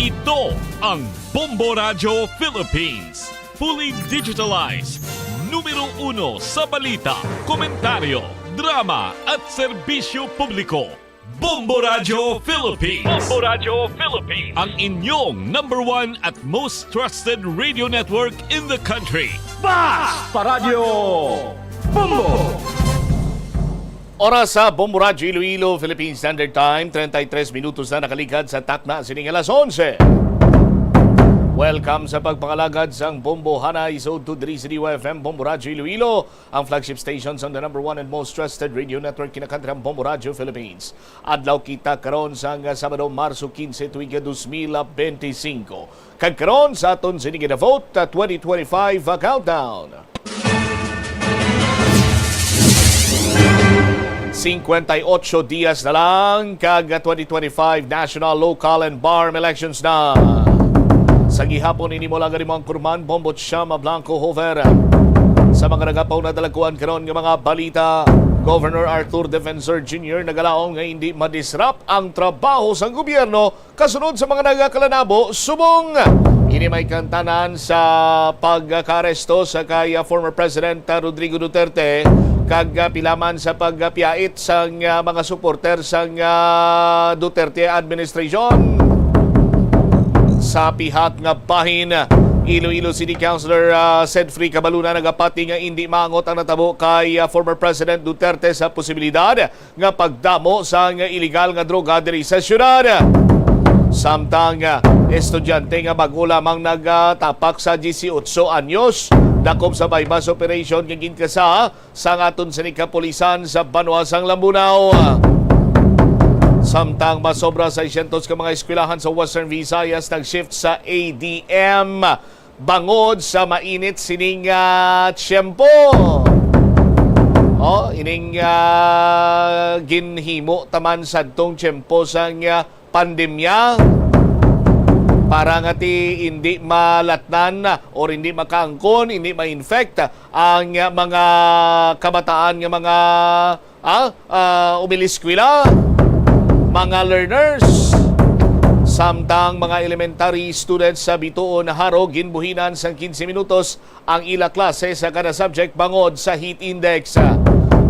Ito ang Bombo Radio Philippines. Fully digitalized. Numero 1 sa balita, komentaryo, drama at serbisyo publiko. Bombo Radio Philippines. Bombo Radio Philippines. Ang inyong #1 at most trusted radio network in the country. Basta Radio Bombo! Oras sa Bombo Radio Iloilo, Philippine Standard Time, 33 minutos na nakaligad sa takna sining alas 11. Welcome sa pagpangalagad sa Bombo Hanay sa 230 FM Bombo Radio Iloilo, ang flagship stations on the #1 and most trusted radio network kinakantrang Bombo Radio Philippines. Adlaw kita karon sa Sabado, Marso 15, tuiga 2025. Kagkaron sa aton sining vote 2025 countdown. 58 dias na lang kag 2025 national, local and barm elections na. Sa gihapon ini mo lang ang kurman Bombot Shama Blanco Hover. Sa mga nagapaw na dalaguan karon nga mga balita, Governor Arthur Defensor Jr. nagalaong nga hindi madisrupt ang trabaho sa gobyerno kasunod sa mga nagakalanabo subong. Ini may kantanan sa pagkaresto sa kay former President Rodrigo Duterte kag pilaman sa pagpiait sa mga supporter sa Duterte administration. Sa pihak nga bahin, Iloilo City Councilor Sedfrey Cabaluna nagapati nga hindi maangot ang natabo kay former President Duterte sa posibilidad nga pagdamo sa illegal nga droga diri sa syudad. Samtang estudyante nga bago lamang nagtapak sa 18 anyos dakop sa bypass operation nga ginkasa sa aton sa kapulisan sa Banwasang Lambunaw. Samtang masobra 600 ka mga eskwelahan sa Western Visayas nag-shift sa ADM bangod sa mainit sining tiyempo. Ining ginhimo taman sadtong tiyempo sa pandemya para nga ti hindi malatnan o hindi makaangkon, hindi ma-infect ang mga kabataan nga mga umiliskwela, mga learners. Samtang mga elementary students sa Bituon Haro ginbuhinan sa 15 minutos ang ila klase sa kada subject bangod sa heat index.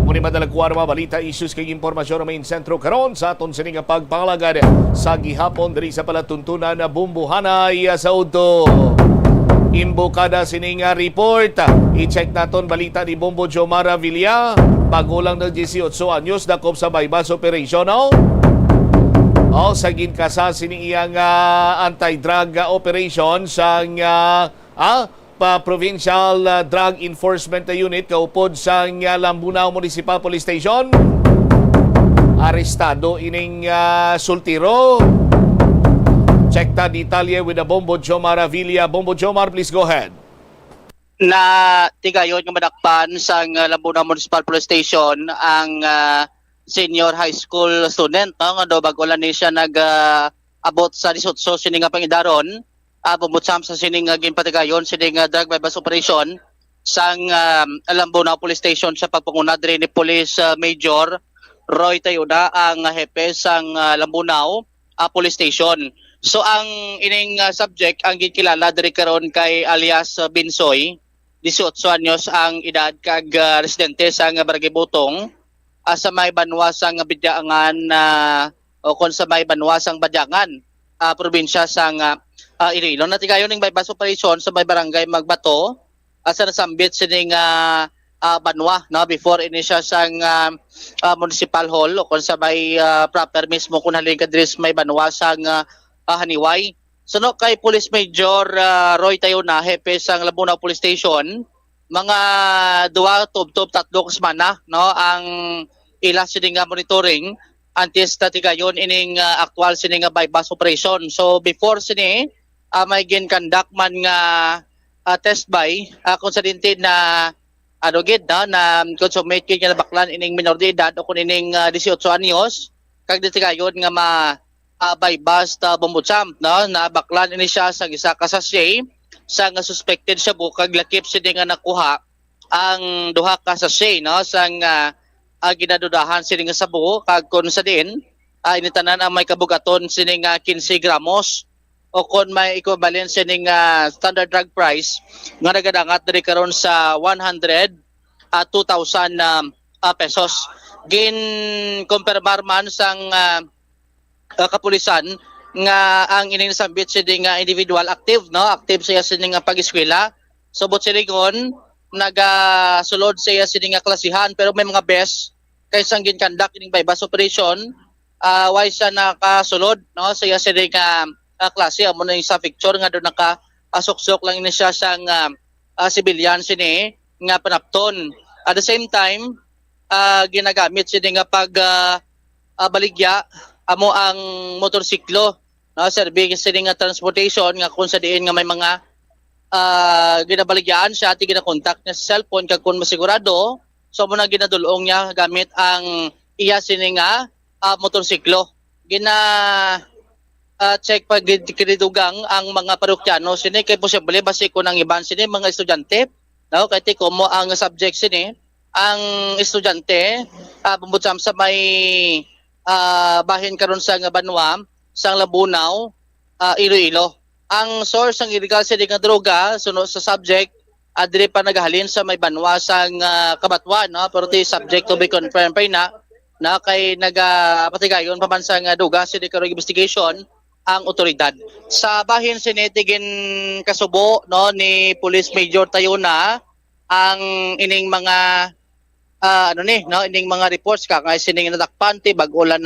Muni madalagkuan mga balita, issues kay impormasyon na main sentro karon sa aton sining pagpangalagad sa gihapon diri sa palatuntunan na Bumbuhanay sa Udto. Imbokada sining report. I-check naton balita ni Bombo Jomar Villa. Pagulang ng 18 anyos dakop sa bypass operation. Sa ginkasa sining iyang anti-drug operation sa Provincial Drug Enforcement Unit kaupod sa Lambunaw Municipal Police Station. Arestado ining sultiro. Check ta detalye with the Bombo Jomar Villa. Bombo Jomar, please go ahead. Na tigayon nga madakpan sa Lambunaw Municipal Police Station ang senior high school student nga do bago lang ni siya abot sa 18 sining nga pangidaron. Bumutsam sa sining ginpatigayon sining drug bypass operation sang Lambunaw Police Station sa pagpanguna diri ni Police Major Roy Tayuda ang hepe sang Lambunaw Police Station. So ang ining subject ang ginkilala diri karon kay alias Binsoy, 18 anyos ang edad kag residente sa Barangay Butong sa may banwasang Badyangan o kon sa may banwasang Badyangan probinsya sang Iloilo. Natigayon ng bypass operation sa may barangay Magbato sa nasambit sining Banwa before ini siya sang municipal hall o kung sa may proper mismo kung halin ka diri may Banwa sang Haniway. Suno kay Police Major Roy Tayona, hepe sang Lambunaw Police Station, mga 2 tub tatlo kasmana ang ila sining monitoring antes natigayon ining actual sining bypass operation. So before sini may ginkandak man nga test by kung sa dinti na gid na consummate kay nga baklan ining minor de edad o kun ining 18 anyos kag ditigayon nga bypass bumbutsam na baklan ini siya sa isa ka sachet sa nga suspected siya bukag lakip sini nga nakuha ang duha ka sachet sang ginadudahan sini nga sabo kag kun sa din initanan ang may kabugaton sini nga 15 gramos o kung may equivalent sining standard drug price nga nagadangat diri karon sa 2,000 pesos. Gin kumpirmar man sang kapulisan nga ang ining nasambit sining individual active, no, active siya sining pag-eskwela. Subot silingon nagasulod siya sining klasihan pero may mga best kaysa ginkandak ining bypass operation, why siya nakasulod, no, siya sining klase amo na yung sa picture nga do naka-suksok lang ini siya sang civilian sini nga panapton. At the same time, ginagamit sini nga pag baligya amo ang motorsiklo, no, serving sini nga transportation nga kung sa diin nga may mga ginabaligyaan siya ati gina-contact niya sa cellphone kag kung masigurado so mo na ginadulong niya gamit ang iya sini nga motorsiklo. Check pag kinidugang ang mga parukyano sini kay posible basi ko nang iban sini mga estudyante, no, kay ti mo ang subject sini ang estudyante bumbutsam sa may bahin karon sa nga Banwa sang Labunaw, Iloilo. Ang source ng illegal sini nga droga sunod sa subject adre pa naghalin sa may Banwa sang Kabatwan, no, pero ti subject to be confirmed pa na kay nagapatigayon pa man sa nga duga sini karong investigation ang otoridad. Sa bahin sinetigin kasubo, no, ni Police Major Tayona ang ining mga ining mga reports kay sining nadakpan ti bag-ola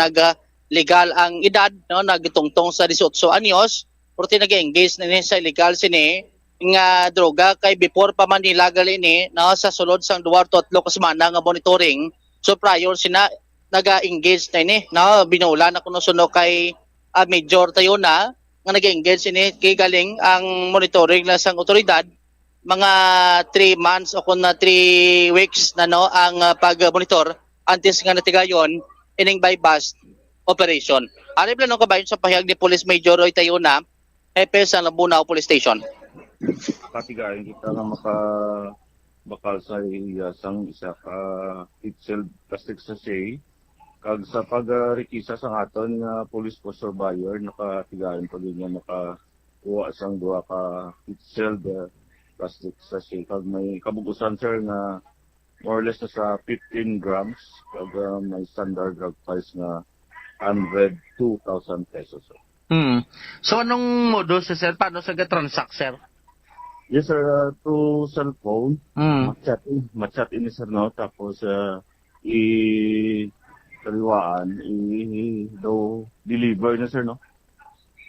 legal ang edad, no, nagtungtong sa 18 anyos porti nag-engage na ni sa illegal sini nga droga kay before pa man nilagal ini, no, sa sulod sang 2 to 3 ka semana nga monitoring so prior sina naga-engage na ini, no, binula na kuno suno kay Major Tayona nga nag-engage ini kay galing ang monitoring na sang otoridad mga 3 months o kung 3 weeks na, no, ang pag-monitor antes nga natigayon ining bypass operation. Ari plano ka ba yun sa pahayag ni Police Major Roy Tayona, hepe sa Labunaw Police Station? Patigayon kita nga bakal sa sang isa ka itself plastic sachet kag sa pagrekisa sa aton nga police post surveyor nakatigayon pa din nga nakakuha sang 2 ka itself plastic sachet kag may kabugusan sir nga more or less na sa 15 grams kag may standard drug price nga 102,000 pesos. Sir. So anong modus sir? Paano sa transact sir? Yes sir, through cellphone. Matchat ini sir, no, tapos kaliwaan do deliver na sir, no,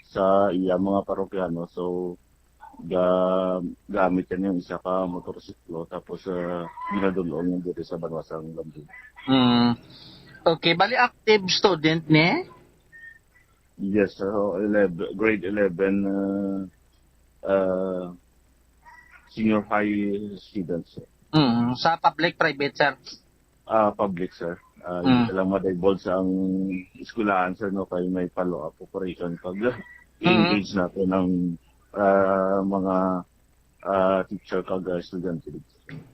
sa iya mga parokyano. So gamit yan yung isa ka motorsiklo tapos ginadulong yung dito sa Banwasang Lambu. Okay, bali active student ne? Yes sir, grade 11 senior high students sir. Sa public private sir? Public sir. Hindi lang ma-divulge ang eskwelahan sir, no, kay may follow-up operation pag engage natin ng mga teacher kag estudyante.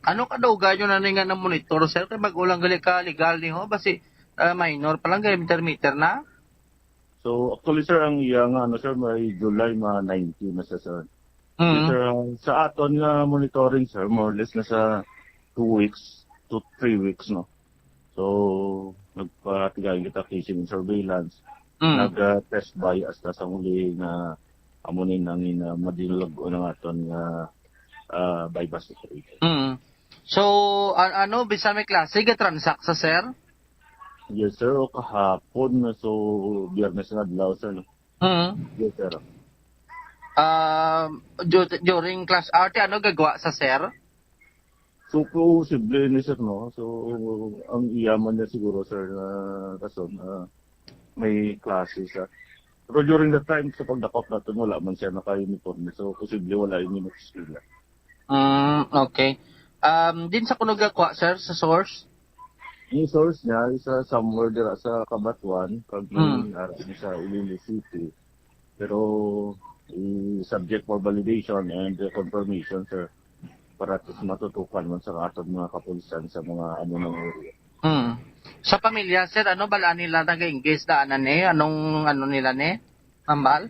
Ano kadauga nyo na nga ng monitor sir? Kaya mag-ulang gali ka legal ni ho? Basi minor pa lang kaya meter na? So actually sir, ang iya nga sir, may July 19 na siya sir. Sir, sa aton nga monitoring sir, more or less na sa 2 weeks to 3 weeks, no. So, nagpatigayon kita casing surveillance, nag-test by hasta sa muli na amunin nang madilog o ng aton nga bypass operation. So, ano, bisa may klase ka transact sa sir? Yes sir, o kahapon na so, biyernes na adlaw sir, no. Yes sir. During class hour, ano gagawa sa sir? So, posible ni sir, no? So, ang iyaman niya siguro, sir, na kason, may klase siya. Pero during the time, sa pagdakop natin, wala man siya naka-uniform. So, posible wala yung sila. Okay. Din sa kuno gagawa, sir, sa source? Yung source niya, isa somewhere dira sa Kabatwan, pag sa Iloilo City. Pero, subject for validation and confirmation, sir, para matutukan man sa atong mga kapulisan sa mga ng area. Sa pamilya, sir, ano bala nila nag-engage daanan Anong nila Mambal?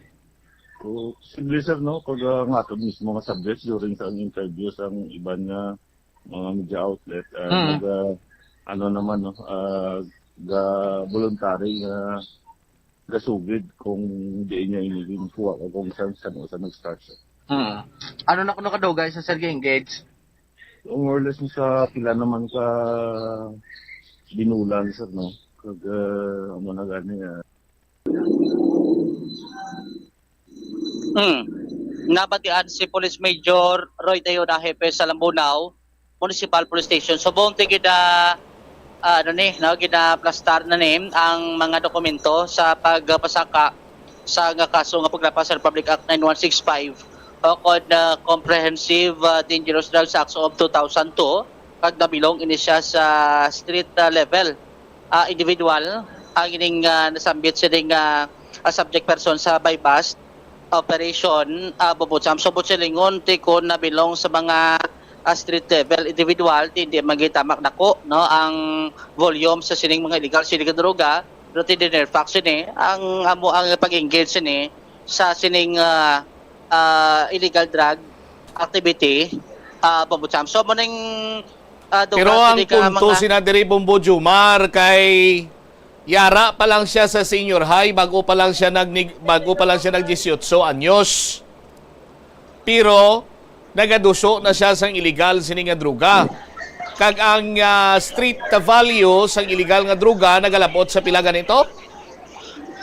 So, simple sir, no, pag nga ito mismo nga subjects during sa interviews ang iba nga mga media outlet, nag, ano naman, no, ga voluntary gasugid kung di niya inilin kuha o kung saan nag-start siya. Ano na kuno kadugay sa Sir Engage? So, more or less sa pila naman ka binulan sir, no, kag ano na gani, Nabatian si Police Major Roy Tayo na hepe sa Lambunaw Municipal Police Station. So buong tigid ginaplastar na ang mga dokumento sa pagpasaka sa nga kaso nga paglapas sa Republic Act 9165 o kod Comprehensive Dangerous Drugs Act of 2002 pag nabilong ini siya sa street level individual ang ining nasambit sining subject person sa bypass operation bubutsam so butselingon tikon na bilong sa mga street level individual hindi magitamak nako no ang volume sa sining mga illegal sining droga pero hindi fact ang amo ang pag-engage sa sining illegal drug activity bubutsam so maning Pero ang punto sinadiri Bombo Jumar kay yara pa lang siya sa senior high bago pa lang siya nag 18 anyos. Pero nagaduso na siya sang illegal sining nga droga. Kag ang street value sang illegal nga droga nagalabot sa pila ganito?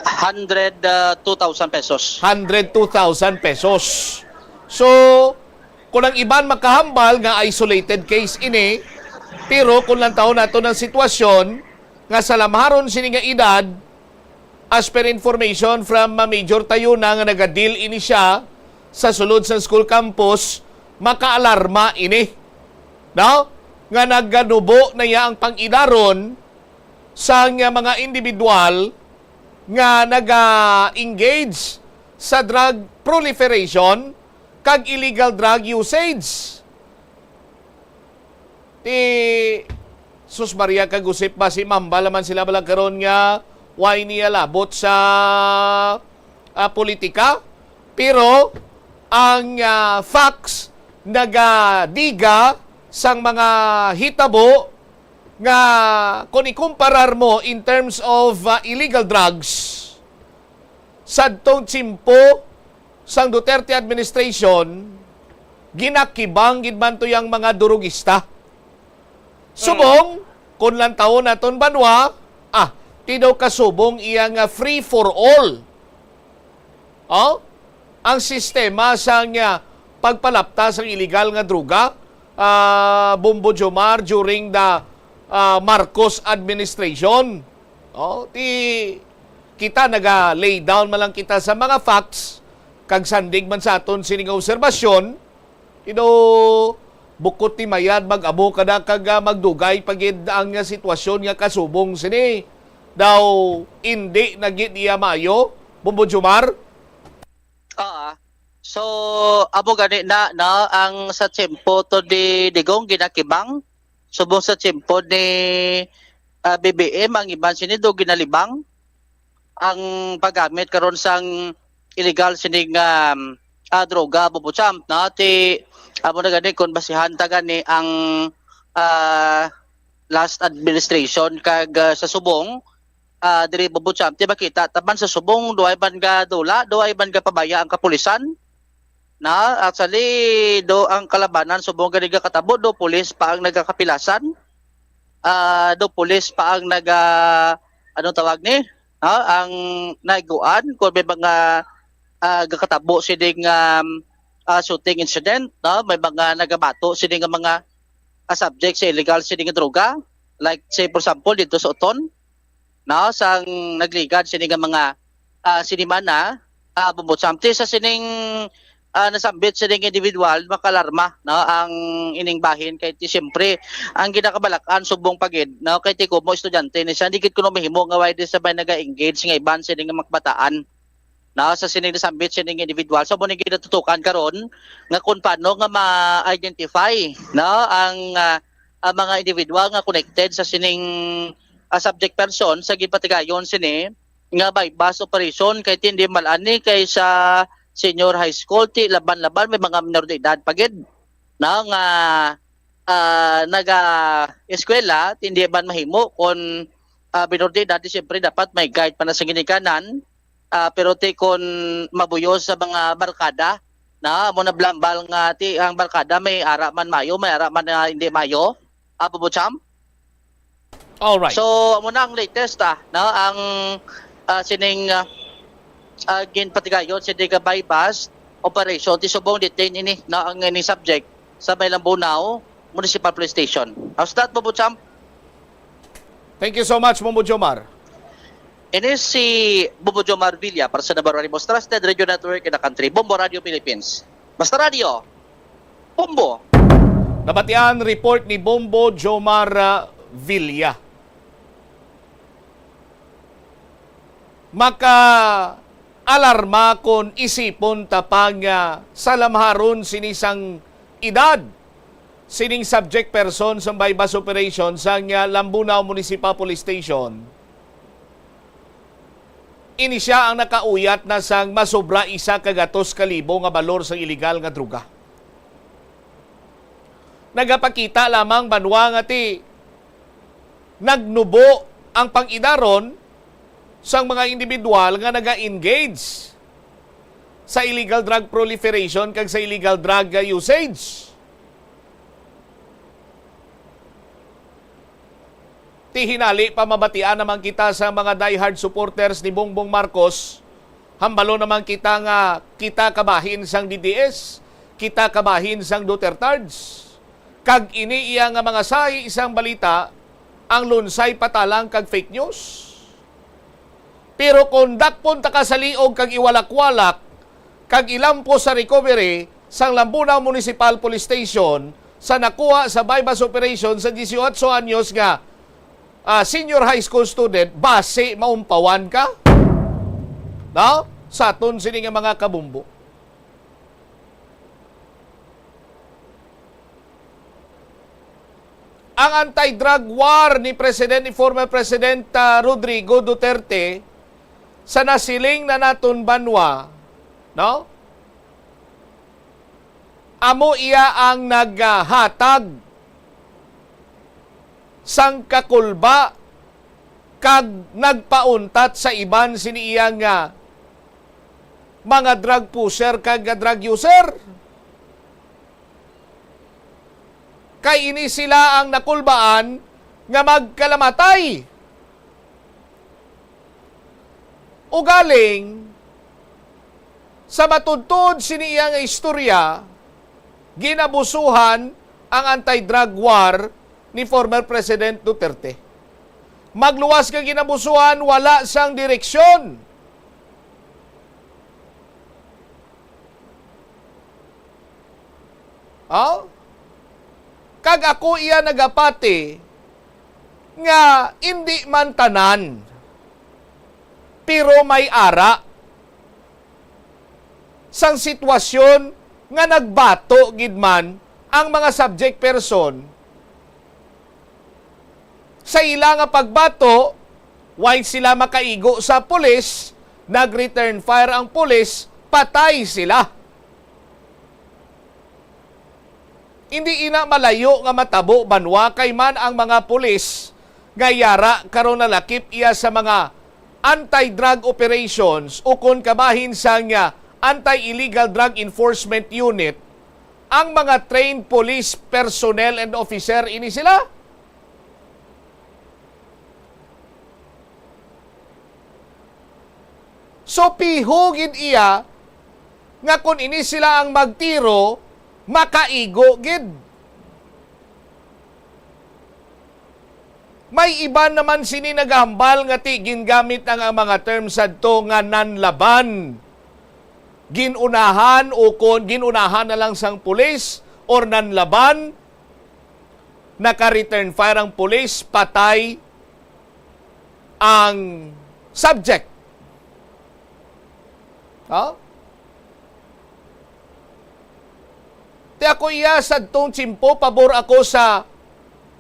102,000 pesos. 102,000 pesos. So, kung ang iban makahambal nga isolated case ini, pero kung lang taon nato ng sitwasyon nga sa lamharon sini nga edad, as per information from Major Tayuna nga naga-deal ini siya sa sulod sa school campus, makaalarma ini. No? Nga naganubo na iya ang pang-idaron sa nga mga individual nga naga-engage sa drug proliferation kag illegal drug usage. Ti Sus Maria kagusip ba si Mamba laman sila balang karon nga why niya labot sa politika. Pero ang facts nagadiga sang mga hitabo nga kung ikumparar mo in terms of illegal drugs sadtong tsimpo sang Duterte administration, ginakibang gid man to yang mga durugista. Subong, kung lang taon naton banwa, tidaw kasubong iyang free for all. Oh? Ang sistema sang pagpalapta sang illegal nga droga, Bombo Jomar during the Marcos administration. Oh, kita naga-lay down man lang kita sa mga facts kag sandig man sa aton sining obserbasyon, bukod ti mayad mag-abo kada kag magdugay pagid ang sitwasyon nga kasubong sini. Daw hindi nagit iya mayo, Bombo Jomar? So abo gani na ang sa tiyempo to di digong ginakibang subong sa tiyempo ni BBM ang iban sini do ginalibang ang paggamit karon sang illegal sining droga bubutsam na ti amo na gani kun basihan ta gani ang last administration kag sa subong diri bubutsam ti makita taban sa subong duay ban ga dula duay ban ga pabaya ang kapulisan na actually do ang kalabanan subong gani ga katabo do pulis pa ang nagakapilasan do pulis pa ang anong tawag ni ang naiguan kung may mga gakatabo sining shooting incident, no? May mga nagabato sining mga subject sa illegal sining droga, like say for example dito sa Uton, no? Sang nagligad sining mga sinimana bumutsamti sa sining nasambit sining individual makalarma, no? Ang ining bahin kay ti siyempre ang ginakabalakan subong pagid, no? Kay ti ko mo estudyante ni siya dikit kuno mahimo nga why sabay naga-engage nga iban sining makbataan na sa sining nasambit sining individual so mo ginatutukan karon nga kung paano nga ma-identify no ang mga individual nga connected sa sining subject person sa gipatigayon sini nga by bus operation kay hindi malani kay sa senior high school, ti laban-laban may mga minor de edad pagid na nga naga-eskwela, hindi man mahimo kung minor de edad, siyempre dapat may guide pa na sa ginikanan, pero ti kung mabuyo sa mga barkada, na mo na blambal nga ti ang barkada may ara man mayo, may ara man hindi mayo, Bubucham. Alright. So mo na ang latest na ang sining ginpatigayon si Diga bypass operation ti subong detain ini na ang ini subject sa may Lambunaw Municipal Police Station. How's that, Bubucham? Thank you so much, Mombo Jomar. Ini si Bubo Jomar Villa para sa number 1 most trusted radio network in the country, Bombo Radio Philippines. Basta Radio, Bombo. Nabatian report ni Bombo Jomar Villa. Maka-alarma kung isipon tapang sa lamharon sinisang edad sining subject person sa bypass operation sa Lambunaw Municipal Police Station. Ini siya ang nakauyat na sang masobra 1,200,000 nga balor sa illegal nga druga. Nagapakita lamang banwa nga ti nagnubo ang pangidaron sang mga individual nga naga-engage sa illegal drug proliferation kag sa illegal drug usage. Ti hinali pamabatian naman kita sa mga diehard supporters ni Bongbong Marcos. Hambalo naman kita nga kita kabahin sang DDS, kita kabahin sang Dutertards. Kag ini iya nga mga say isang balita ang lunsay patalang kag fake news. Pero kung dakpon ta kasaliog kag iwalak-walak kag ilampo sa recovery sang Lambunaw Municipal Police Station sa nakuha sa bypass operation sa 18 anyos nga senior high school student, base maumpawan ka? No? Sa aton sini nga mga kabumbo. Ang anti-drug war ni former President Rodrigo Duterte sa nasiling na naton banwa, no? Amo iya ang naghatag sang kakulba kag nagpauntat sa iban siniyang mga drug pusher kag drug user. Kay ini sila ang nakulbaan nga magkalamatay. Ugaling sa matudtod siniyang istorya, ginabusuhan ang anti-drug war ni former President Duterte. Magluwas ka ginabusuhan, wala sang direksyon. Kag ako iya nagapati nga hindi man tanan, pero may ara sang sitwasyon nga nagbato gidman ang mga subject person sa ila nga pagbato, while sila makaigo sa pulis, nag-return fire ang pulis, patay sila. Hindi ina malayo nga matabo banwa kay man ang mga pulis gayara karon nalakip iya sa mga anti-drug operations o kon kabahin sa nga anti-illegal drug enforcement unit, ang mga trained police personnel and officer ini sila. So pihugid iya nga kung ini sila ang magtiro, makaigo gid. May iba naman sini nagahambal nga ti gingamit ang mga terms adto nga nanlaban. Ginunahan o kon ginunahan na lang sang pulis or nanlaban, naka-return fire ang pulis, patay ang subject. Ti ako iya sadtong tsimpo, pabor ako sa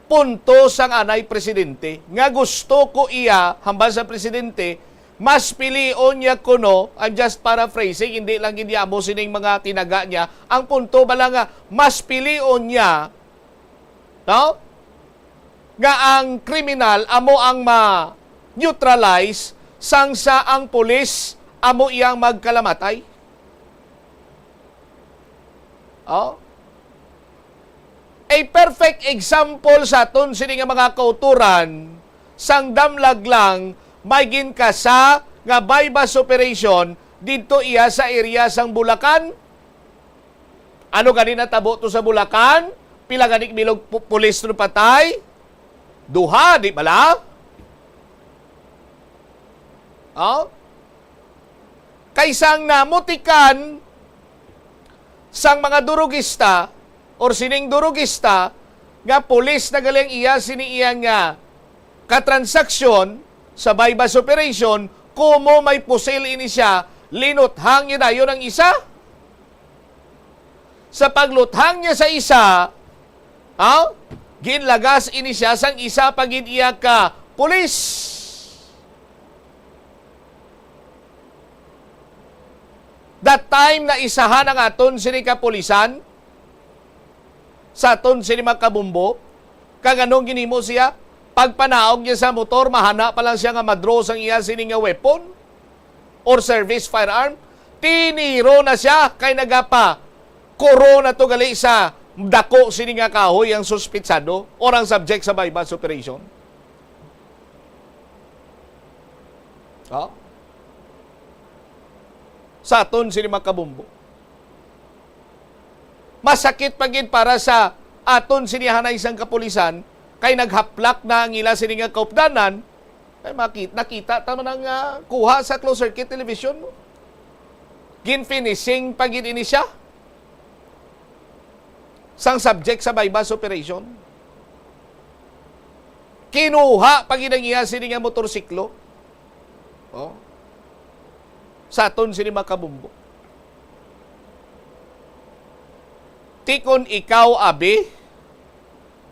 punto sang anay presidente nga gusto ko iya hambal sa presidente mas pilion niya kuno, I'm just paraphrasing, hindi lang giniyamo sining mga tinaga niya. Ang punto ba lang nga, mas pilion niya, no? Nga ang kriminal, amo ang ma-neutralize, sangsa ang pulis, amo iyang magkalamatay. Oh? A perfect example sa aton sini nga mga kauturan, sang damlag lang, may ginkasa nga bypass operation dito iya sa area sang Bulacan. Ano gani natabo to sa Bulacan? Pila gani bilog pulis no patay? Duha, di bala? Oh? Kaysang namutikan sang mga durugista or sining durugista nga pulis na galing iya sini iya nga katransaksyon sa bypass operation, kumo may pusil ini siya, linuthang niya na yun ang isa. Sa pagluthang niya sa isa, ginlagas ini siya sang isa pagin iya ka pulis. That time na isahan ang aton sini kapulisan, sa aton sini makabumbo, kaganong ginimo siya, pagpanaog niya sa motor, mahana pa lang siya nga madros ang iya sini nga weapon or service firearm, tiniro na siya kay nagapa corona to gali sa dako sini nga kahoy ang suspitsado or ang subject sa bypass operation. Sa aton sini makabumbo. Masakit pagid para sa aton sinihanay isang kapulisan kay naghaplak na ang ila sini nga kaupdanan, ay nakita tama nang kuha sa closed circuit television mo. Gin-finishing pagid ini siya sang subject sa bypass operation. Kinuha pagid ang iya sini nga motorsiklo. Sa aton sini makabumbo. Tikon ikaw, abi,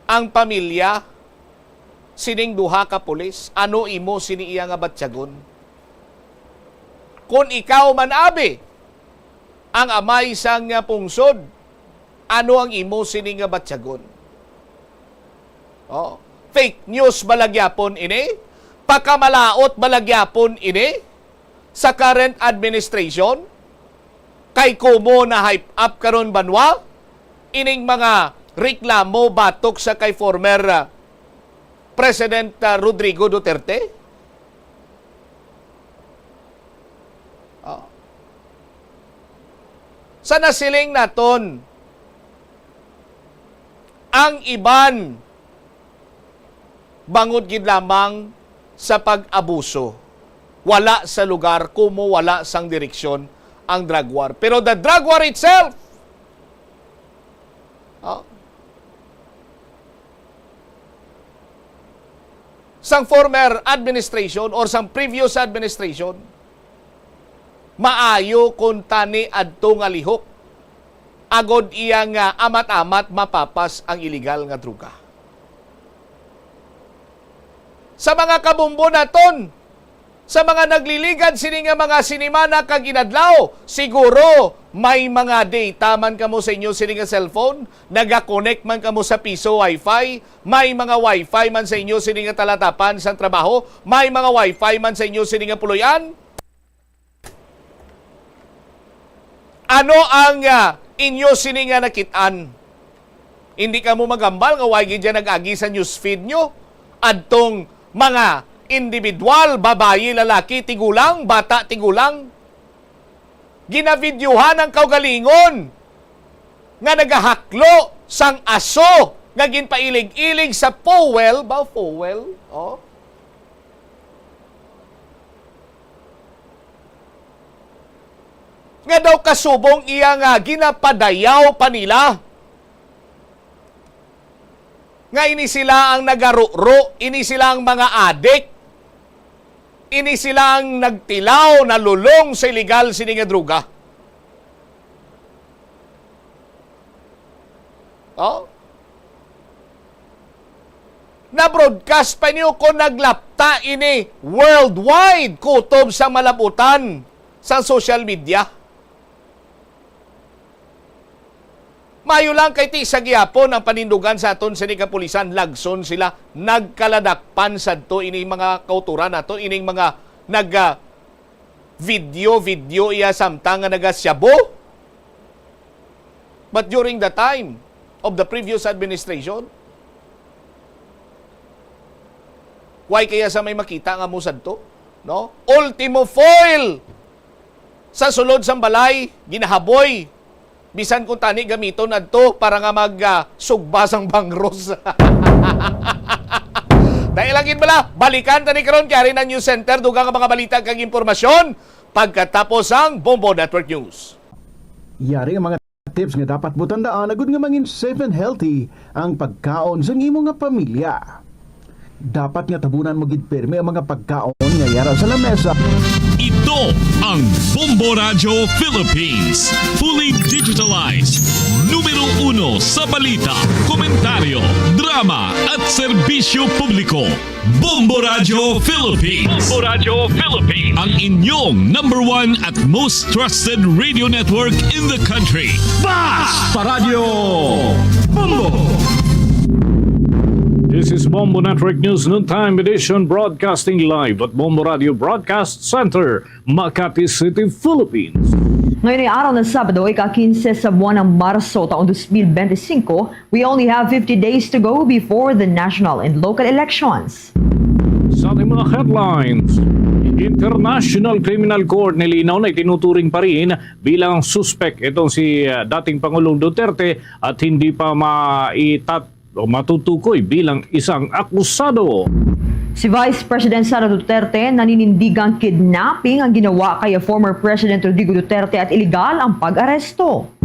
ang pamilya, sining duha ka pulis, ano imo sini iya nga batyagon? Kung ikaw man, abi, ang amay sang nga pungsod, ano ang imo sini nga batyagon? Fake news balagyapon ini? Pakamalaot balagyapon ini? Sa current administration? Kay kumo na hype up karon banwa? Ining mga reklamo batok sa kay former President Rodrigo Duterte? Sa nasiling naton, ang iban bangod gid lamang sa pag-abuso. Wala sa lugar, kumo wala sang direksyon ang drug war. Pero the drug war itself, sang former administration or sang previous administration, maayo kung tani adto nga lihok, agod iya nga amat-amat mapapas ang illegal nga druga. Sa mga kabumbo naton, sa mga nagliligad sini nga mga sinimana kag inadlaw, siguro may mga data man kamo sa inyo sini nga cellphone, naga-connect man kamo sa piso wifi, may mga wifi man sa inyo sini nga talatapan sa trabaho, may mga wifi man sa inyo sini nga puloyan. Ano ang inyo sini nga nakitaan? Hindi ka mo magambal nga wagi dyan nag-agi sa newsfeed nyo adtong mga individual, babayi, lalaki, tigulang, bata, tigulang. Ginavideohan ang kaugalingon nga nagahaklo sang aso nga ginpailig-ilig sa Powell, ba Powell? Nga daw kasubong iya nga ginapadayaw pa nila. Nga ini sila ang nagaruro, ini sila ang mga adik, ini sila ang nagtilaw, nalulong sa illegal sini nga druga. Na-broadcast pa niyo kung naglaptop Unta ini worldwide kutob sa malabutan sa social media. Mayo lang kay ti sa gihapon ang panindugan sa aton sa kapulisan, lagson sila, nagkaladakpan sadto ini mga kauturan nato, ining mga video iya samtang nga nagasyabo. But during the time of the previous administration, why kaya sa may makita nga mo sadto? No? Ultimo foil sa sulod sang balay, ginahaboy. Bisan kung tani gamiton adto para nga mag-sugbas ang bangros. Dahil langin bala, balikan tani karon kaya rin ang News Center, dugang ang mga balita kag impormasyon pagkatapos ang Bombo Network News. Yari ang mga tips nga dapat mo tandaan agud nga mangin safe and healthy ang pagkaon sa imo nga pamilya. Dapat nga tabunan mo gid pirmi ang mga pagkaon nga yara sa lamesa. Ito ang Bombo Radio Philippines. Fully digitalized. Numero 1 sa balita, komentaryo, drama at serbisyo publiko. Bombo Radio Philippines. Bombo Radio Philippines. Ang inyong number 1 at most trusted radio network in the country. Basta Radio Bombo! This is Bombo Network News Noontime Edition, broadcasting live at Bombo Radio Broadcast Center, Makati City, Philippines. Ngayon ay araw ng Sabado, ika-15 sa buwan ng Marso taong 2025, we only have 50 days to go before the national and local elections. Sa ating mga headlines, International Criminal Court nilinaw na itinuturing pa rin bilang suspect itong si dating Pangulong Duterte at hindi pa matutukoy bilang isang akusado. Si Vice President Sara Duterte naninindigang kidnapping ang ginawa kay former President Rodrigo Duterte at iligal ang pag-aresto.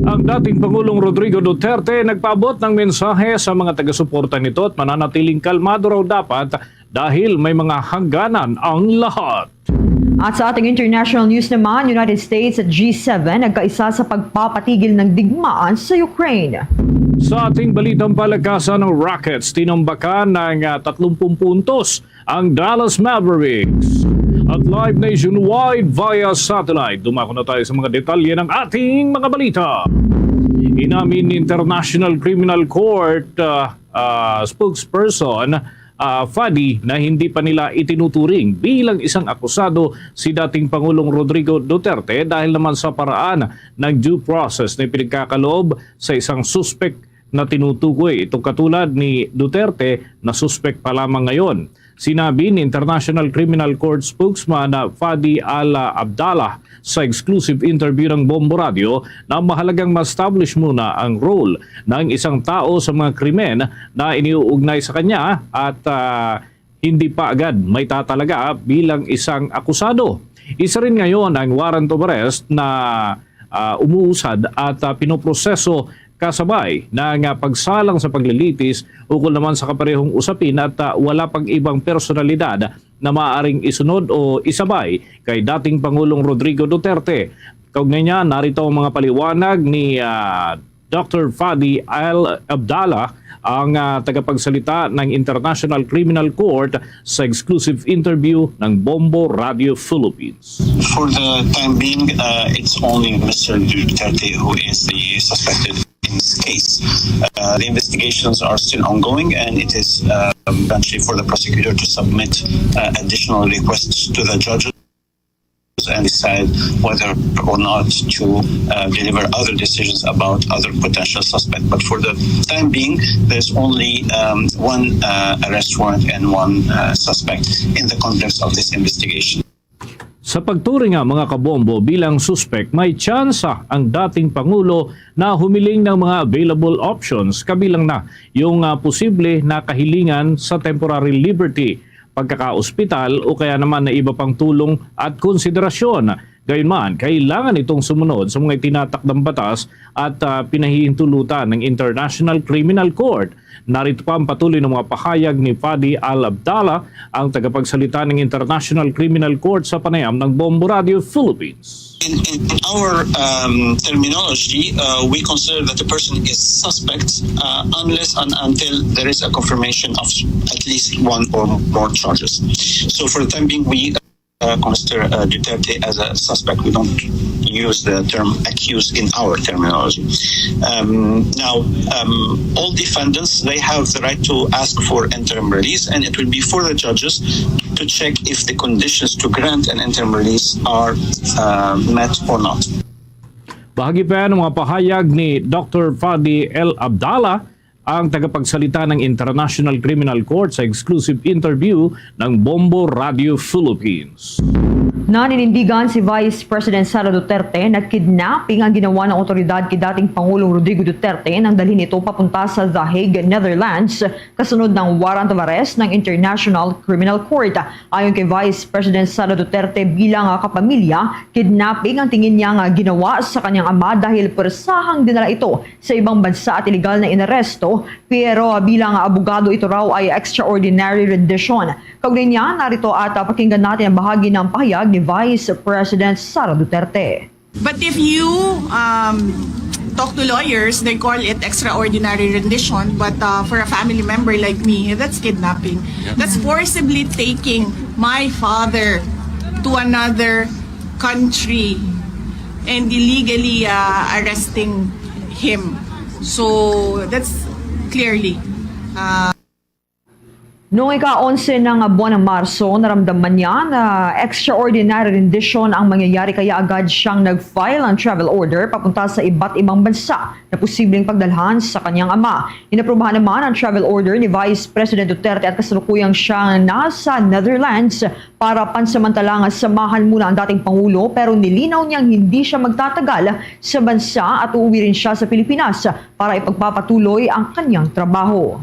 Ang dating Pangulong Rodrigo Duterte nagpaabot ng mensahe sa mga taga-suporta nito at mananatiling kalmado raw dapat dahil may mga hangganan ang lahat. At sa ating international news naman, United States at G7 nagkaisa sa pagpapatigil ng digmaan sa Ukraine. Sa ating balitang palakasan ng Rockets, tinambakan ng 30 puntos ang Dallas Mavericks. At live nationwide via satellite, dumako na tayo sa mga detalye ng ating mga balita. Inamin ni International Criminal Court spokesperson Fadi na hindi pa nila itinuturing bilang isang akusado si dating Pangulong Rodrigo Duterte dahil naman sa paraan ng due process na pinagkakaloob sa isang suspect na tinutukoy. Itong katulad ni Duterte na suspect pa lamang ngayon. Sinabi ni International Criminal Court spokesman na Fadi Al-Abdallah sa exclusive interview ng Bombo Radio na mahalagang ma-establish muna ang role ng isang tao sa mga krimen na iniuugnay sa kanya at hindi pa agad may tatalaga bilang isang akusado. Isa rin ngayon ang warrant of arrest na umuusad at pinoproseso kasabay ng pagsalang sa paglilitis ukol naman sa kaparehong usapin at wala pang ibang personalidad na maaaring isunod o isabay kay dating Pangulong Rodrigo Duterte. Kaugnay niya, narito ang mga paliwanag ni Dr. Fadi Al-Abdallah, ang tagapagsalita ng International Criminal Court sa exclusive interview ng Bombo Radio Philippines. For the time being, it's only Mr. Duterte who is the suspected in this case. The investigations are still ongoing and it is eventually for the prosecutor to submit additional requests to the judges and decide whether or not to deliver other decisions about other potential suspects. But for the time being, there's only one arrest warrant and one suspect in the context of this investigation. Sa pagturing nga mga kabombo bilang suspect, may tsansa ang dating Pangulo na humiling ng mga available options kabilang na yung posible na kahilingan sa temporary liberty, pagkaka-ospital o kaya naman na iba pang tulong at konsiderasyon. Gayunman, kailangan itong sumunod sa mga itinatakdang batas at pinahihintulutan ng International Criminal Court. Narito pa ang patuloy ng mga pahayag ni Fadi Al-Abdallah, ang tagapagsalita ng International Criminal Court sa panayam ng Bombo Radio Philippines. in our terminology, we consider that the person is suspect unless and until there is a confirmation of at least one or more charges. So for the time being, we consider Duterte as a suspect. We don't use the term accused in our terminology. Now, all defendants, they have the right to ask for interim release, and it will be for the judges to check if the conditions to grant an interim release are met or not. Bahagi pa yan ng mga pahayag ni Dr. Fadi El Abdallah, ang tagapagsalita ng International Criminal Court sa exclusive interview ng Bombo Radio Philippines. Naninindigan si Vice President Sara Duterte na kidnapping ang ginawa ng otoridad kay dating Pangulong Rodrigo Duterte nang dalhin ito papunta sa The Hague, Netherlands, kasunod ng warrant of arrest ng International Criminal Court. Ayon kay Vice President Sara Duterte, bilang kapamilya, kidnapping ang tingin niya ginawa sa kanyang ama dahil persahang dinala ito sa ibang bansa at iligal na inaresto, pero bilang abogado ito raw ay extraordinary rendition. Kaugnay niya, narito at pakinggan natin ang bahagi ng pahayag ni Vice President Sara Duterte. But if you talk to lawyers, they call it extraordinary rendition. But for a family member like me, that's kidnapping. That's forcibly taking my father to another country and illegally arresting him. So that's clearly Noong ika-11 ng buwan ng Marso, naramdaman niya na extraordinary rendition ang mangyayari kaya agad siyang nag-file ng travel order papunta sa iba't ibang bansa na posibleng pagdalhan sa kanyang ama. Inaprubahan naman ang travel order ni Vice President Duterte at kasalukuyang siyang nasa Netherlands para pansamantalang samahan muna ang dating Pangulo, pero nilinaw niyang hindi siya magtatagal sa bansa at uuwi rin siya sa Pilipinas para ipagpapatuloy ang kanyang trabaho.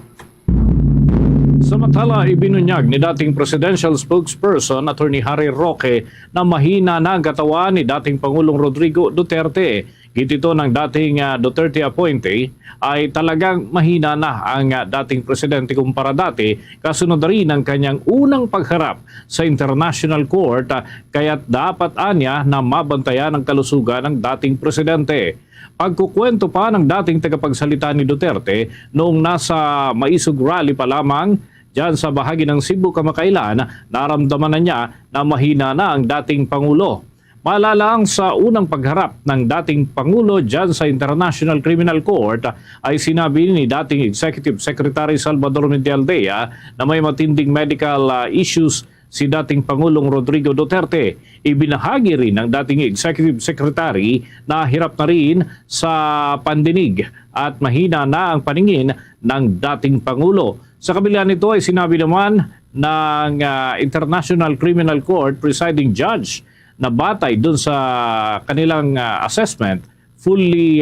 Samantala, ibinunyag ni dating presidential spokesperson Attorney Harry Roque na mahina na ang katawan ni dating Pangulong Rodrigo Duterte. Gitito ng dating Duterte appointee ay talagang mahina na ang dating presidente kumpara dati, kasunod rin ang kanyang unang pagharap sa International Court, kaya't dapat anya na mabantayan ang kalusugan ng dating presidente. Pagkukwento pa ng dating tagapagsalita ni Duterte noong nasa Maisog Rally pa lamang diyan sa bahagi ng Cebu kamakailan, naramdaman na niya na mahina na ang dating Pangulo. Malalang sa unang pagharap ng dating Pangulo diyan sa International Criminal Court ay sinabi ni dating Executive Secretary Salvador Medialdea na may matinding medical issues si dating Pangulong Rodrigo Duterte. Ibinahagi rin ng dating Executive Secretary na hirap na rin sa pandinig at mahina na ang paningin ng dating Pangulo. Sa kabila nito ay sinabi naman ng International Criminal Court presiding judge na batay dun sa kanilang assessment, fully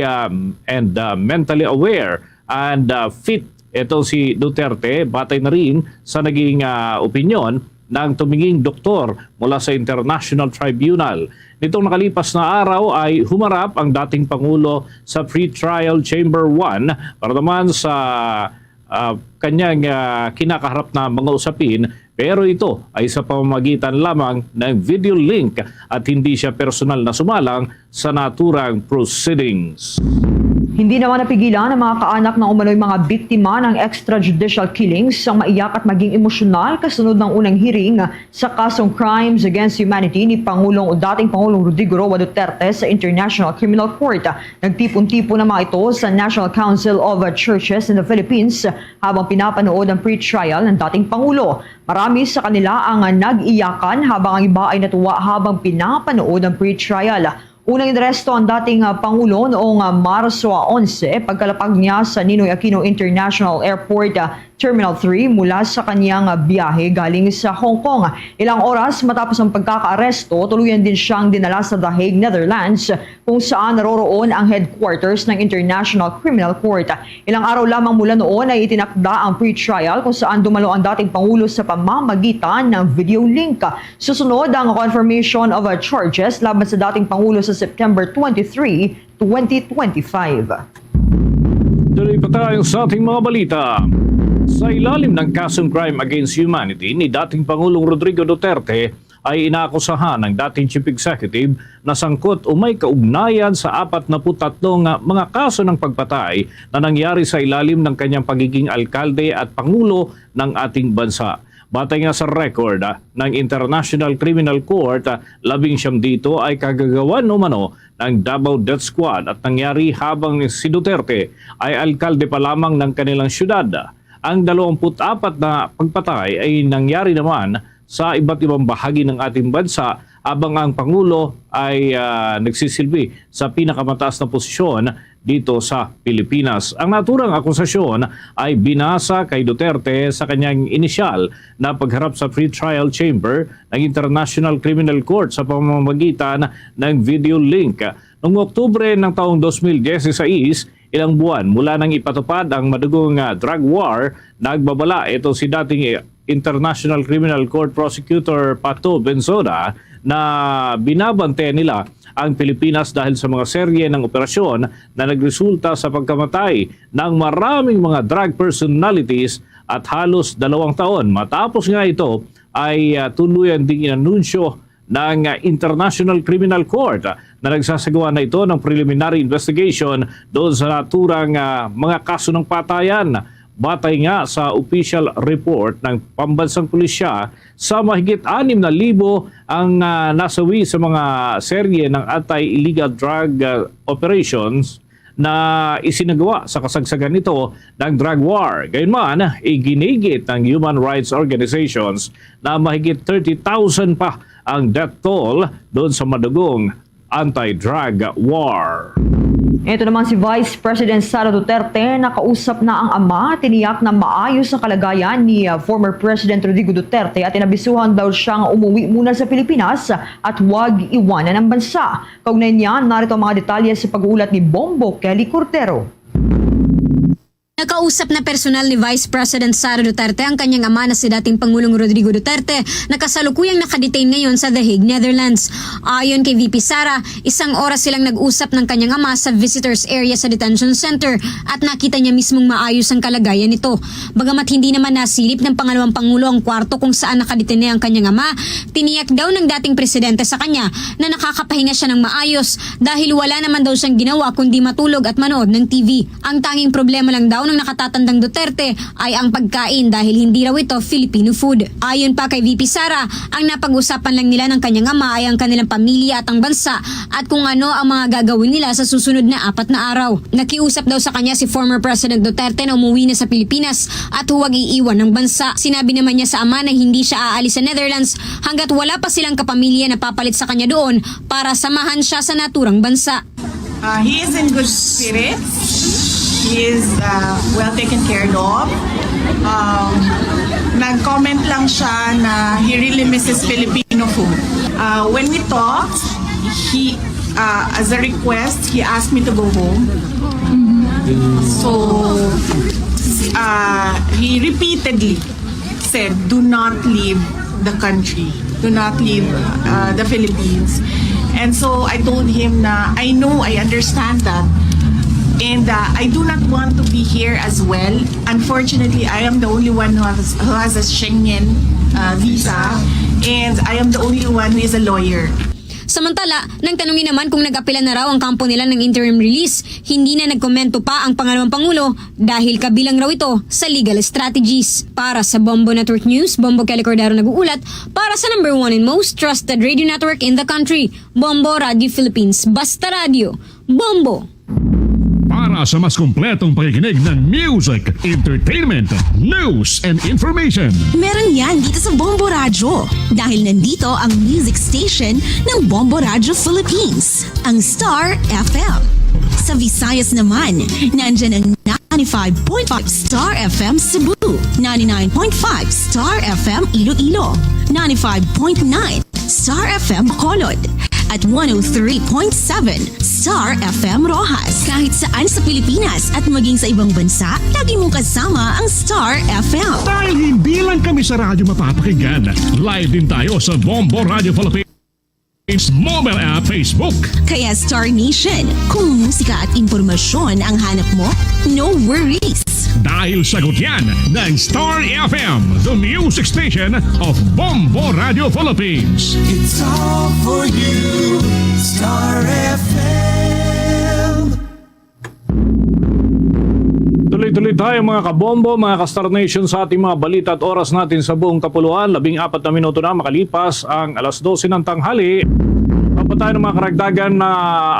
and mentally aware and fit ito si Duterte, batay na rin sa naging opinyon ng tuminging doktor mula sa International Tribunal. Nitong nakalipas na araw ay humarap ang dating Pangulo sa Pre-Trial Chamber 1 para naman sa kanyang kinakaharap na mga usapin, pero ito ay sa pamamagitan lamang ng video link at hindi siya personal na sumalang sa naturang proceedings. Hindi naman napigilan ng mga kaanak ng umano'y mga biktima ng extrajudicial killings ang maiyak at maging emosyonal kasunod ng unang hearing sa kasong Crimes Against Humanity ni dating Pangulong Rodrigo Roa Duterte sa International Criminal Court. Nagtipon-tipon na mga ito sa National Council of Churches in the Philippines habang pinapanood ang pre-trial ng dating Pangulo. Marami sa kanila ang nag-iyakan habang ang iba ay natuwa habang pinapanood ang pre-trial. Unang inaresto ang dating Pangulo noong Marso 11 pagkalapag niya sa Ninoy Aquino International Airport Terminal 3 mula sa kanyang biyahe galing sa Hong Kong. Ilang oras matapos ang pagkakaaresto, tuluyan din siyang dinala sa The Hague, Netherlands, kung saan naroroon ang headquarters ng International Criminal Court. Ilang araw lamang mula noon ay itinakda ang pre-trial kung saan dumalo ang dating Pangulo sa pamamagitan ng video link. Susunod ang confirmation of charges laban sa dating Pangulo sa September 23, 2025. Tuloy pa tayo sa ating mga balita. Sa ilalim ng kasong Crime Against Humanity ni dating Pangulong Rodrigo Duterte, ay inaakusahan ng dating Chief Executive na sangkot o may kaugnayan sa 43 mga kaso ng pagpatay na nangyari sa ilalim ng kanyang pagiging alkalde at pangulo ng ating bansa. Batay nga sa record ng International Criminal Court, 19 dito ay kagagawan umano ng Davao Death Squad at nangyari habang si Duterte ay alkalde pa lamang ng kanilang syudad. Ang 24 na pagpatay ay nangyari naman sa iba't ibang bahagi ng ating bansa habang ang Pangulo ay nagsisilbi sa pinakamataas na posisyon dito sa Pilipinas. Ang naturang akusasyon ay binasa kay Duterte sa kanyang inisyal na pagharap sa pre-trial chamber ng International Criminal Court sa pamamagitan ng video link. Noong Oktubre ng taong 2016, ilang buwan mula nang ipatupad ang madugong drug war, nagbabala ito si dating International Criminal Court Prosecutor Pato Benzona na binabante nila ang Pilipinas dahil sa mga serye ng operasyon na nagresulta sa pagkamatay ng maraming mga drug personalities at halos 2 taon. Matapos nga ito ay tuluyan ding inanunsyo ng International Criminal Court na nagsasagawa na ito ng preliminary investigation doon sa naturang mga kaso ng patayan. Batay nga sa official report ng Pambansang Pulisya, sa mahigit 6,000 ang nasawi sa mga serye ng anti-illegal drug operations na isinagawa sa kasagsagan nito ng drug war. Gayunman, iginigit ng human rights organizations na mahigit 30,000 pa ang death toll doon sa madugong anti-drug war. Ito naman si Vice President Sara Duterte, nakausap na ang ama, tiniyak na maayos ang kalagayan ni former President Rodrigo Duterte at inabisuhan daw siyang umuwi muna sa Pilipinas at huwag iwanan ang bansa. Kaugnay niyan, narito ang mga detalye sa pag-uulat ni Bombo Kelly Cortero. Nakausap na personal ni Vice President Sara Duterte ang kanyang ama na si dating Pangulong Rodrigo Duterte na kasalukuyang nakadetain ngayon sa The Hague, Netherlands. Ayon kay VP Sara, 1 oras silang nag-usap ng kanyang ama sa visitors area sa detention center at nakita niya mismong maayos ang kalagayan nito. Bagamat hindi naman nasilip ng pangalawang Pangulo ang kwarto kung saan nakadetene ang kanyang ama, tiniyak daw ng dating presidente sa kanya na nakakapahinga siya ng maayos dahil wala naman daw siyang ginawa kundi matulog at manood ng TV. Ang tanging problema lang daw ng nakatatandang Duterte ay ang pagkain dahil hindi raw ito Filipino food. Ayon pa kay VP Sara, ang napag-usapan lang nila ng kanyang ama ay ang kanilang pamilya at ang bansa at kung ano ang mga gagawin nila sa susunod na 4 na araw. Nakiusap daw sa kanya si former President Duterte na umuwi na sa Pilipinas at huwag iiwan ng bansa. Sinabi naman niya sa ama na hindi siya aalis sa Netherlands hanggat wala pa silang kapamilya na papalit sa kanya doon para samahan siya sa naturang bansa. He is in good spirits. He is well taken care of. Nag-comment lang siya na he really misses Filipino food. When we talked, he, as a request, he asked me to go home. So, he repeatedly said, do not leave the country. Do not leave the Philippines. And so, I told him na, I know, I understand that. And I do not want to be here as well. Unfortunately, I am the only one who has a Schengen visa, and I am the only one who is a lawyer. Samantala, nang tanungin naman kung nag-apela na raw ang kampo nila ng interim release, hindi na nagkomento pa ang pangalawang Pangulo dahil kabilang raw ito sa legal strategies. Para sa Bombo Network News, Bombo Kelly Cordero nag-uulat para sa number 1 and most trusted radio network in the country, Bombo Radio Philippines. Basta Radio, Bombo! Para sa mas kumpletong pakikinig ng music, entertainment, news, and information. Meron yan dito sa Bombo Radio. Dahil nandito ang music station ng Bombo Radio Philippines, ang Star FM. Sa Visayas naman, nandyan ang 95.5 Star FM Cebu, 99.5 Star FM Iloilo, 95.9 Star FM Bacolod, at 103.7 Star FM Rojas. Kahit saan sa Pilipinas at maging sa ibang bansa, lagi mong kasama ang Star FM. Dahil hindi lang kami sa radyo mapapakinggan, live din tayo sa Bombo Radio Philippines mobile app, Facebook. Kaya Star Nation, kung musika at impormasyon ang hanap mo, no worries. Dahil sagot yan ng Star FM, the music station of Bombo Radio Philippines. It's all for you, Star FM. Tuloy-tuloy tayo mga kabombo, mga ka-Star Nation sa ating mga balita at oras natin sa buong kapuluan. 14 na minuto na makalipas ang alas 12 ng tanghali. Pa tayo ng mga karagdagan na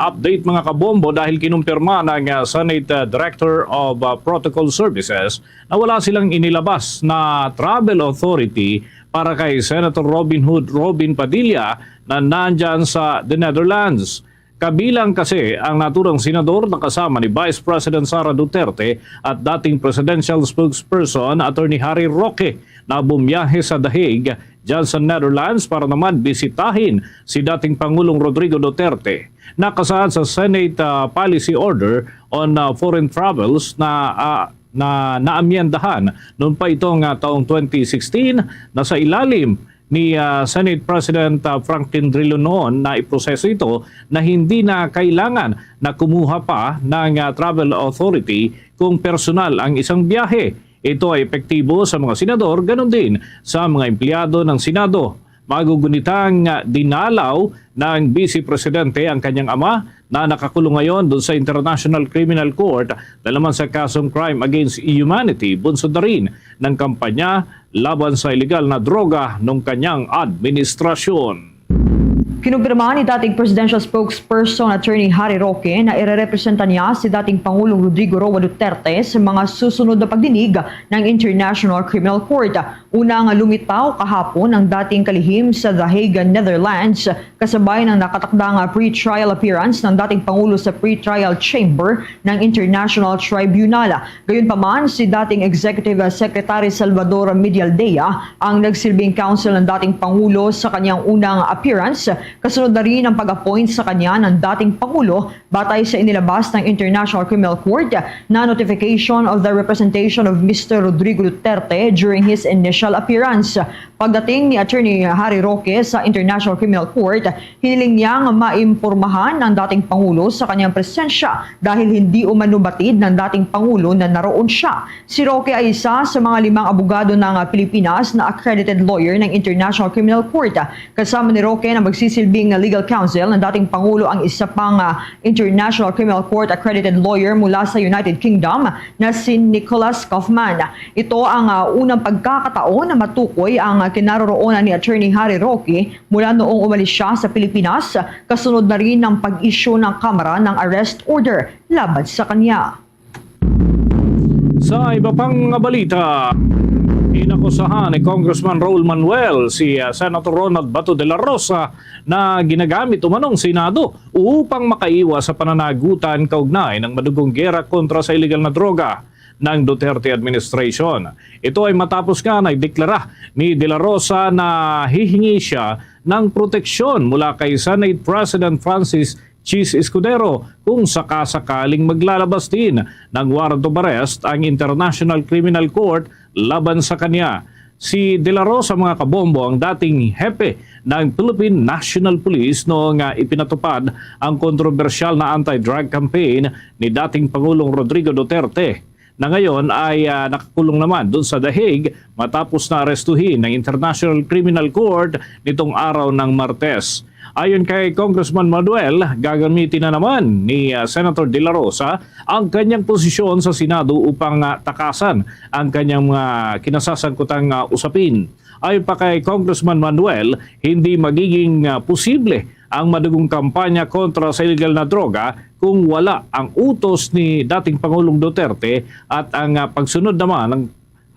update mga kabombo dahil kinumpirma ng Senate Director of Protocol Services na wala silang inilabas na travel authority para kay Senator Robin Padilla na nandyan sa the Netherlands. Kabilang kasi ang naturang senador na kasama ni Vice President Sara Duterte at dating presidential spokesperson Attorney Harry Roque na bumiyahe sa The Hague dyan sa Netherlands para naman bisitahin si dating Pangulong Rodrigo Duterte. Nakasaad sa Senate Policy Order on Foreign Travels na naamyendahan noon pa itong taong 2016 na sa ilalim ni Senate President Franklin Drilon noon na iproseso ito na hindi na kailangan na kumuha pa ng travel authority kung personal ang isang biyahe. Ito ay epektibo sa mga senador, ganon din sa mga empleyado ng Senado. Magugunitang dinalaw ng Vice Presidente ang kanyang ama na nakakulong ngayon doon sa International Criminal Court dahil naman sa kasong crime against humanity, bunsod na rin ng kampanya laban sa illegal na droga ng kanyang administrasyon. Kinumpirma ni dating presidential spokesperson Attorney Harry Roque na irerepresenta niya si dating Pangulong Rodrigo Roa Duterte sa mga susunod na pagdinig ng International Criminal Court. Unang lumitaw kahapon ang dating kalihim sa The Hague, Netherlands, kasabay ng nakatakdang pre-trial appearance ng dating Pangulo sa pre-trial chamber ng International Tribunal. Gayunpaman, si dating Executive Secretary Salvador Medialdea ang nagsilbing counsel ng dating Pangulo sa kanyang unang appearance. Kasunod na rin ang pag-appoint sa kanya ng dating Pangulo batay sa inilabas ng International Criminal Court na notification of the representation of Mr. Rodrigo Duterte during his initial appearance. Pagdating ni Attorney Harry Roque sa International Criminal Court, hiniling niyang maimpormahan ng dating Pangulo sa kanyang presensya dahil hindi umanubatid ng dating Pangulo na naroon siya. Si Roque ay isa sa mga 5 abogado ng Pilipinas na accredited lawyer ng International Criminal Court. Kasama ni Roque na magsisilbing legal counsel ng dating Pangulo ang isa pang International Criminal Court accredited lawyer mula sa United Kingdom na si Nicholas Kaufman. Ito ang unang pagkakataon na matukoy ang kinaroroonan ni Attorney Harry Roque mula noong umalis siya sa Pilipinas, kasunod na rin ng pag-issue ng Kamara ng arrest order laban sa kanya. Sa iba pang mga balita, inakusahan ni Congressman Raul Manuel si Senator Ronald Bato de la Rosa na ginagamit umanong Senado upang makaiwas sa pananagutan kaugnay ng madugong gera kontra sa illegal na droga ng Duterte administration. Ito ay matapos nga na ideklara ni De La Rosa na hihingi siya ng proteksyon mula kay Senate President Francis Chis Escudero kung sakasakaling maglalabas din ng warrant of arrest ang International Criminal Court laban sa kanya. Si De La Rosa, mga kabombo, ang dating hepe ng Philippine National Police noong ipinatupad ang kontrobersyal na anti-drug campaign ni dating Pangulong Rodrigo Duterte, na ngayon ay nakakulong naman doon sa The Hague matapos na arestuhin ng International Criminal Court nitong araw ng Martes. Ayon kay Congressman Manuel, gagamitin na naman ni Senator De La Rosa ang kanyang posisyon sa Senado upang takasan ang kanyang kinasasangkutang usapin. Ayon pa kay Congressman Manuel, hindi magiging posible ang madugong kampanya kontra sa illegal na droga kung wala ang utos ni dating Pangulong Duterte at ang pagsunod naman ng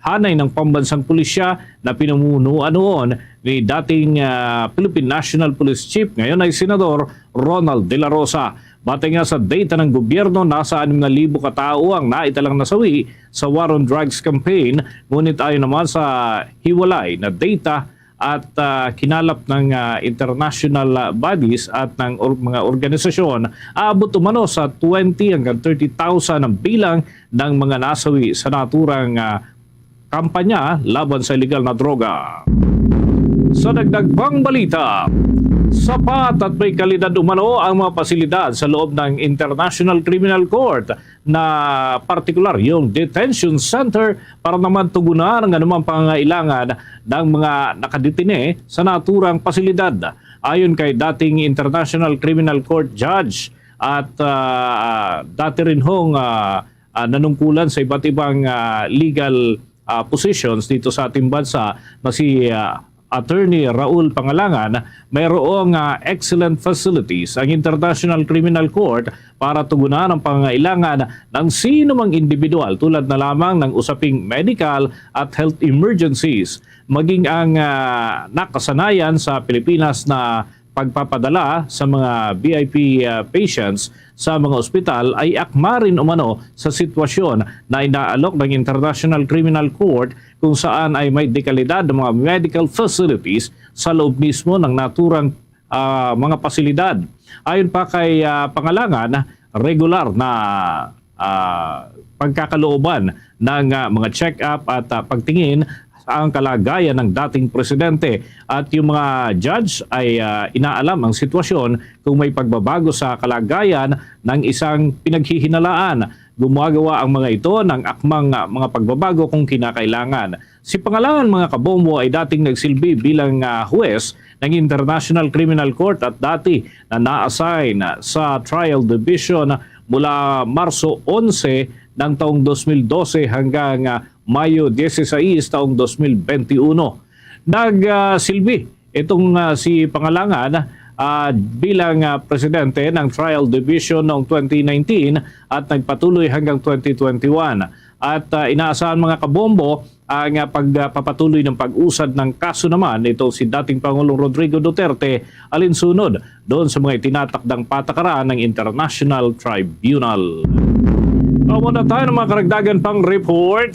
hanay ng pambansang pulisya na pinumunuan noon ni dating Philippine National Police Chief, ngayon ay Senador Ronald De La Rosa. Batay nga sa data ng gobyerno, nasa 6,000 katao ang naitalang nasawi sa War on Drugs campaign, ngunit ayon naman sa hiwalay na data at kinalap ng international bodies at ng mga organisasyon, aabot umano sa 20 hanggang 30,000 ang bilang ng mga nasawi sa naturang kampanya laban sa illegal na droga. Sa dagdag pang balita, Sapat at may kalidad umano ang mga pasilidad sa loob ng International Criminal Court na partikular yung detention center para naman tugunan ang anumang pangangailangan ng mga nakadetine sa naturang pasilidad. Ayon kay dating International Criminal Court Judge at dati rin hong nanungkulan sa iba't ibang legal positions dito sa ating bansa na si Attorney Raul Pangalangan, mayroong excellent facilities ang International Criminal Court para tugunan ang pangangailangan ng sino mang individual tulad na lamang ng usaping medical at health emergencies. Maging ang nakasanayan sa Pilipinas na pagpapadala sa mga VIP patients sa mga ospital ay akma rin umano sa sitwasyon na inaalok ng International Criminal Court kung saan ay may dekalidad ng mga medical facilities sa loob mismo ng naturang mga pasilidad. Ayon pa kay Pangalangan, regular na pagkakalooban ng mga check-up at pagtingin ang kalagayan ng dating presidente at yung mga judge ay inaalam ang sitwasyon kung may pagbabago sa kalagayan ng isang pinaghihinalaan. Gumagawa ang mga ito ng akmang mga pagbabago kung kinakailangan. Si Pangalangan, mga kabombo, ay dating nagsilbi bilang huwes ng International Criminal Court at dati na na-assign sa Trial Division mula Marso 11 ng taong 2012 hanggang Mayo 16 taong 2021. Nagsilbi itong si Pangalangan bilang presidente ng Trial Division noong 2019 at nagpatuloy hanggang 2021. At inaasahan, mga kabombo, ang pagpapatuloy ng pag-usad ng kaso naman ito si dating Pangulong Rodrigo Duterte alinsunod doon sa mga itinatakdang patakaran ng International Tribunal. Muna tayo ng mga karagdagan pang report.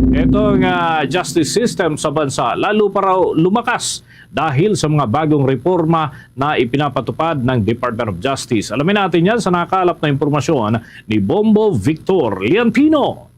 Itong justice system sa bansa lalo pa raw lumakas dahil sa mga bagong reforma na ipinapatupad ng Department of Justice. Alamin natin yan sa nakalap na impormasyon ni Bombo Victor Liantino.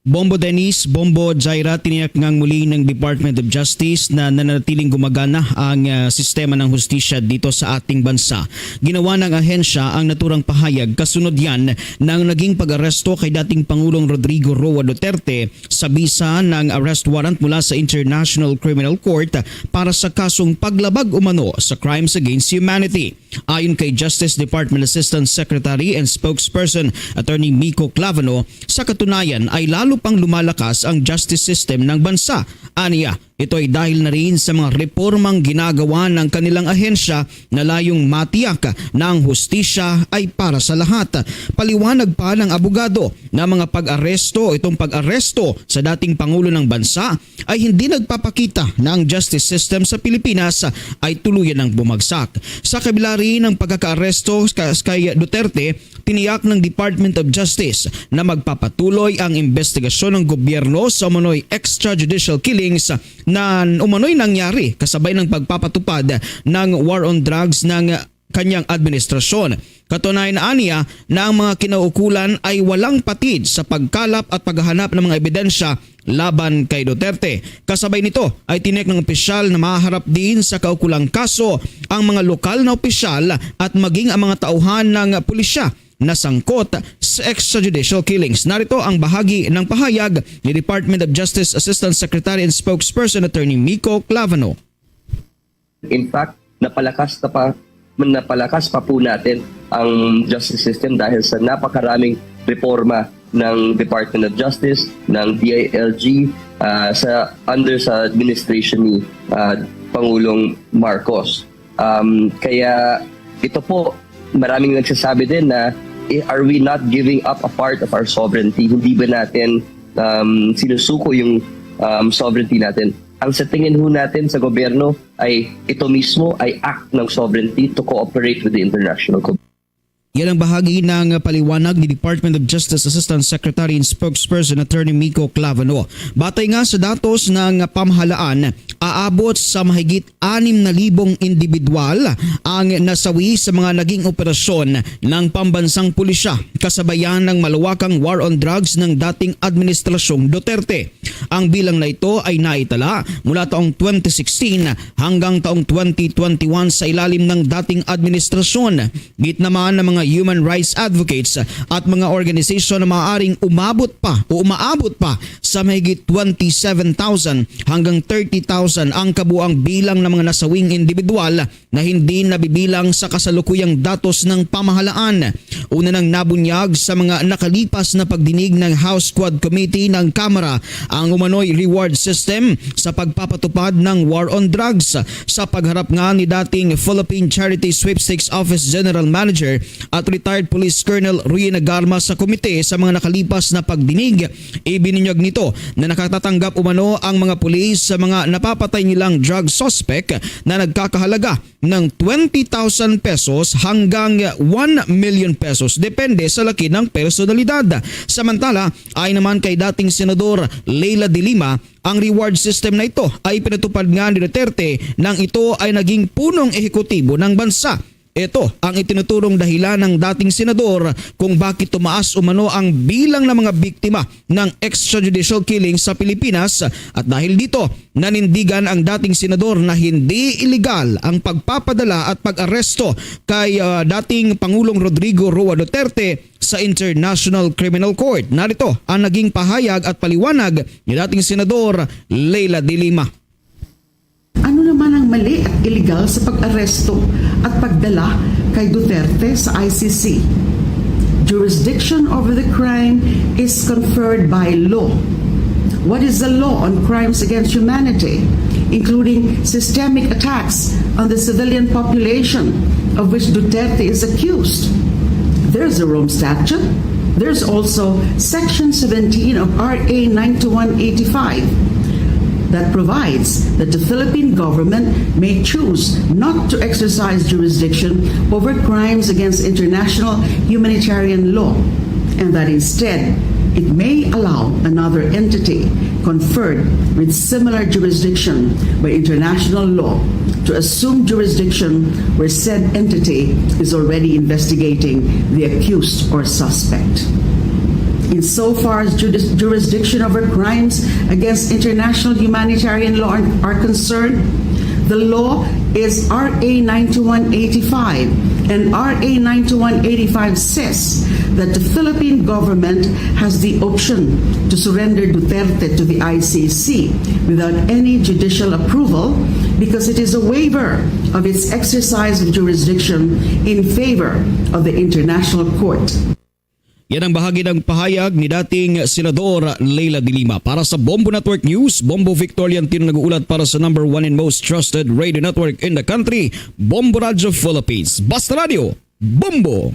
Bombo Dennis, Bombo Jaira, tiniyak ngang muli ng Department of Justice na nananatiling gumagana ang sistema ng hustisya dito sa ating bansa. Ginawa ng ahensya ang naturang pahayag kasunod yan ng naging pag-aresto kay dating Pangulong Rodrigo Roa Duterte sa bisa ng arrest warrant mula sa International Criminal Court para sa kasong paglabag umano sa crimes against humanity. Ayon kay Justice Department Assistant Secretary and Spokesperson Attorney Miko Clavano, sa katunayan ay lalo pang lumalakas ang justice system ng bansa. Aniya, ito ay dahil na rin sa mga reformang ginagawa ng kanilang ahensya na layong matiyak na ang hustisya ay para sa lahat. Paliwanag pa ng abogado na mga itong pag-aresto sa dating Pangulo ng bansa ay hindi nagpapakita na ang justice system sa Pilipinas ay tuluyan ng bumagsak. Sa kabila rin ng pagkaka-aresto kay Duterte, tiniyak ng Department of Justice na magpapatuloy ang investigasyon ng gobyerno sa umano'y extrajudicial killings na umano'y nangyari kasabay ng pagpapatupad ng war on drugs ng kanyang administrasyon. Katunayan aniya na ang mga kinaukulan ay walang patid sa pagkalap at paghahanap ng mga ebidensya laban kay Duterte. Kasabay nito ay tinek ng opisyal na maharap din sa kaukulang kaso ang mga lokal na opisyal at maging ang mga tauhan ng pulisya na sangkot sa extrajudicial killings. Narito ang bahagi ng pahayag ni Department of Justice Assistant Secretary and Spokesperson Attorney Miko Clavano. In fact, napalakas pa po natin ang justice system dahil sa napakaraming reforma ng Department of Justice, ng DILG, sa administration ni Pangulong Marcos. Kaya ito po, maraming nagsasabi din na are we not giving up a part of our sovereignty? Hindi ba natin sinusuko yung sovereignty natin? Ang sa tingin ho natin sa gobyerno ay ito mismo ay act ng sovereignty to cooperate with the international community. Yan ang bahagi ng paliwanag ni Department of Justice Assistant Secretary and Spokesperson Attorney Miko Clavano. Batay nga sa datos ng pamahalaan, aabot sa mahigit 6,000 individual ang nasawi sa mga naging operasyon ng pambansang pulisya kasabayan ng malawakang war on drugs ng dating administrasyong Duterte. Ang bilang na ito ay naitala mula taong 2016 hanggang taong 2021 sa ilalim ng dating administrasyon. Git naman ng mga human rights advocates at mga organisasyon na maaaring umaabot pa sa mahigit 27,000 hanggang 30,000 ang kabuang bilang ng mga nasawing individual na hindi nabibilang sa kasalukuyang datos ng pamahalaan. Una nang nabunyag sa mga nakalipas na pagdinig ng House Quad Committee ng Kamara ang umano'y reward system sa pagpapatupad ng war on drugs sa pagharap nga ni dating Philippine Charity Sweepstakes Office General Manager at retired Police Colonel Ruy Nagarma sa komite sa mga nakalipas na pagdinig. Ibinunyag nito na nakatatanggap umano ang mga pulis sa mga napapatay nilang drug suspect na nagkakahalaga ng 20,000 pesos hanggang 1 million pesos depende sa laki ng personalidad. Samantala, ay naman kay dating Senador Leila de Lima, ang reward system na ito ay pinatupad nga ni Duterte nang ito ay naging punong ehekutibo ng bansa. Ito ang itinuturong dahilan ng dating senador kung bakit tumaas umano ang bilang ng mga biktima ng extrajudicial killing sa Pilipinas at dahil dito nanindigan ang dating senador na hindi iligal ang pagpapadala at pag-aresto kay dating Pangulong Rodrigo Roa Duterte sa International Criminal Court. Narito ang naging pahayag at paliwanag ni dating senador Leila de Lima. Ano naman ang mali at illegal sa pag-aresto at pagdala kay Duterte sa ICC? Jurisdiction over the crime is conferred by law. What is the law on crimes against humanity, including systemic attacks on the civilian population of which Duterte is accused? There's a Rome Statute. There's also Section 17 of RA 9185. That provides that the Philippine government may choose not to exercise jurisdiction over crimes against international humanitarian law, and that instead it may allow another entity conferred with similar jurisdiction by international law to assume jurisdiction where said entity is already investigating the accused or suspect. Insofar as jurisdiction over crimes against international humanitarian law are concerned, the law is RA 9185, and RA 9185 says that the Philippine government has the option to surrender Duterte to the ICC without any judicial approval because it is a waiver of its exercise of jurisdiction in favor of the International Court. Yan ang bahagi ng pahayag ni dating Senador Leila de Lima. Para sa Bombo Network News, Bombo Victoriantino nag-uulat para sa number 1 and most trusted radio network in the country, Bombo Radio Philippines. Basta Radio, Bombo!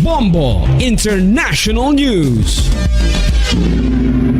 Bombo International News.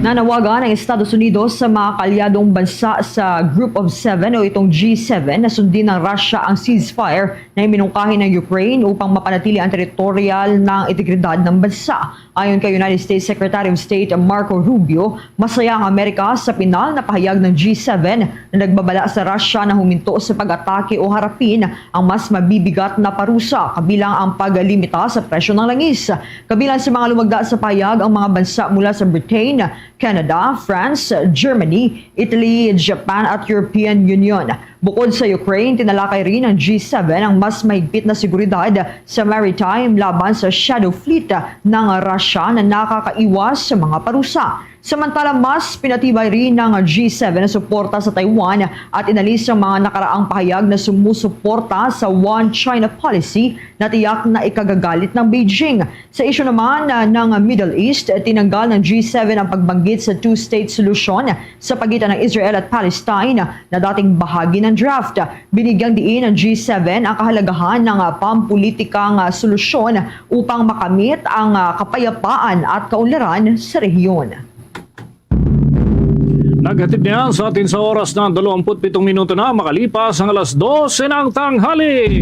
Nanawagan ang Estados Unidos sa mga kaalyadong bansa sa Group of Seven o itong G7 na sundin ng Russia ang ceasefire na iminungkahi ng Ukraine upang mapanatili ang teritorial ng integridad ng bansa. Ayon kay United States Secretary of State Marco Rubio, masaya ang Amerika sa pinal na pahayag ng G7 na nagbabala sa Russia na huminto sa pag-atake o harapin ang mas mabibigat na parusa kabilang ang paglimita sa presyo ng langis. Kabilang sa mga lumagda sa pahayag ang mga bansa mula sa Britain, Canada, France, Germany, Italy, Japan at European Union. Bukod sa Ukraine, tinalakay rin ng G7 ang mas mahigpit na seguridad sa maritime laban sa shadow fleet ng Russia na nakakaiwas sa mga parusa. Samantala, mas pinatibay rin ng G7 na suporta sa Taiwan at inalis ang mga nakaraang pahayag na sumusuporta sa One China policy na tiyak na ikagagalit ng Beijing. Sa isyu naman ng Middle East, tinanggal ng G7 ang pagbanggit sa two-state solution sa pagitan ng Israel at Palestine na dating bahagi ng draft. Binigyang diin ng G7 ang kahalagahan ng pampulitikang solusyon upang makamit ang kapayapaan at kaunlaran sa rehiyon. Naghatid niya sa atin sa oras ng 27 minuto na makalipas ang alas 12 ng tanghali.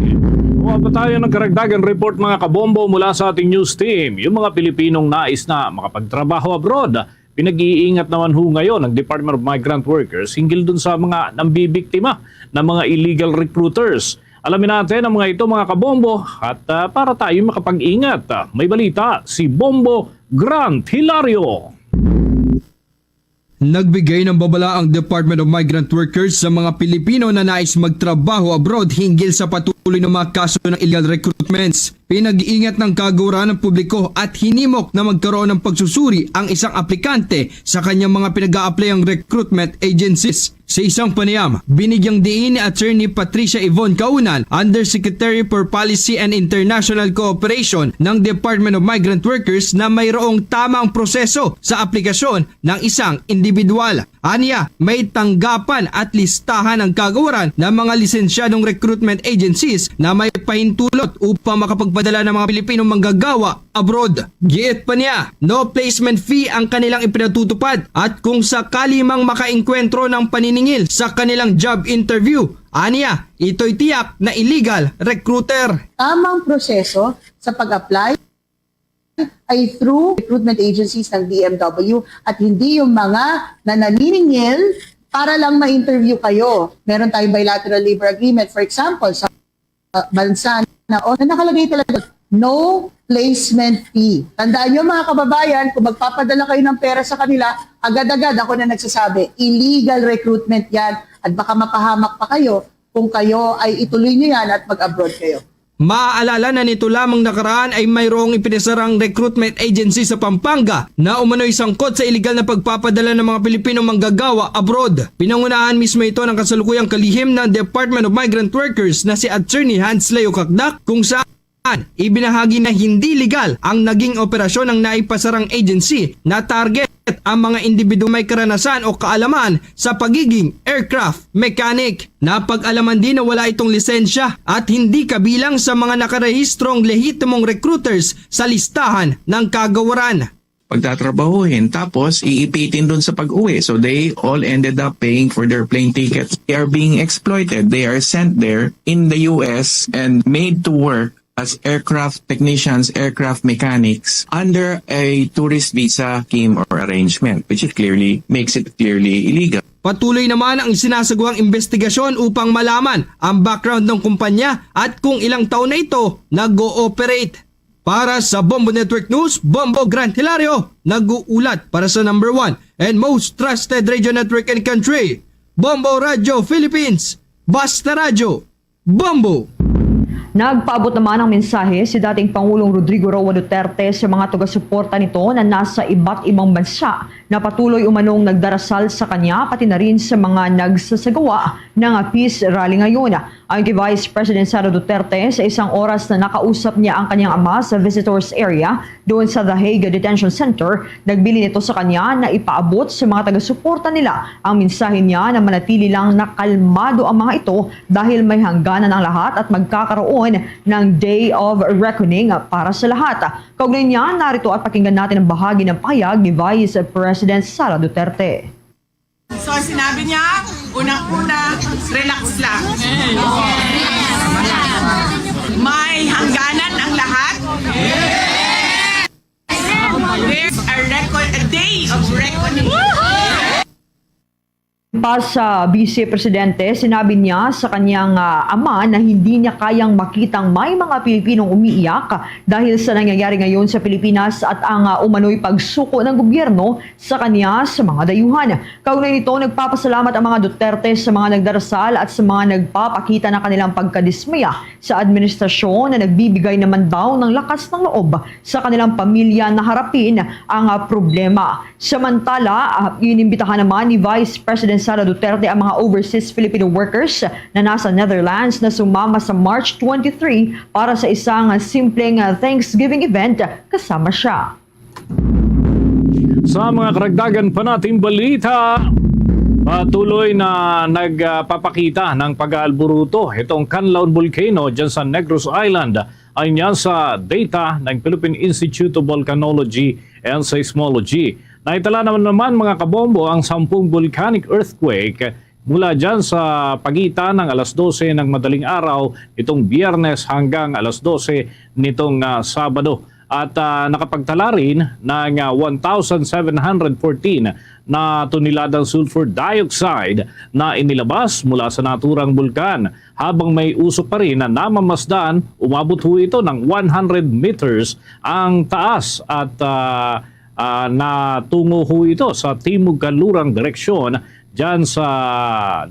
Kuha pa tayo ng karagdagan report mga kabombo mula sa ating news team. Yung mga Pilipinong nais na makapagtrabaho abroad, pinag-iingat naman ho ngayon ng Department of Migrant Workers hinggil dun sa mga nambibiktima ng mga illegal recruiters. Alamin natin ang mga ito mga kabombo at para tayo makapag-ingat. May balita si Bombo Grant Hilario. Nagbigay ng babala ang Department of Migrant Workers sa mga Pilipino na nais magtrabaho abroad hinggil sa patuloy na mga kaso ng illegal recruitments. Pinag-iingat ng kagawaran ng publiko at hinimok na magkaroon ng pagsusuri ang isang aplikante sa kanyang mga pinag-a-applyang recruitment agencies. Sa isang panayam, binigyang diin ni Attorney Patricia Yvonne Kaunan, Undersecretary for Policy and International Cooperation ng Department of Migrant Workers na mayroong tamang proseso sa aplikasyon ng isang individual. Aniya, may tanggapan at listahan ng kagawaran ng mga lisensyadong recruitment agencies na may pahintulot upang makapagpadala ng mga Pilipinong manggagawa abroad. Giit pa niya, no placement fee ang kanilang ipinatutupad at kung sakali mang makaengkwentro ng paniningil sa kanilang job interview, aniya, ito'y tiyak na illegal recruiter. Tamang proseso sa pag-apply ay through recruitment agencies ng DMW at hindi yung mga nananiningil para lang ma-interview kayo. Meron tayong bilateral labor agreement, for example, sa bansa na nakalagay talaga no placement fee. Tandaan nyo mga kababayan, kung magpapadala kayo ng pera sa kanila, agad-agad ako na nagsasabi, illegal recruitment yan at baka mapahamak pa kayo kung kayo ay ituloy nyo yan at mag-abroad kayo. Maaalala na nito lamang nakaraan ay mayroong ipinasarang recruitment agency sa Pampanga na umano'y sangkot sa iligal na pagpapadala ng mga Pilipinong manggagawa abroad. Pinangunahan mismo ito ng kasalukuyang kalihim ng Department of Migrant Workers na si Attorney Hans Leo Kakdak kung saan ibinahagi na hindi legal ang naging operasyon ng naipasarang agency na target ang mga individu may karanasan o kaalaman sa pagiging aircraft mechanic. Napag-alaman din na wala itong lisensya at hindi kabilang sa mga nakarehistrong lehitimong recruiters sa listahan ng kagawaran. Pagtatrabahuhin tapos iipitin dun sa pag-uwi. So they all ended up paying for their plane tickets. They are being exploited. They are sent there in the US and made to work as aircraft technicians, aircraft mechanics under a tourist visa scheme or arrangement, which it clearly makes it clearly illegal. Patuloy naman ang sinasagawang investigasyon upang malaman ang background ng kumpanya at kung ilang taon na ito nag-ooperate. Para sa Bombo Network News, Bombo Grant Hilario, nag-uulat para sa number 1 and most trusted radio network in country, Bombo Radio Philippines. Basta Radio, Bombo! Nagpaabot naman ng mensahe si dating Pangulong Rodrigo Roa Duterte sa mga taga-suporta nito na nasa iba't ibang bansa na patuloy umanong nagdarasal sa kanya pati na rin sa mga nagsasagawa ng peace rally ngayon. Ayon kay Vice President Sara Duterte, sa isang oras na nakausap niya ang kanyang ama sa visitors area doon sa The Hague Detention Center, nagbili nito sa kanya na ipaabot sa mga taga-suporta nila ang mensahe niya na manatili lang nakalmado ang mga ito dahil may hangganan ang lahat at magkakaroon ng Day of Reckoning para sa lahat. Kaugnay niya, narito at pakinggan natin ang bahagi ng pahayag ni Vice President Sara Duterte. So sinabi niya, unang-una, relax lang. May hangganan ang lahat. There's a day of reckoning. Pa sa Vice Presidente, sinabi niya sa kanyang ama na hindi niya kayang makitang may mga Pilipinong umiiyak dahil sa nangyayari ngayon sa Pilipinas at ang umano'y pagsuko ng gobyerno sa kanya sa mga dayuhan. Kaugnay nito, nagpapasalamat ang mga Duterte sa mga nagdarasal at sa mga nagpapakita ng kanilang pagkadismaya sa administrasyon na nagbibigay naman daw ng lakas ng loob sa kanilang pamilya na harapin ang problema. Samantala, inimbitahan naman ni Vice President Sara Duterte ang mga overseas Filipino workers na nasa Netherlands na sumama sa March 23 para sa isang simpleng Thanksgiving event kasama siya. Sa mga karagdagan pa nating balita, patuloy na nagpapakita ng pag-aalburuto itong Canlaon Volcano dyan sa Negros Island. Ayon yan sa data ng Philippine Institute of Volcanology and Seismology. Naitala naman mga kabombo ang 10 volcanic earthquake mula dyan sa pagitan ng alas 12 ng madaling araw itong Biyernes hanggang alas 12 nitong Sabado. At nakapagtala rin ng 1,714 na toneladang sulfur dioxide na inilabas mula sa naturang bulkan. Habang may usok pa rin na namamasdan, umabot ho ito ng 100 meters ang taas at natungo ho ito sa timog-kanlurang direksyon dyan sa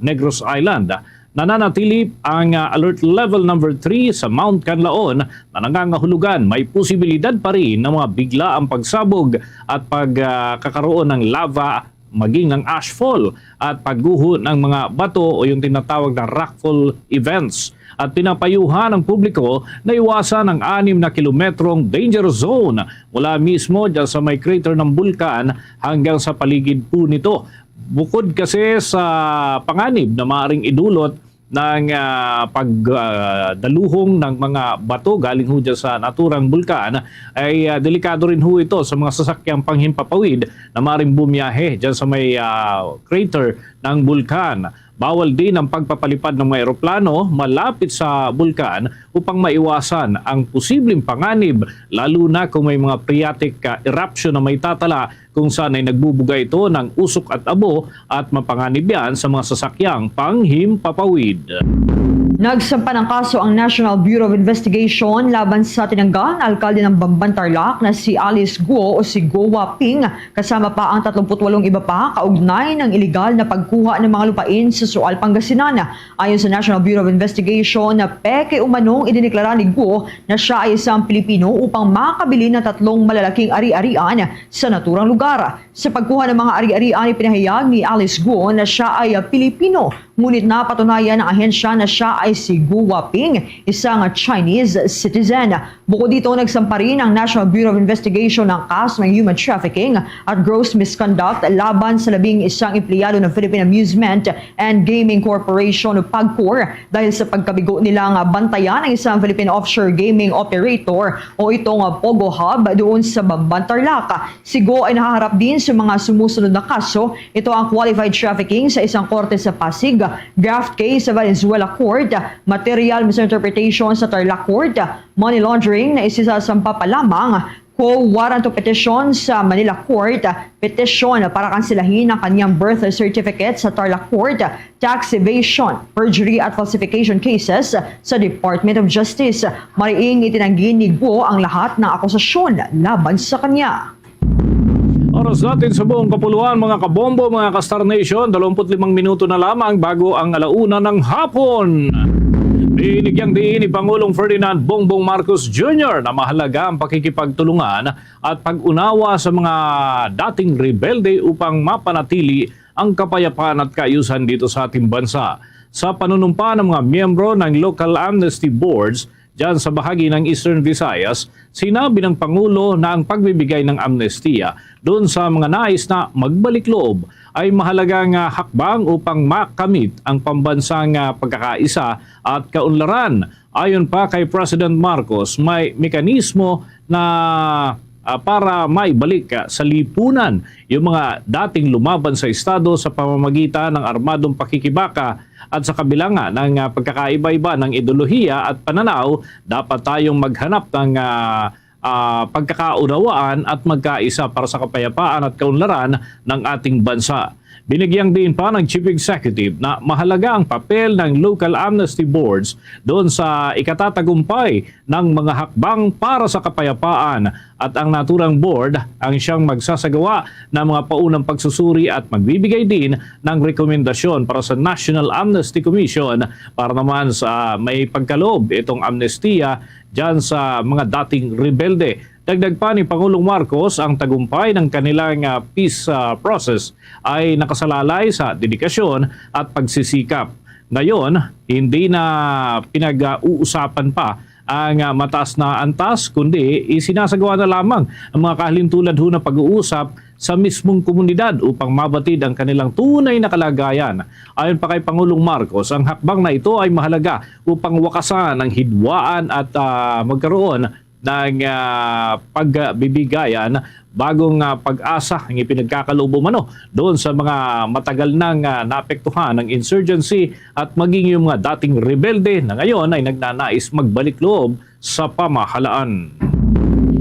Negros Island. Nananatili ang alert level number 3 sa Mount Canlaon na nangangahulugan may posibilidad pa rin ng mga biglaang pagsabog at pagkakaroon ng lava maging ng ashfall at pagguho ng mga bato o yung tinatawag na rockfall events. At pinapayuhan ng publiko na iwasan ang 6 na kilometrong danger zone mula mismo dyan sa may crater ng bulkan hanggang sa paligid po nito. Bukod kasi sa panganib na maaaring idulot ng pagdaluhong ng mga bato galing ho dyan sa naturang bulkan, ay delikado rin ho ito sa mga sasakyang panghimpapawid na maaaring bumiyahe dyan sa may crater ng bulkan. Bawal din ang pagpapalipad ng mga eroplano malapit sa bulkan upang maiwasan ang posibleng panganib, lalo na kung may mga phreatic eruption na may tatala kung saan ay nagbubuga ito ng usok at abo at mapanganib yan sa mga sasakyang panghimpapawid. Nagsampa ng kaso ang National Bureau of Investigation laban sa tinanggal na alkalde ng Bamban Tarlac na si Alice Guo o si Guo Waping, kasama pa ang 38 iba pa kaugnay ng iligal na pagkuha ng mga lupain sa Sual, Pangasinan. Ayon sa National Bureau of Investigation, na peke umanong idineklara ni Guo na siya ay isang Pilipino upang makabili ng 3 malalaking ari-arian sa naturang lugar. Sa pagkuha ng mga ari-arian, ipinahayag ni Alice Guo na siya ay Pilipino, ngunit napatunayan ng ahensya na siya ay si Guo Waping, isang Chinese citizen. Bukod dito, nagsampa rin ang National Bureau of Investigation ng kaso ng human trafficking at gross misconduct laban sa 11 empleyado ng Philippine Amusement and Gaming Corporation o PAGCOR dahil sa pagkabigo nilang bantayan ng isang Philippine offshore gaming operator o itong Pogo Hub doon sa Bamban Tarlac. Si Guo ay nakaharap din sa mga sumusunod na kaso. Ito ang qualified trafficking sa isang korte sa Pasig, graft case sa Valenzuela Court, material misinterpretation sa Tarlac Court, money laundering na isisasampa pa lamang, co-warrant of petition sa Manila Court, petition para kansilahin ang kanyang birth certificate sa Tarlac Court, tax evasion, perjury at falsification cases sa Department of Justice. Mariing itinanggi ni Guo ang lahat ng akusasyon laban sa kanya. Oras natin sa buong kapuluan, mga kabombo, mga ka-Star Nation, 25 minuto na lamang bago ang alauna ng hapon. Binigyang diin ni Pangulong Ferdinand Bongbong Marcos Jr. na mahalaga ang pakikipagtulungan at pag-unawa sa mga dating rebelde upang mapanatili ang kapayapaan at kaayusan dito sa ating bansa. Sa panunumpa ng mga miyembro ng local amnesty boards diyan sa bahagi ng Eastern Visayas, sinabi ng Pangulo na ang pagbibigay ng amnestiya doon sa mga nais na magbalik loob ay mahalagang hakbang upang makamit ang pambansang pagkakaisa at kaunlaran. Ayon pa kay President Marcos, may mekanismo na para maibalik sa lipunan yung mga dating lumaban sa Estado sa pamamagitan ng armadong pakikibaka. At sa kabila nga ng pagkakaiba-iba ng ideolohiya at pananaw, dapat tayong maghanap ng pagkakaunawaan at magkaisa para sa kapayapaan at kaunlaran ng ating bansa. Binigyang din pa ng Chief Executive na mahalaga ang papel ng local amnesty boards doon sa ikatatagumpay ng mga hakbang para sa kapayapaan, at ang naturang board ang siyang magsasagawa ng mga paunang pagsusuri at magbibigay din ng rekomendasyon para sa National Amnesty Commission para naman sa may pagkaloob itong amnestiya dyan sa mga dating rebelde. Dagdag pa ni Pangulong Marcos, ang tagumpay ng kanilang peace process ay nakasalalay sa dedikasyon at pagsisikap. Ngayon, hindi na pinag-uusapan pa ang mataas na antas, kundi isinasagawa na lamang ang mga kahalintulad na pag-uusap sa mismong komunidad upang mabatid ang kanilang tunay na kalagayan. Ayon pa kay Pangulong Marcos, ang hakbang na ito ay mahalaga upang wakasan ang hidwaan at magkaroon ng pagbibigayan bagong pag-asa ang ipinagkakaloob umano doon sa mga matagal nang naapektuhan ng insurgency at maging yung mga dating rebelde na ngayon ay nagnanais magbalik loob sa pamahalaan.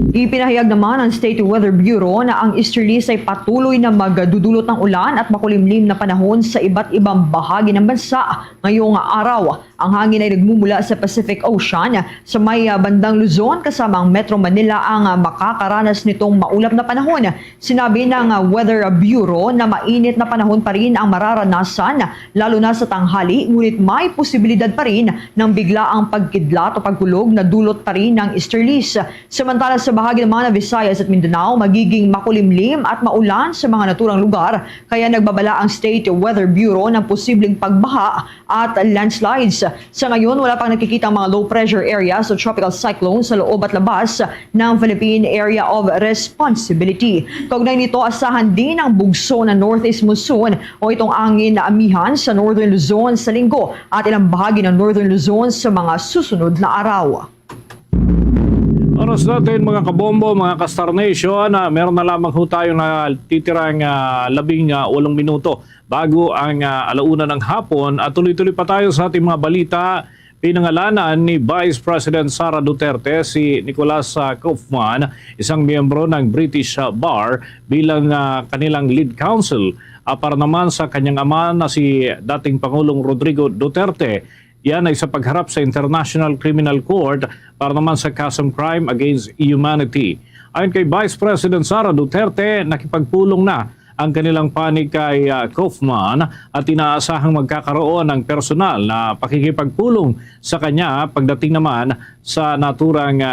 Ipinahayag naman ng State Weather Bureau na ang easterlies ay patuloy na magdudulot ng ulan at makulimlim na panahon sa iba't ibang bahagi ng bansa ngayong araw. Ang hangin ay nagmumula sa Pacific Ocean sa may bandang Luzon kasama ang Metro Manila ang makakaranas nitong maulap na panahon. Sinabi ng Weather Bureau na mainit na panahon pa rin ang mararanasan lalo na sa tanghali, ngunit may posibilidad pa rin ng biglaang pagkidlat o pagkulog na dulot pa rin ng easterlies. Samantala sa bahagi naman ng Visayas at Mindanao, magiging makulimlim at maulan sa mga naturang lugar, kaya nagbabala ang State Weather Bureau ng posibleng pagbaha at landslides. Sa ngayon, wala pang nakikita ang mga low pressure areas o tropical cyclone sa loob at labas ng Philippine Area of Responsibility. Kaugnay nito, asahan din ang bugso na northeast monsoon o itong angin na amihan sa Northern Luzon sa linggo at ilang bahagi ng Northern Luzon sa mga susunod na araw. Oras natin mga kabombo, mga ka-Star Nation, meron na lamang ho tayo na titirang 18 minuto bago ang alauna ng hapon at tuloy-tuloy pa tayo sa ating mga balita. Pinangalanan ni Vice President Sara Duterte si Nicholas Kaufman, isang miyembro ng British Bar, bilang kanilang lead counsel para naman sa kanyang ama na si dating Pangulong Rodrigo Duterte. Yan ay sa pagharap sa International Criminal Court para naman sa kasong crime against humanity. Ayon kay Vice President Sara Duterte, nakipagpulong na ang kanilang panig kay Kaufman at inaasahang magkakaroon ng personal na pakikipagpulong sa kanya pagdating naman sa naturang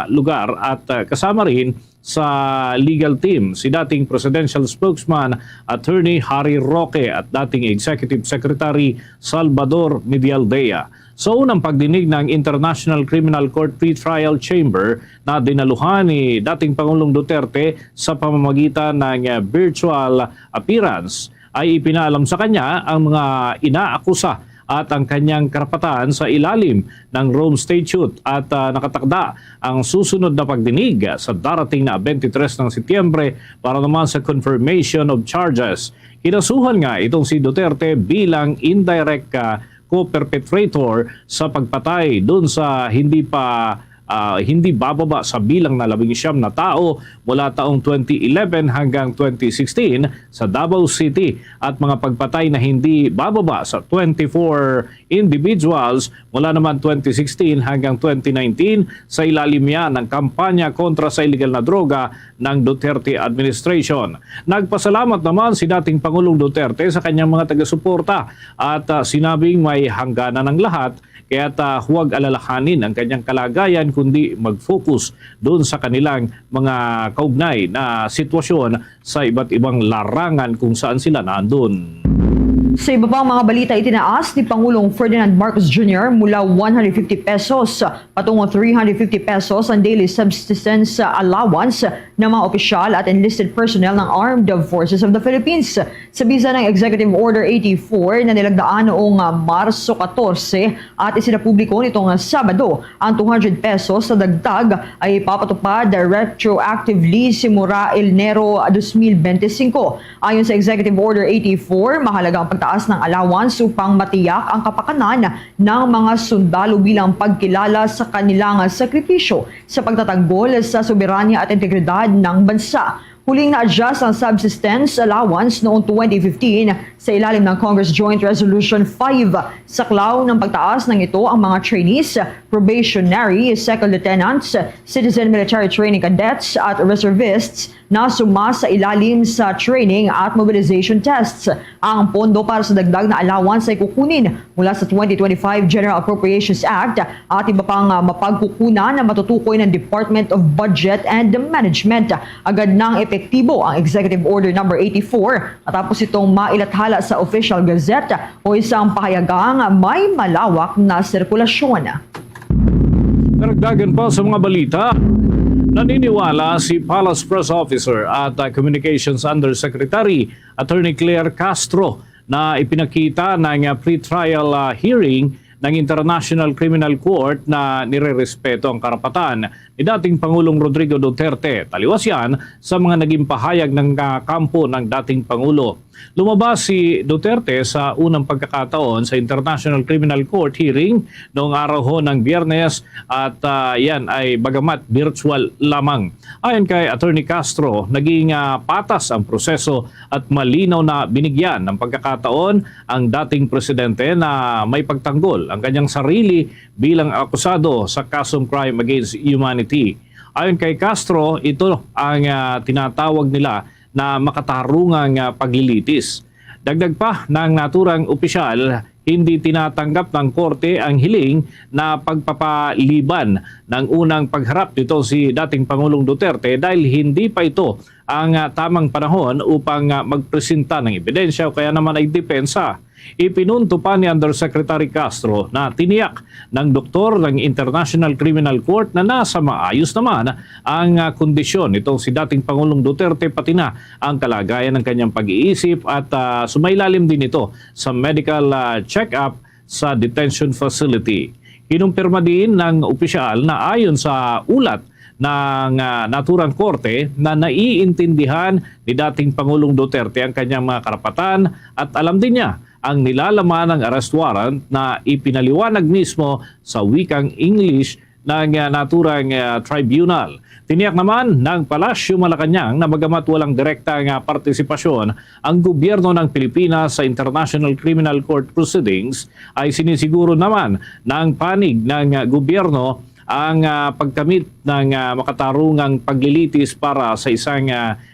lugar at kasama rin sa legal team si dating presidential spokesman Attorney Harry Roque at dating Executive Secretary Salvador Medialdea. Sa unang pagdinig ng International Criminal Court Pre-Trial Chamber na dinaluhan ni dating Pangulong Duterte sa pamamagitan ng virtual appearance, ay ipinaalam sa kanya ang mga inaakusa at ang kanyang karapatan sa ilalim ng Rome Statute at nakatakda ang susunod na pagdinig sa darating na 23 ng Setyembre para naman sa confirmation of charges. Kinasuhan nga itong si Duterte bilang indirect co-perpetrator sa pagpatay doon sa hindi bababa sa bilang na 19 na tao mula taong 2011 hanggang 2016 sa Davao City at mga pagpatay na hindi bababa sa 24 individuals mula naman 2016 hanggang 2019 sa ilalim yan ng kampanya kontra sa illegal na droga ng Duterte administration. Nagpasalamat naman si dating Pangulong Duterte sa kanyang mga taga-suporta at sinabing may hangganan ng lahat kaya't huwag alalahanin ang kanyang kalagayan kundi mag-focus doon sa kanilang mga kaugnay na sitwasyon sa iba't ibang larangan kung saan sila nandun. Sa iba pang mga balita, itinaas ni Pangulong Ferdinand Marcos Jr. mula 150 pesos patungo 350 pesos ang daily subsistence allowance ng mga opisyal at enlisted personnel ng Armed Forces of the Philippines. Sa bisa ng Executive Order 84 na nilagdaan noong Marso 14 at isinapubliko nitong Sabado, ang 200 pesos sa dagdag ay ipapatupad retroactively simula Enero 2025. Ayon sa Executive Order 84, mahalaga ang pagtaas ng allowance upang matiyak ang kapakanan ng mga sundalo bilang pagkilala sa kanilang sakripisyo sa pagtatanggol sa soberanya at integridad ng bansa. Huling na-adjust ang subsistence allowance noong 2015 sa ilalim ng Congress Joint Resolution 5. Saklaw ng pagtaas ng ito ang mga trainees, probationary, second lieutenants, citizen military training cadets at reservists na suma sa ilalim sa training at mobilization tests. Ang pondo para sa dagdag na allowance ay kukunin mula sa 2025 General Appropriations Act at iba pang mapagkukunan na matutukoy ng Department of Budget and Management. Agad nang epektibo ang Executive Order No. 84 matapos itong mailathala sa Official Gazette o isang pahayagang may malawak na sirkulasyon. Karagdagan pa sa mga balita, naniniwala si Palace Press Officer at Communications Undersecretary Attorney Claire Castro na ipinakita ng pre-trial hearing ng International Criminal Court na nirerespeto ang karapatan ni dating Pangulong Rodrigo Duterte. Taliwas yan sa mga naging pahayag ng kampo ng dating Pangulo. Lumabas si Duterte sa unang pagkakataon sa International Criminal Court hearing noong araw ho ng Biyernes at yan ay bagamat virtual lamang. Ayon kay Attorney Castro, naging patas ang proseso at malinaw na binigyan ng pagkakataon ang dating presidente na may pagtanggol ang kanyang sarili bilang akusado sa kasong crime against humanity. Ayon kay Castro, ito ang tinatawag nila na makatarungang paglilitis. Dagdag pa ng naturang opisyal, hindi tinatanggap ng korte ang hiling na pagpapaliban ng unang pagharap nito si dating Pangulong Duterte dahil hindi pa ito ang tamang panahon upang magpresenta ng ebidensya o kaya naman ay depensa. Ipinunto pa ni Undersecretary Castro na tiniyak ng doktor ng International Criminal Court na nasa maayos naman ang kondisyon nitong si dating Pangulong Duterte pati na ang kalagayan ng kanyang pag-iisip at sumailalim din ito sa medical check-up sa detention facility. Kinumpirma din ng opisyal na ayon sa ulat ng naturang korte na naiintindihan ni dating Pangulong Duterte ang kanyang mga karapatan at alam din niya ang nilalaman ng arrest warrant na ipinaliwanag mismo sa wikang English ng naturang tribunal. Tiniyak naman ng Palasyo Malacanang na bagamat walang direktang partisipasyon ang gobyerno ng Pilipinas sa International Criminal Court proceedings ay sinisiguro naman ng panig ng gobyerno ang pagkamit ng makatarungang paglilitis para sa isang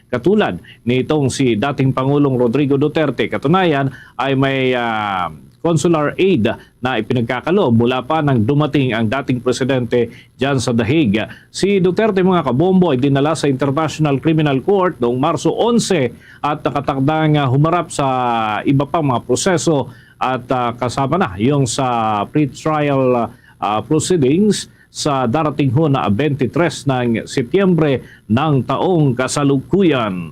katulad nitong si dating Pangulong Rodrigo Duterte. Katunayan ay may consular aid na ipinagkakaloob mula pa nang dumating ang dating presidente dyan sa The Hague. Si Duterte mga kabombo ay dinala sa International Criminal Court noong Marso 11 at nakatakdang humarap sa iba pang mga proseso at kasama na yung sa pre-trial proceedings sa darating ho na 23 ng Setyembre ng taong kasalukuyan.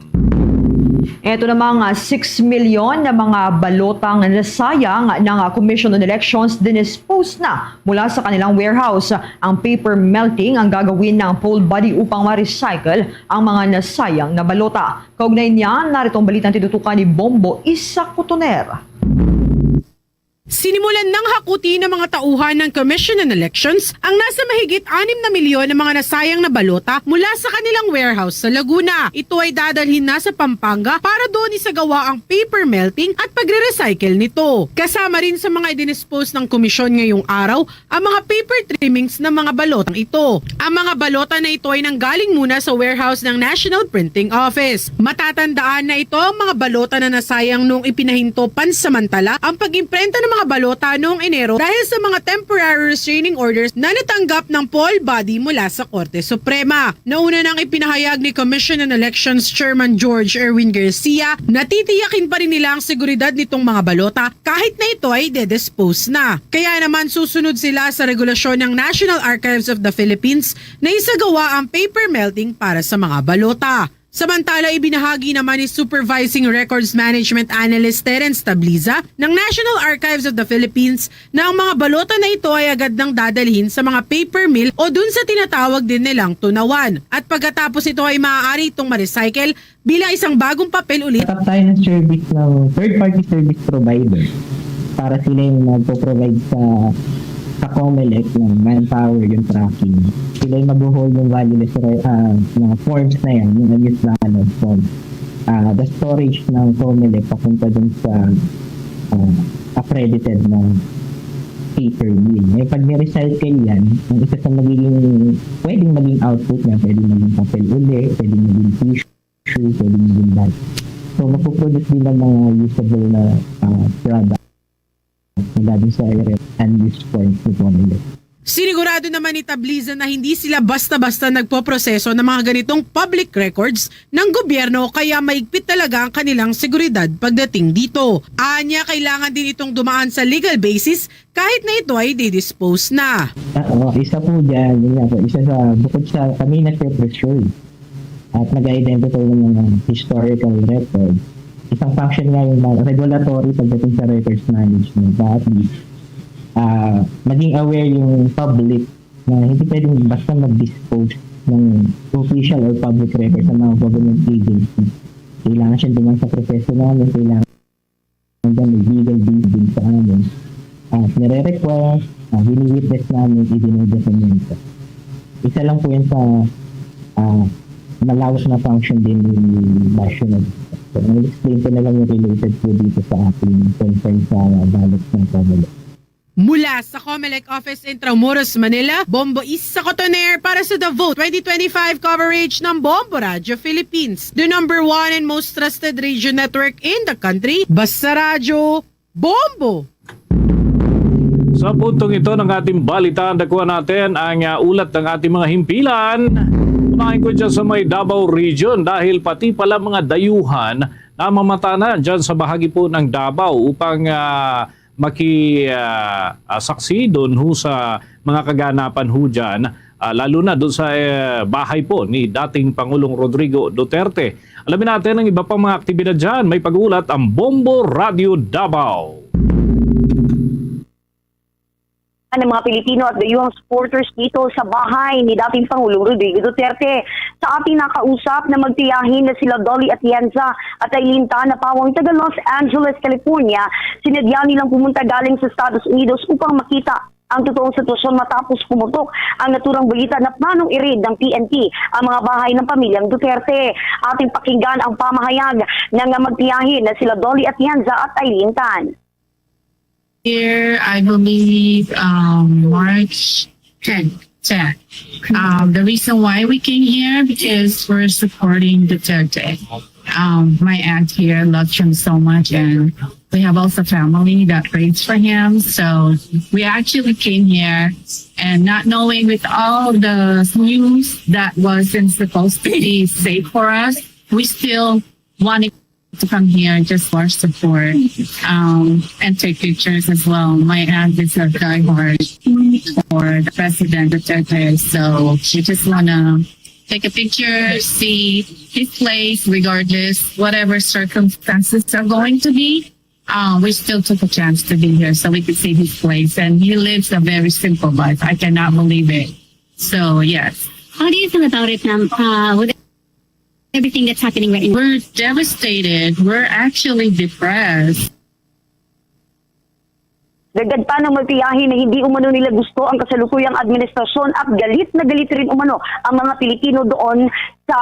Ito namang 6 milyon na mga balotang nasayang ng Commission on Elections dinispose na mula sa kanilang warehouse. Ang paper melting ang gagawin ng poll body upang ma-recycle ang mga nasayang na balota. Kaugnay niyan, narito ang balitang tinutukan ni Bombo Isa Cotoner. Sinimulan ng hakuti ng mga tauhan ng Commission on Elections ang nasa mahigit 6 na milyon na mga nasayang na balota mula sa kanilang warehouse sa Laguna. Ito ay dadalhin na sa Pampanga para doon isagawa ang paper melting at pagre-recycle nito. Kasama rin sa mga idinispose ng komisyon ngayong araw ang mga paper trimmings ng mga balotang ito. Ang mga balota na ito ay nanggaling muna sa warehouse ng National Printing Office. Matatandaan na ito ang mga balota na nasayang noong ipinahinto pansamantala ang pag-imprenta ng mga balota noong Enero dahil sa mga temporary restraining orders na natanggap ng poll body mula sa Korte Suprema. Nauna nang ipinahayag ni Commission on Elections Chairman George Erwin Garcia na titiyakin pa rin nila ang seguridad nitong mga balota kahit na ito ay de-dispose na. Kaya naman susunod sila sa regulasyon ng National Archives of the Philippines na isagawa ang paper melting para sa mga balota. Samantala, ibinahagi naman ni Supervising Records Management Analyst Terence Tabliza ng National Archives of the Philippines na ang mga balota na ito ay agad nang dadalhin sa mga paper mill o dun sa tinatawag din nilang tunawan. At pagkatapos ito ay maaari itong ma-recycle bilang isang bagong papel ulit. Set up tayo ng service ng third-party service provider para sila yung magpo-provide sa COMELEC ng manpower, yung tracking. Sila yung mag-hold yung valueless mga forms na yan, yung unused ballot form. The storage ng COMELEC papunta dun sa accredited ng paper mill. Ngayon, pag ni-recycle yan, ang isa sa pwedeng maging output niya, pwedeng maging papel uli, pwedeng maging tissue, pwedeng maging bag. So, mapuproduce din ng mga usable na product mula din sa unused forms ni COMELEC. Sinigurado naman ni Tabliza na hindi sila basta-basta nagpoproseso ng mga ganitong public records ng gobyerno kaya maigpit talaga ang kanilang seguridad pagdating dito. Anya, kailangan din itong dumaan sa legal basis kahit na ito ay didispose na. Isa po dyan, isa sa bukod sa kami nagpe-preserve at nag-identify ng mga historical records. Isang function nga yung regulatory pagdating sa records management. At least maging aware yung public na hindi pwedeng basta mag-dispose ng official or public record sa mga government agency. Kailangan siya dumaan sa proseso namin, kailangan may legal din sa amin. At nire-request, wini-witness namin, i-dokumento. Isa lang po yun sa malawak na function din ng national. So, I'll-explain ko na lang yung related po dito sa ating concern sa ballot ng COMELEC. Mula sa COMELEC Office Intramuros, Manila, Bombo Isa Cotoner para sa The Vote 2025 coverage ng Bombo Radio Philippines, the #1 and most trusted radio network in the country. Basta Radyo, Bombo! Sa puntong ito ng ating balitaan, nakuha natin ang ulat ng ating mga himpilan. Unahin ko dyan sa may Davao Region dahil pati pala mga dayuhan na mamata na dyan sa bahagi po ng Davao upang saksi doon ho sa mga kaganapan ho dyan, lalo na doon sa bahay po ni dating Pangulong Rodrigo Duterte. Alamin natin ang iba pang mga aktibidad dyan. May pag-ulat ang Bombo Radio Davao. Ng mga Pilipino at dayuhang supporters dito sa bahay ni dating Pangulong Rodrigo Duterte. Sa ating nakausap na magtiyahin na sila Dolly Atienza at Aileen Tan na pawang taga Los Angeles, California, sinadya nilang pumunta galing sa Estados Unidos upang makita ang totoong sitwasyon matapos pumutok ang naturang balita na planong i-raid ng PNP ang mga bahay ng pamilyang Duterte. Ating pakinggan ang pamahayag ng magtiyahin na sila Dolly Atienza at Aileen Tan. Here, I believe March 10th. The reason why we came here because we're supporting Duterte. My aunt here loves him so much, and we have also family that prays for him. So we actually came here, and not knowing with all the news that wasn't supposed to be safe for us, we still wanted to come here just for support and take pictures as well. My aunt is a diehard for the President Duterte, so we just want to take a picture, see his place, regardless whatever circumstances are going to be. We still took a chance to be here so we could see his place, and he lives a very simple life. I cannot believe it. So yes. How do you feel about it, ma'am? With everything that's happening right now? We're devastated. We're actually depressed. Dagdag pa ng magtiyahin na hindi umano nila gusto ang kasalukuyang administrasyon at galit na galit rin umano ang mga Pilipino doon sa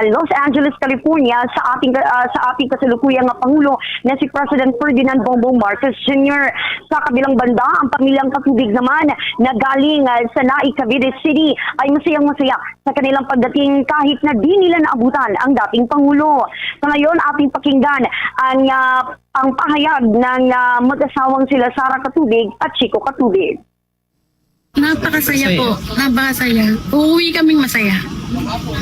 Los Angeles, California sa ating kasalukuyang Pangulo na si President Ferdinand Bongbong Marcos Jr. Sa kabilang banda, ang pamilyang Katubig naman na galing sa Naik, Cavite City ay masayang-masaya sa kanilang pagdating kahit na di nila naabutan ang dating Pangulo. Sa ngayon, ating pakinggan ang pahayag ng mag-asawang sila Sara Katubig at Chico Katubig. Napakasaya po. Napakasaya. Uuwi kaming masaya.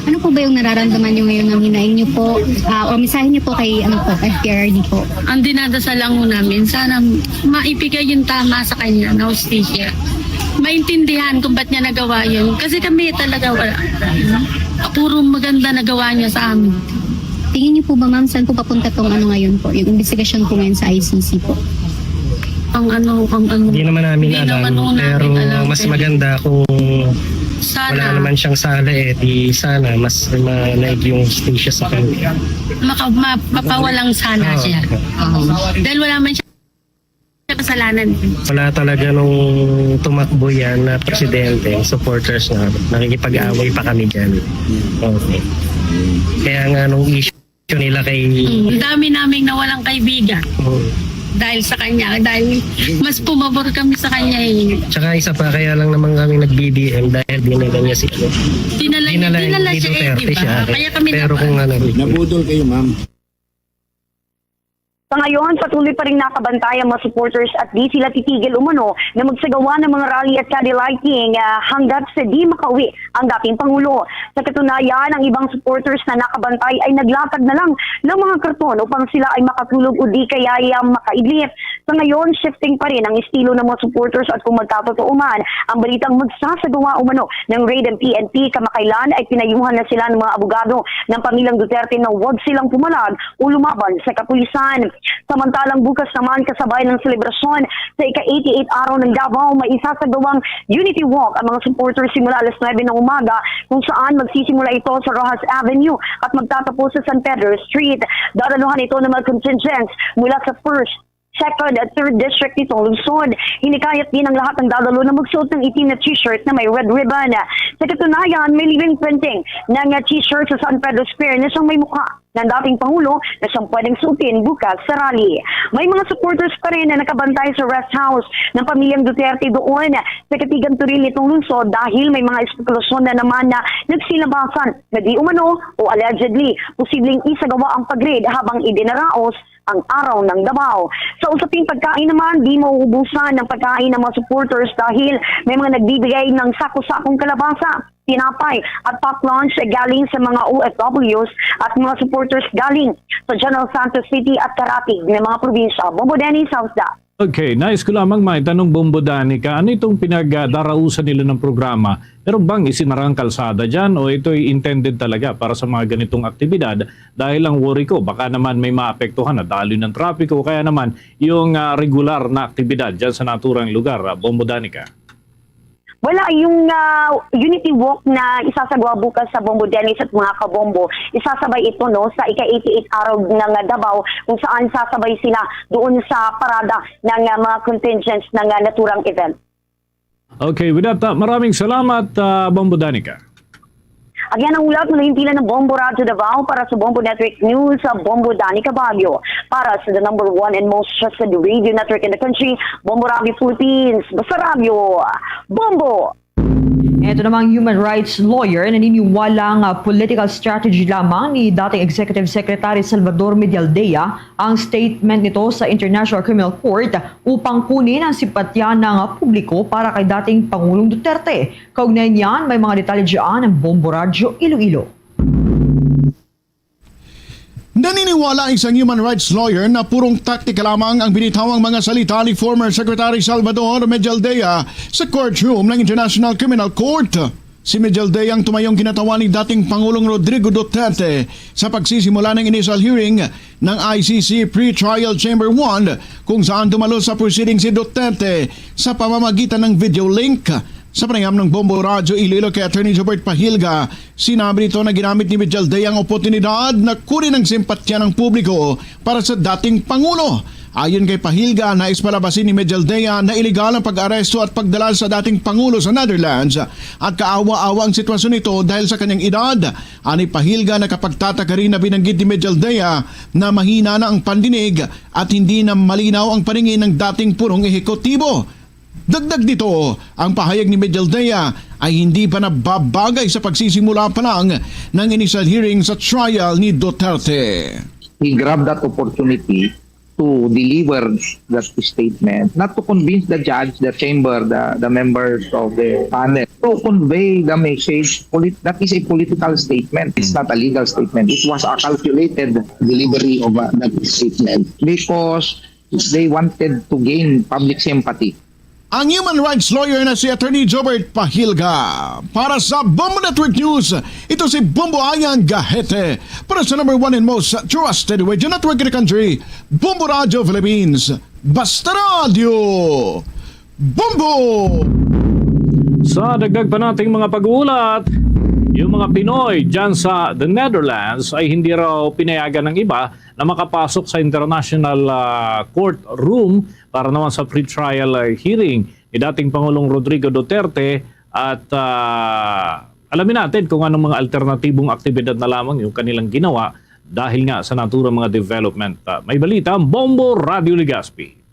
Ano po ba yung nararamdaman nyo ngayon ng hinaing nyo po o misahin nyo po kay FPRD po? Ang dinadasal lang mo namin, sana maipigay yung tama sa kanya na hustisya. Maintindihan kung ba't niya nagawa yun. Kasi kami talaga wala. Puro maganda nagawa niya sa amin. Tingin niyo po ba, ma'am, saan po papunta tong ngayon po? Yung investigasyon po ngayon sa ICC po? Hindi naman namin alam, pero mas maganda kung wala naman siyang sala di sana mas manaig yung station sa kanya. Mapawalang sana siya. Dahil wala man siya kasalanan. Wala talaga nung tumakbo yan na presidente, supporters na nakikipag-away pa kami dyan. Okay. Kaya nga nung issue nila kay... Ang dami naming nawalang kaibigan. Dahil sa kanya, dahil mas pumabor kami sa kanya eh. Tsaka isa pa, kaya lang naman kami nag-BDM dahil dinala niya si Dinala siya Duterte siya. Kaya kami pero kung nabudol kayo, ma'am. Sa ngayon, patuloy pa rin nakabantay ang mga supporters at di sila titigil umano na magsagawa ng mga rally at candlelighting hanggat sa di makauwi ang dating Pangulo. Sa katunayan, ang ibang supporters na nakabantay ay naglatag na lang ng mga karton upang sila ay makatulog o di kaya ay makaidlip. Sa ngayon, shifting pa rin ang estilo ng mga supporters at kung magkatotoo man, ang balitang magsasagawa umano ng raid ng PNP kamakailan ay pinayuhan na sila ng mga abogado ng pamilyang Duterte na huwag silang pumalag o lumaban sa kapulisan. Samantalang bukas naman kasabay ng selebrasyon sa ika-88 araw ng Davao, may isasagawang Unity Walk ang mga supporters simula alas 9 ng umaga kung saan magsisimula ito sa Rojas Avenue at magtatapos sa San Pedro Street. Dadaluhan ito ng mga contingents mula sa 1st, 2nd at 3rd District nitong lungsod. Hinikayat din ang lahat ng dadalo na magsuot ng itim na t-shirt na may red ribbon. Sa katunayan, may libreng printing ng t-shirt sa San Pedro Square na siyang may mukha ng dating Pangulo na siyang pwedeng suotin bukas sa rally. May mga supporters pa rin na nakabantay sa rest house ng pamilyang Duterte doon sa Katigan Turil nitong lungsod dahil may mga espekulasyon na naman na nagsilabasan na di umano o allegedly posibleng isagawa ang pag-raid habang idinaraos ang araw ng Davao. Sa usaping pagkain naman, di mauubusan ng pagkain ng mga supporters dahil may mga nagbibigay ng sako-sakong kalabasa, tinapay at pack lunch galing sa mga OFWs at mga supporters galing sa General Santos City at Karatig ng mga probinsya. Bombo Denny, Southda. Okay, nais ko lamang maitanong Bombo Danica, ano itong pinagdarausan nila ng programa? Pero bang isinarang kalsada dyan o ito'y intended talaga para sa mga ganitong aktibidad? Dahil ang worry ko, baka naman may maapektuhan na daloy ng trapiko o kaya naman yung regular na aktibidad dyan sa naturang lugar. Bombo Danica. Wala, yung Unity Walk na isasagawa bukas sa Bombo Dennis at mga kabombo, isasabay ito sa ika-88 araw ng Davao kung saan sasabay sila doon sa parada ng mga contingents ng naturang event. Okay, with that, maraming salamat, Bombo Danica. Again, ang ulat mula himpilan ng Bombo Radyo Davao para sa Bombo Network News sa Bombo Danica Baguio. Para sa the number 1 and most trusted radio network in the country, Bombo Radio Philippines. Basta Radio, Bombo! Ito namang human rights lawyer naniniwalang political strategy lamang ni dating Executive Secretary Salvador Medialdea ang statement nito sa International Criminal Court upang kunin ang simpatya ng publiko para kay dating Pangulong Duterte. Kaugnay niyan, may mga detalye dyan ng Bombo Radyo Iloilo. Naniniwala ang isang human rights lawyer na purong taktika lamang ang binitawang mga salita ni former Secretary Salvador Medialdea sa courtroom ng International Criminal Court. Si Medialdea ang tumayong kinatawan ni dating Pangulong Rodrigo Duterte sa pagsisimula ng initial hearing ng ICC Pre-Trial Chamber 1 kung saan dumalo sa proceeding si Duterte sa pamamagitan ng video link. Sa panayam ng Bombo Radyo Iloilo kay Attorney Jobert Pahilga, sinabi nito na ginamit ni Medialdea ang oportunidad na kunin ang simpatya ng publiko para sa dating Pangulo. Ayon kay Pahilga, nais palabasin ni Medialdea na iligal ang pag-aresto at pagdala sa dating Pangulo sa Netherlands at kaawa-awa ang sitwasyon nito dahil sa kanyang edad. Ani Pahilga na kapagtataka rin na binanggit ni Medialdea na mahina na ang pandinig at hindi na malinaw ang paningin ng dating punong ehekutibo. Dagdag dito, ang pahayag ni Medialdea ay hindi pa nababagay sa pagsisimula pa lang ng initial hearing sa trial ni Duterte. He grabbed that opportunity to deliver that statement, not to convince the judge, the chamber, the members of the panel, to convey the message. That is a political statement. It's not a legal statement. It was a calculated delivery of that statement because they wanted to gain public sympathy. Ang human rights lawyer na si Attorney Jobert Pahilga. Para sa Bombo Network News, ito si Bombo Ayan Gahete. Para sa number 1 and most trusted radio network in the country, Bombo Radio Philippines. Basta Radio, Bombo! Sa dagdag pa nating mga pag-uulat, yung mga Pinoy dyan sa the Netherlands ay hindi raw pinayagan ng iba na makapasok sa international courtroom para naman sa pre-trial hearing ni dating Pangulong Rodrigo Duterte at alamin natin kung anong mga alternatibong aktibidad na lamang yung kanilang ginawa dahil nga sa naturang mga development. May balita, Bombo Radio Legazpi.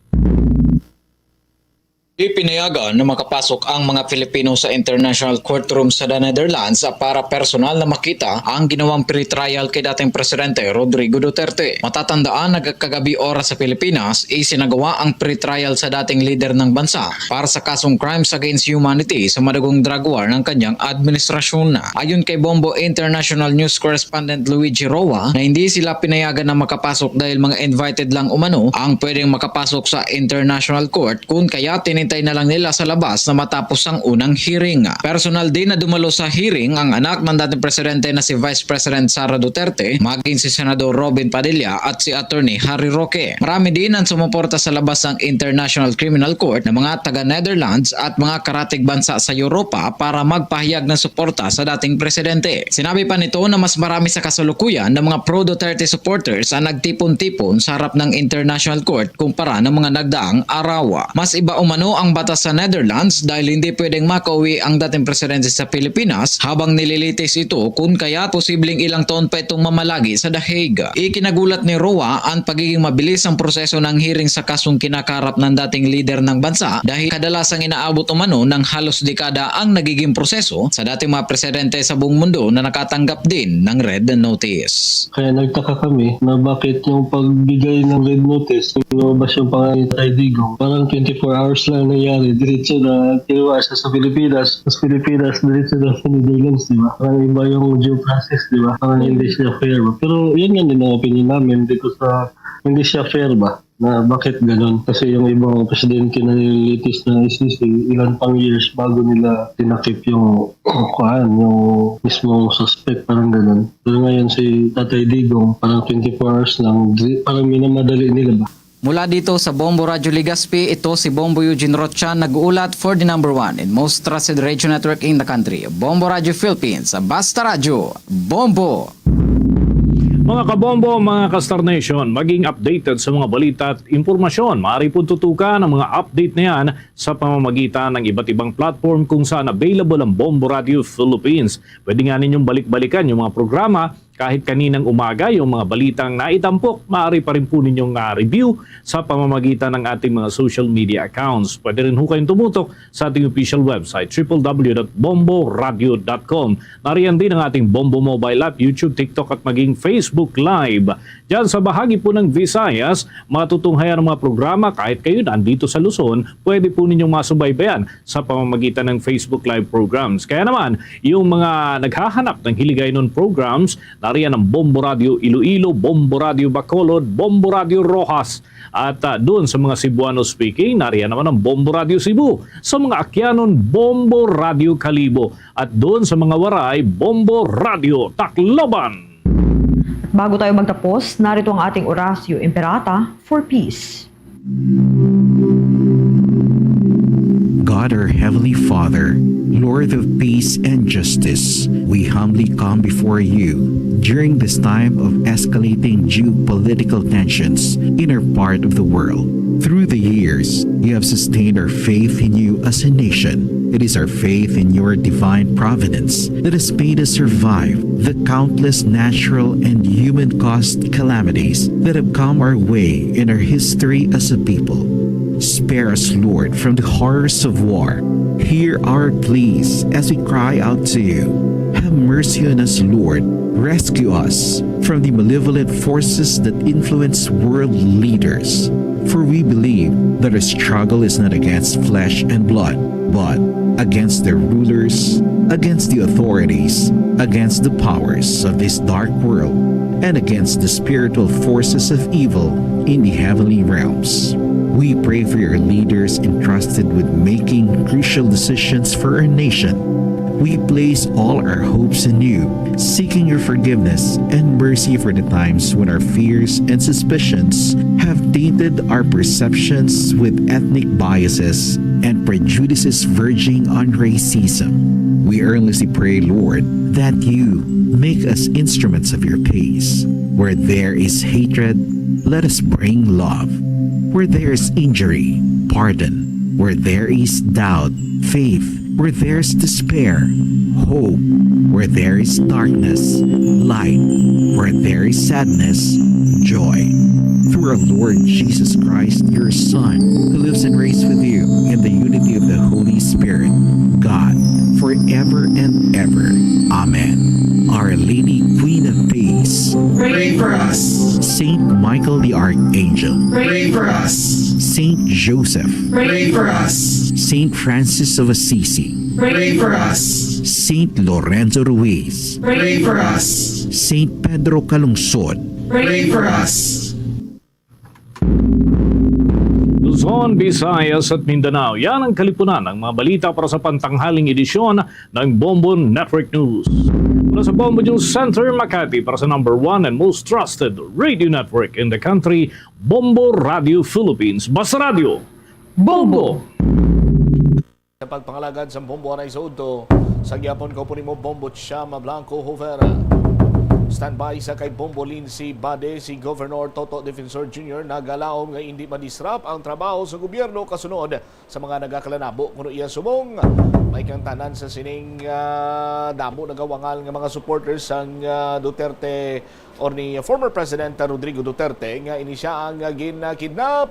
Ipinayagan na makapasok ang mga Pilipino sa international courtroom sa the Netherlands para personal na makita ang ginawang pre-trial kay dating Presidente Rodrigo Duterte. Matatandaan nagkagabi oras sa Pilipinas, isinagawa ang pre-trial sa dating leader ng bansa para sa kasong crimes against humanity sa madugong drug war ng kanyang administrasyon. Ayon kay Bombo International News Correspondent Luigi Roa na hindi sila pinayagan na makapasok dahil mga invited lang umano ang pwedeng makapasok sa international court kung kaya tinitirayan hinihintay na lang nila sa labas na matapos ang unang hearing. Personal din na dumalo sa hearing ang anak ng dating presidente na si Vice President Sara Duterte, maging si Senador Robin Padilla at si Attorney Harry Roque. Marami din ang sumuporta sa labas ng International Criminal Court ng mga taga-Netherlands at mga karatig bansa sa Europa para magpahayag ng suporta sa dating presidente. Sinabi pa nito na mas marami sa kasalukuyan ng mga pro-Duterte supporters ang nagtipon-tipon sa harap ng International Court kumpara ng mga nagdaang araw. Mas iba umano ang batas sa Netherlands dahil hindi pwedeng makauwi ang dating presidente sa Pilipinas habang nililitis ito kung kaya posibleng ilang taon pa itong mamalagi sa The Hague. Ikinagulat ni Roa ang pagiging mabilis ang proseso ng hearing sa kasong kinakarap ng dating leader ng bansa dahil kadalasang inaabot umano ng halos dekada ang nagiging proseso sa dating mga presidente sa buong mundo na nakatanggap din ng red notice. Kaya nagtaka kami na bakit yung pagbigay ng red notice, lumabas yung pangalan kay Digong, parang 24 hours lang nangyari, diretso na kinuha siya sa Pilipinas, diretso na sa Netherlands, di ba? Parang iba yung due process, di ba? Parang hindi siya fair ba? Pero yan nga din ang opinion namin dito sa hindi siya fair ba? Na bakit ganun? Kasi yung ibang presidente na nililitis ng ICC, ilan pang years bago nila tinakip yung yung mismong suspect, parang ganun. Pero ngayon si Tatay Digong, parang 24 hours lang, parang minamadali nila ba? Mula dito sa Bombo Radio Legazpi, ito si Bombo Eugene Rocha nag-uulat for the number 1 and most trusted radio network in the country, Bombo Radio Philippines, Basta Radio, Bombo! Mga kabombo, mga ka-Star Nation, maging updated sa mga balita at impormasyon. Maaari po tutukan ang mga update na yan sa pamamagitan ng iba't ibang platform kung saan available ang Bombo Radio Philippines. Pwede nga ninyong balik-balikan yung mga programa kahit kaninang umaga, yung mga balitang naitampok, maaari pa rin po ninyong review sa pamamagitan ng ating mga social media accounts. Pwede rin ho kayong tumutok sa ating official website, www.bomboradio.com. Nariyan din ang ating Bombo Mobile app, YouTube, TikTok at maging Facebook Live. Diyan sa bahagi po ng Visayas, matutunghayan ang mga programa kahit kayo nandito sa Luzon, pwede po ninyong masubaybayan sa pamamagitan ng Facebook Live programs. Kaya naman, yung mga naghahanap ng Hiligaynon programs, nariyan ang Bombo Radio Iloilo, Bombo Radio Bacolod, Bombo Radio Rojas. At doon sa mga Cebuano speaking, nariyan naman ang Bombo Radio Cebu. Sa mga Akyanon, Bombo Radio Kalibo. At doon sa mga Waray, Bombo Radio Tacloban. Bago tayo magtapos, narito ang ating Orasio Imperata for Peace. God, our Heavenly Father, Lord of peace and justice, we humbly come before you during this time of escalating geopolitical tensions in our part of the world. Through the years, you have sustained our faith in you as a nation. It is our faith in your divine providence that has made us survive the countless natural and human-caused calamities that have come our way in our history as a people. Spare us, Lord, from the horrors of war. Hear our pleas as we cry out to you. Have mercy on us, Lord. Rescue us from the malevolent forces that influence world leaders. For we believe that our struggle is not against flesh and blood, but against the rulers, against the authorities, against the powers of this dark world, and against the spiritual forces of evil in the heavenly realms. We pray for your leaders entrusted with making crucial decisions for our nation. We place all our hopes in you, seeking your forgiveness and mercy for the times when our fears and suspicions have tainted our perceptions with ethnic biases and prejudices verging on racism. We earnestly pray, Lord, that you make us instruments of your peace. Where there is hatred, let us bring love. Where there is injury, pardon. Where there is doubt, faith. Where there is despair, hope. Where there is darkness, light. Where there is sadness, joy. Through our Lord Jesus Christ, your Son, who lives and reigns with you in the unity of the Holy Spirit, God, forever and ever. Amen. Our Lady, Queen of Peace, Pray for us. Saint Michael the Archangel, Pray for us. Saint Joseph, Pray for us. Saint Francis of Assisi, Pray for us. Saint Lorenzo Ruiz, Pray for us. Saint Pedro Calungsod, Pray for us. Luzon, Visayas at Mindanao. Yan ang kalipunan ng mga balita para sa pantanghaling edisyon ng Bombo Network News. Mula sa Bombo News Center, Makati, para sa number 1 and most trusted radio network in the country, Bombo Radio Philippines. Basta Radio, Bombo! Sa pagpangalagad sa Bombo Anay Soto, sa gyapon ko po ni mo Bombo Chama Blanco Hovera. Standby sa kay Bombo Lindsay Bade, si Governor Toto Defensor Jr. nagalaom nga hindi madisrap ang trabaho sa gobyerno kasunod sa mga nagakalanabo kuno iya subong. May kang tanan sa sining damo nagawangal nga mga supporters sang Duterte or ni former President Rodrigo Duterte nga ini siya ang ginakidnap.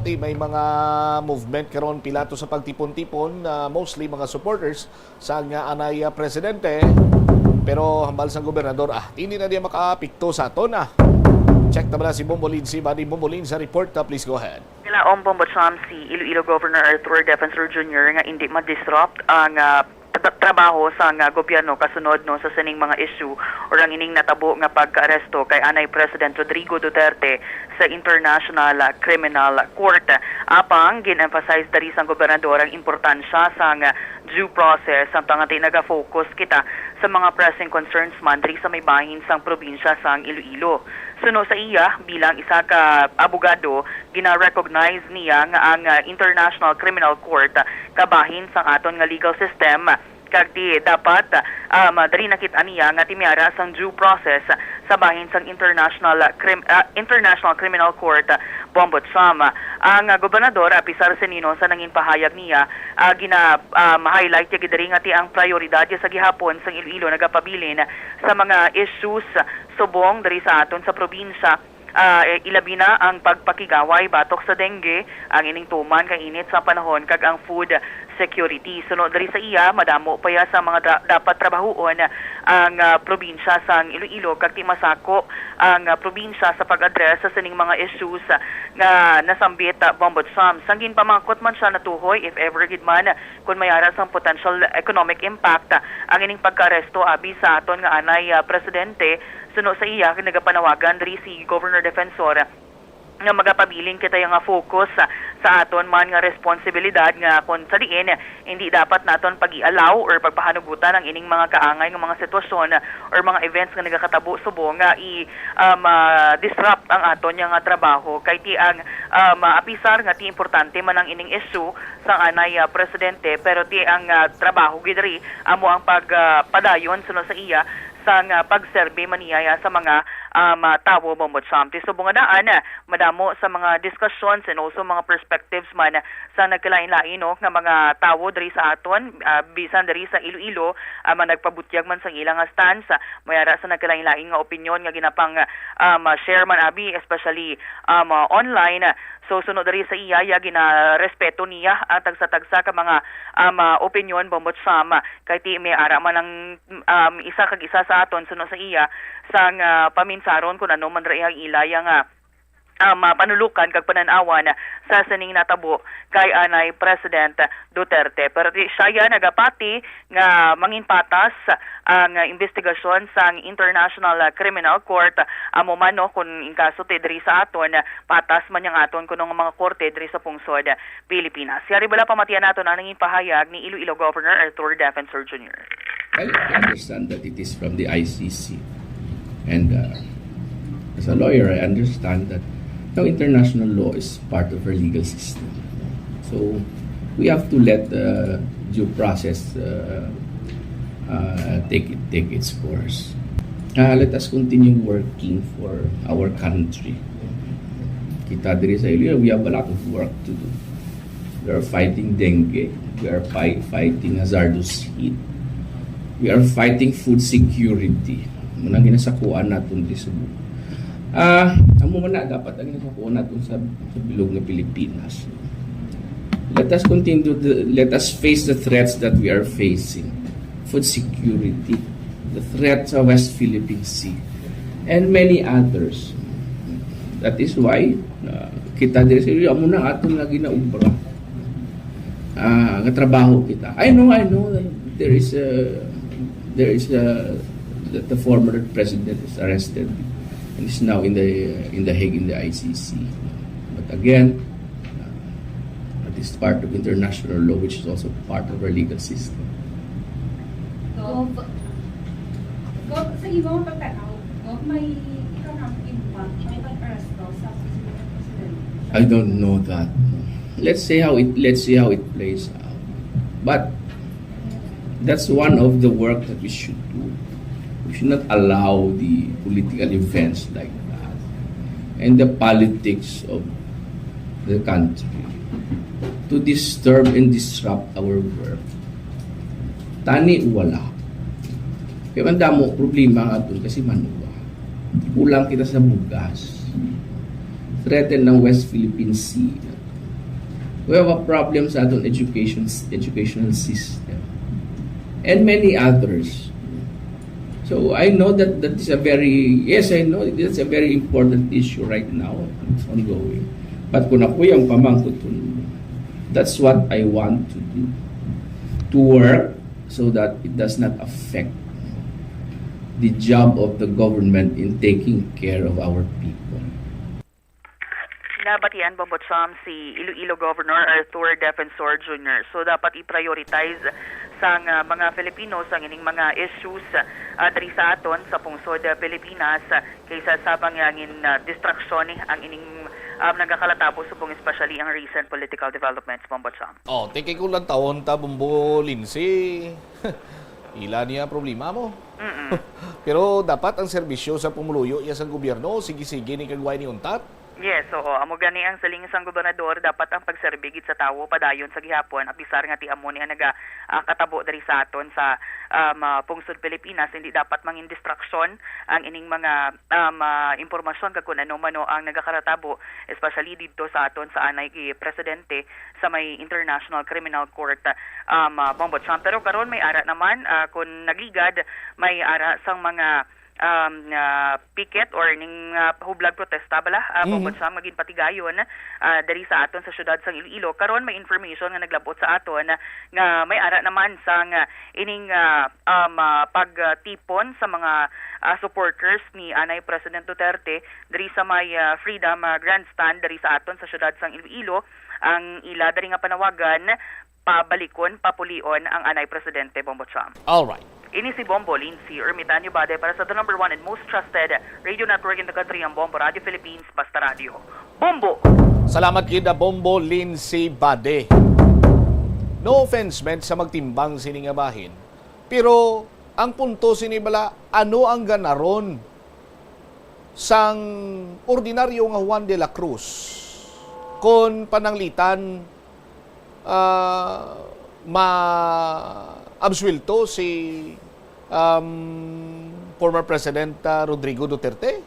May mga movement karon pilato sa pagtipon-tipon, mostly mga supporters sa nga anay presidente. Pero hambal sa gobernador, hindi na diya makaapikto sa aton. Check na ba si Bombo Lindsay, Buddy Bombo Lindsay sa report. Please go ahead. Bombo si Iloilo Governor Arthur Defensor Jr. nga hindi ma-disrupt ang trabaho sa gobyerno kasunod no sa sining mga issue or ang ining natabo nga pagka-aresto kay anay President Rodrigo Duterte sa International Criminal Court. Apang gin-emphasize dari sang gobernador ang importansya sa due process samtang ati naga-focus kita sa mga pressing concerns man diri sa may bahin sang probinsya sang Iloilo. Suno sa iya bilang isa ka abogado, gina-recognize niya nga ang International Criminal Court kabahin sang aton nga legal system kag di dapat diri nakita niya nga timiyara sang due process sa bahin sang International Criminal Court Bombotsam. Ang gobernador apisar senino sa nangin pahayag niya highlight ya gidiri nga ti ang prioridad sa gihapon sang Iloilo nagapabilin sa mga issues subong diri sa aton sa probinsya. Ilabi na ang pagpakigaway batok sa dengue, ang ining tuman kay init sa panahon kag ang food security. Sunod diri sa iya madamo pa ya sa mga dapat trabahoon ang probinsya sang Iloilo kag ti masako ang probinsya sa pag-address sa sining mga issues nga nasambit Bombotsam. Sangin pamangkot man siya natuhoy if ever gid man kun mayara sang potential economic impact ang ining pagka-aresto abi sa aton nga anay presidente. Suno sa iya nagapanawagan diri si Governor Defensor nga magapabiling kita yung focus sa aton man nga responsibilidad nga kung sa diin hindi dapat naton pag-ialaw or pagpahanugutan ang ining mga kaangay nga mga sitwasyon or mga events nga nagakatabo subong nga disrupt ang aton nga trabaho kay ti ang apisar nga ti importante man ang ining issue sang anay presidente pero ti ang trabaho gidri amo ang pagpadayon suno sa iya sang pagserbe maniyaya sa mga tawo Bombotsam. Subungadaan madamo sa mga discussions and also mga perspectives man sa nagkalain-lain no nga mga tawo diri sa aton bisan diri sa Iloilo nagpabutyag man sang ilang stance mayara sa nagkalain-lain nga opinion nga ginapang share man abi especially online. So sunod diri sa iya gina-respeto niya ang tagsa-tagsa ka mga opinion Bombotsam kay ti may ara man ang isa kag isa sa aton sunod sa iya sang paminsaron kun ano man ra iyang ilaya nga panulukan kag pananawan sa sining natabo kay anay President Duterte. Pero siya nagapati nga manginpatas ang investigasyon sa International Criminal Court amo man no kun in kaso ti diri sa aton patas man yang aton kuno nga mga korte diri sa pungsod Pilipinas. Yari bala pamatian naton ang nanging pahayag ni Iloilo Governor Arthur Defensor Jr. I understand that it is from the ICC and as a lawyer I understand that now international law is part of our legal system. So we have to let the due process take its course. Let us continue working for our country. Kita diri sa Iloilo, we have a lot of work to do. We are fighting dengue. We are fighting hazardous heat. We are fighting food security. Munang ginasakuan natin di Cebu. Amo man na dapat ang ginasakuan natin sa bilog na Pilipinas. Let us face the threats that we are facing. Food security, the threat sa West Philippine Sea, and many others. That is why kita diri sa Iloilo amo na aton nga ginaubra. Nga trabaho kita. I know there is the former president is arrested and is now in the Hague in the ICC. But again, that is part of international law, which is also part of our legal system. Sa ibang pagtanaw, may economic impact, may pag-arresto sa susunod na president. I don't know that. Let's see how it plays out. But that's one of the work that we should do. We should not allow the political events like that and the politics of the country to disturb and disrupt our work. Tani wala. Kaya ang damo problema nga doon kasi manuwa. Kulang kita sa bugas. Threaten ng West Philippine Sea. We have a problem sa atong educational system. And many others. So I know that is a very, yes, I know that's a very important issue right now. It's ongoing. But kung ako yung pamangkot, that's what I want to do. To work so that it does not affect the job of the government in taking care of our people. Nabatian Bombotsam si Iloilo Governor Arthur Defensor Jr. So dapat i-prioritize sang mga Filipino sang ining mga issues diri sa aton sa pungsod Pilipinas kaysa sa pangangin distraction ang ining nagakalatabo subong especially ang recent political developments Bombotsam. Oh, tiki ko lang taon ta Bombo Lindsay. Ila niya problema mo. Pero dapat ang serbisyo sa pumuluyo iya sa gobyerno sige-sige ni kagway ni untat. Yes, oo. Amo gani ang saling sang gobernador dapat ang pagserbigit sa tawo padayon sa gihapon abisar nga ti amo ni naga katabo diri sa aton sa pungsod Pilipinas hindi dapat mangin distraction ang ining mga impormasyon kag kun ano mano ang nagakaratabo especially dito sa aton sa anay ki presidente sa may International Criminal Court Bombotsam. Pero karon may ara naman kun nagigad may ara sang mga picket or ning hublag protesta bala Bombotsam maging patigayon diri sa aton sa syudad sang Iloilo. Karon may information nga naglabot sa aton nga may ara naman sang ining pagtipon sa mga supporters ni Anay President Duterte diri sa may Freedom Grandstand diri sa aton sa syudad sang Iloilo. Ang ila diri nga panawagan pabalikon papulion ang Anay Presidente Bombotsam. All right. Ini si Bombo Lindsay Ermitanio Bade para sa the number 1 and most trusted radio network in the country, ang Bombo Radio Philippines, Basta Radio. Bombo! Salamat kida Bombo Lindsay Bade. No offense meant sa magtimbang siningabahin. Pero ang punto sinibala, ano ang ganaron sang ordinaryo nga Juan de la Cruz kon pananglitan absuelto si former President Rodrigo Duterte.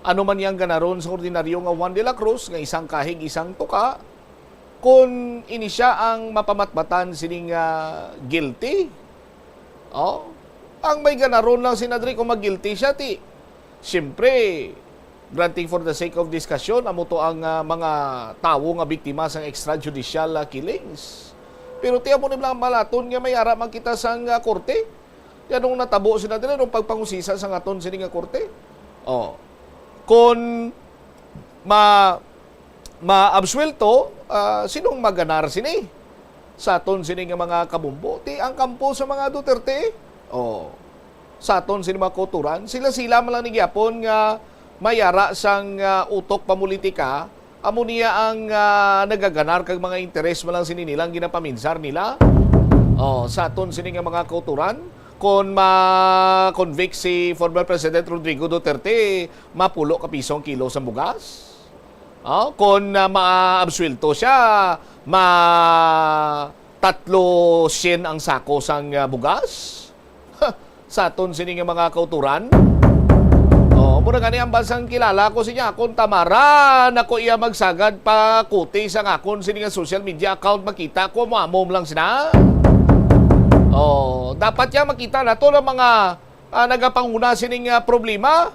Ano man yang ganaron sa ordinaryo nga Juan de la Cruz nga isang kahig isang tuka kung ini siya ang mapamatmatan sining guilty. Ang may ganaron lang si Nadri kung mag-guilty siya ti. Siyempre, granting for the sake of discussion, amo to ang mga tawo nga biktima sang extrajudicial killings. Pero tiya mo nilang malaton nga may ara man kita sang korte. Yan nung natabo sila nila nung pagpangusisa sa aton sining nga korte. Kung ma-absuelto, sinong maganar sini? Sa aton sining nga mga kabumbo. Ti ang kampo sa mga Duterte. Sa aton sining mga koturan. Sila man lang ni gyapon nga mayara sang utok pamulitika. Amo niya ang nagaganar kag mga interes man lang sininilang ginapaminsar nila. Sa aton sini nga mga kauturan kung ma-convict si former President Rodrigo Duterte, mapulo ka pisong kilo sa bugas. Kung ma-absuelto siya, tatlo syen ang sako sang bugas. Sa aton sini nga mga kauturan. Muna gani ang bansang kilala ko siya akong Tamara na ko iya magsagad pa kuti sa akong sininga social media account makita ko mamom lang sina. Dapat ya makita na to ng mga nagapanguna sining problema,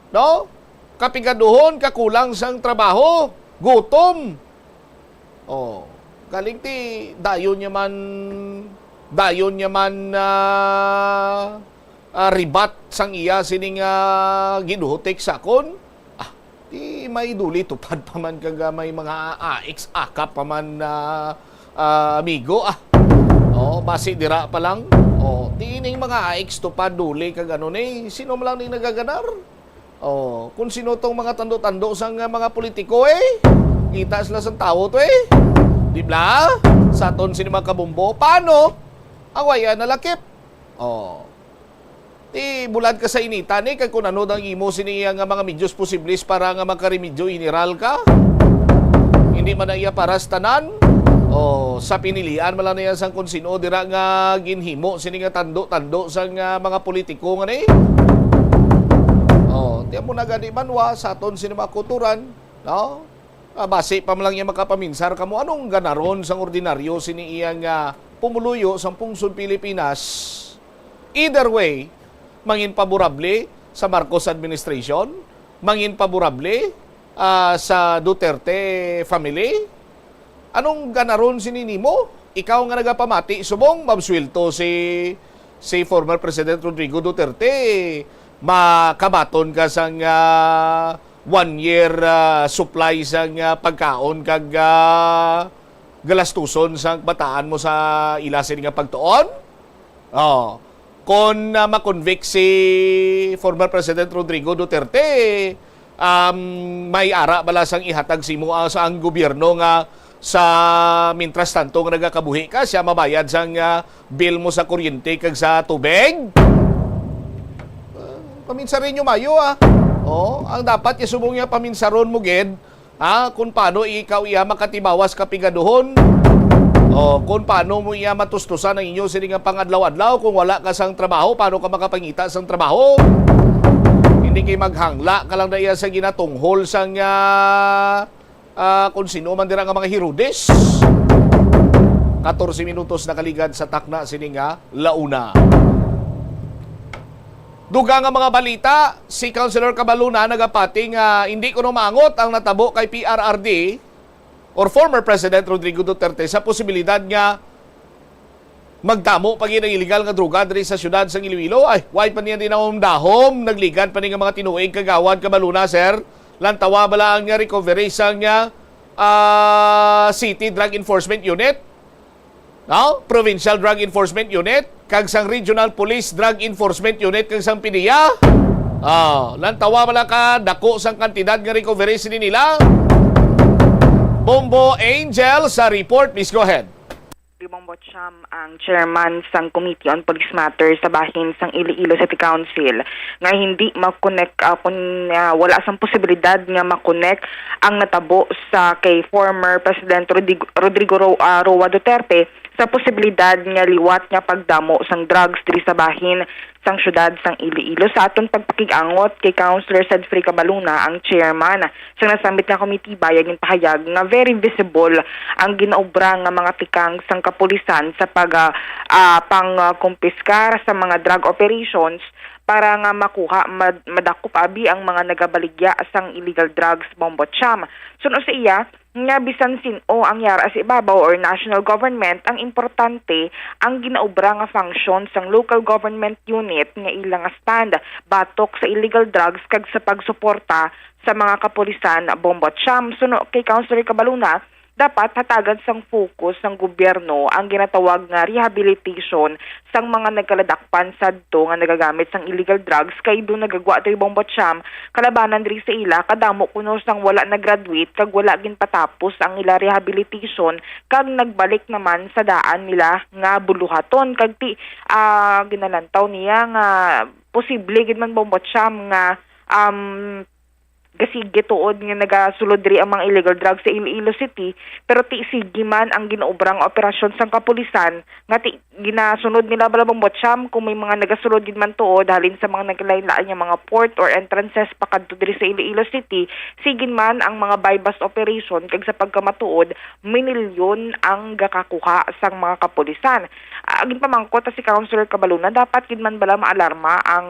no? Kapigaduhon, kakulang sang trabaho, gutom. Galing ti dayon niya man ribat sang iya sining ginuhutik sa akon. Di may duli tupad pa man kag may mga AX akap pa man na amigo basi dira pa lang. Di ning mga AX tupad duli kag ano ni sino man lang ning nagaganar. Kung sino tong mga tando-tando sang mga politiko kita sila sa tao to di ba? Sa aton sini mga kabumbo paano ang waya nalakip. Ti bulan ka sa inita ni kag kun ano dang imo siniya nga mga medyos posibles para nga magkaremedyo iniral ka. Hindi man na iya para sa tanan. Sa pinilian man lang niya sang kung sino dira nga ginhimo sini nga tando-tando sang mga politiko nga ni. Di mo na gani manwa sa aton sini mga kulturan, no? Base pa man lang niya makapaminsar kamo anong ganaron sang ordinaryo sini iyang pumuluyo sa pungsod Pilipinas. Either way, mangin paborable sa Marcos administration, mangin paborable sa Duterte family. Anong ganaron sininimo? Ikaw nga nagapamati, subong mabswelto si former President Rodrigo Duterte. Makabaton ka sang 1 year supply sang pagkaon kag galastuson sang bataan mo sa ilasin nga pagtuon. Kung makonvict si former President Rodrigo Duterte, may ara bala sang ihatag simo sa ang gobyerno nga sa mintras tanto nga nagakabuhi ka siya mabayad sang bill mo sa kuryente kag sa tubig. Paminsarin nyo mayo ang dapat isubong niya paminsaron mo ged kung paano ikaw iya makatibawas kapigaduhon. Kung paano mo iya matustusan ang inyo sining pangadlaw-adlaw kung wala ka sang trabaho, paano ka makapangita sang trabaho. Hindi kay maghangla ka lang na iya sa ginatunghol sang kung sino man dira nga mga hirudes. 14 minutos na kaligad sa takna sining launa. Duga nga mga balita, si Councilor Cabaluna nagapating hindi ko mangot ang natabo kay PRRD or former President Rodrigo Duterte sa posibilidad nga magdamo pag ng illegal nga droga diri sa syudad sa Iloilo. Why pa niya din dahom, nagligan pa nga mga tinuig kagawad Cabaluna, sir. Lantawa bala ang recovery sang City Drug Enforcement Unit, Provincial Drug Enforcement Unit, kag sang Regional Police Drug Enforcement Unit kag sang PDEA. Lantawa bala ka dako sang kantidad nga recovery sini nila. Bombo Angel sa report, please go ahead. Bombo Cham ang chairman sang Committee on Police Matters sa bahin sang Iloilo City Council nga hindi makonect kung wala sang posibilidad nga makonect ang natabo sa kay former President Rodrigo Roa Duterte sa posibilidad nga liwat nga pagdamo sang drugs diri sa bahin sang syudad sang Iloilo. Sa aton pagpakig-angot kay Councilor Cedfrey Cabaluna, ang chairman sa nasambit nga committee, bayag ng pahayag nga very visible ang ginaobra nga mga tikang sang kapulisan sa pang-kumpiskar sa mga drug operations para nga makuha madakop abi ang mga nagabaligya sang illegal drugs, Bombo Cham. Suno sa iya nga bisan sino ang yara sa ibabaw or national government, ang importante ang ginaobra nga function sang local government unit nga ilang stand batok sa illegal drugs kag sa pagsuporta sa mga kapulisan, Bombo Cham. Suno kay Councilor Cabaluna, dapat hatagan sang focus ng gobyerno ang ginatawag nga rehabilitation sang mga nagkaladakpan sadto nga nagagamit sang illegal drugs kay do nagagwa diri Bombo Cham kalabanan diri sa ila kadamo kuno sang wala na-graduate kag wala gin patapos ang ila rehabilitation kag nagbalik naman sa daan nila nga buluhaton kag ginalantaw niya nga posible gid man Bombo Cham nga kasi gituod nga nagasulod diri ang mga illegal drugs sa Iloilo City, pero sige man ang ginaobrang operasyon sang kapulisan nga ginasunod nila bala Bombo Cham kung may mga nagasulod din man tuod halin sa mga naglain-lain nga mga port or entrances pakadto diri sa Iloilo City. Sigin man ang mga bypass operation kag sa pagkamatuod milyon ang gakakuha sang mga kapulisan. Agin pamangkot si Councilor Cabaluna, dapat gid man bala maalarma ang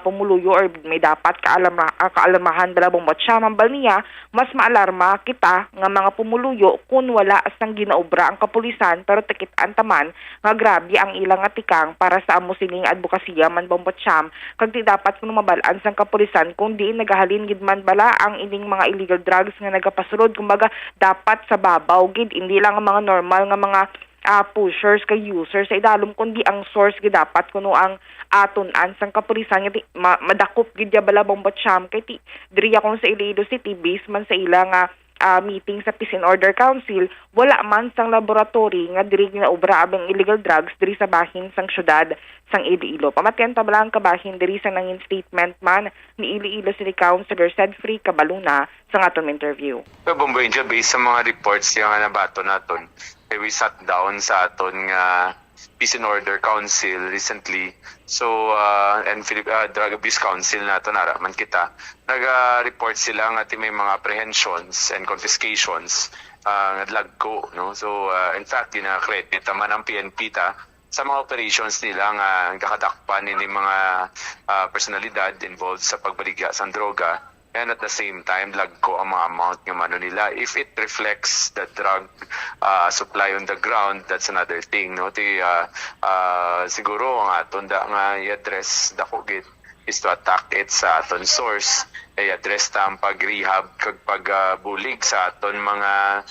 pumuluyo or may dapat kaalarmahan bala bala bumbot siya mambal niya mas maalarma kita nga mga pumuluyo kun wala asang ginaobra ang kapulisan pero tikitaan taman nga grabe ang ilang atikang para sa amo sining advokasya man bumbot siya kag di dapat kuno mabalaan sang kapulisan kung di nagahalin gid man bala ang ining mga illegal drugs nga nagapasulod kumbaga dapat sa babaw gid hindi lang ang mga normal nga mga pushers kay users sa idalom kundi ang source gid dapat kuno ang atunan sang kapulisan nga madakop gid ya bala bombot siya kay ti diri akong sa Iloilo City based man sa ilang meeting sa Peace and Order Council wala man sang laboratory nga diri ginaobra abang illegal drugs diri sa bahin sang syudad sang Iloilo. Pamatyan ta bala ang kabahin diri sang nangin statement man ni Iloilo City Councilor Cedfrey Cabaluna sa aton interview. Bomboy based sa mga reports yung nabato naton. We sat down sa aton nga Peace and Order Council recently. So, and Drug Abuse Council nato naraman kita. Nag-report sila nga may mga apprehensions and confiscations lagko. No? So, in fact, credit naman ang PNP sa mga operations nila nga kakadakpan ni mga personalidad involved sa pagbaligya sa droga. And at the same time, lagko ang mga amount ng mano nila. If it reflects the drug supply on the ground, that's another thing. No? Siguro ang aton nga i-address dako gid is to attack it sa aton source. I-address ta ang pag-rehab kag pag-bulig sa aton mga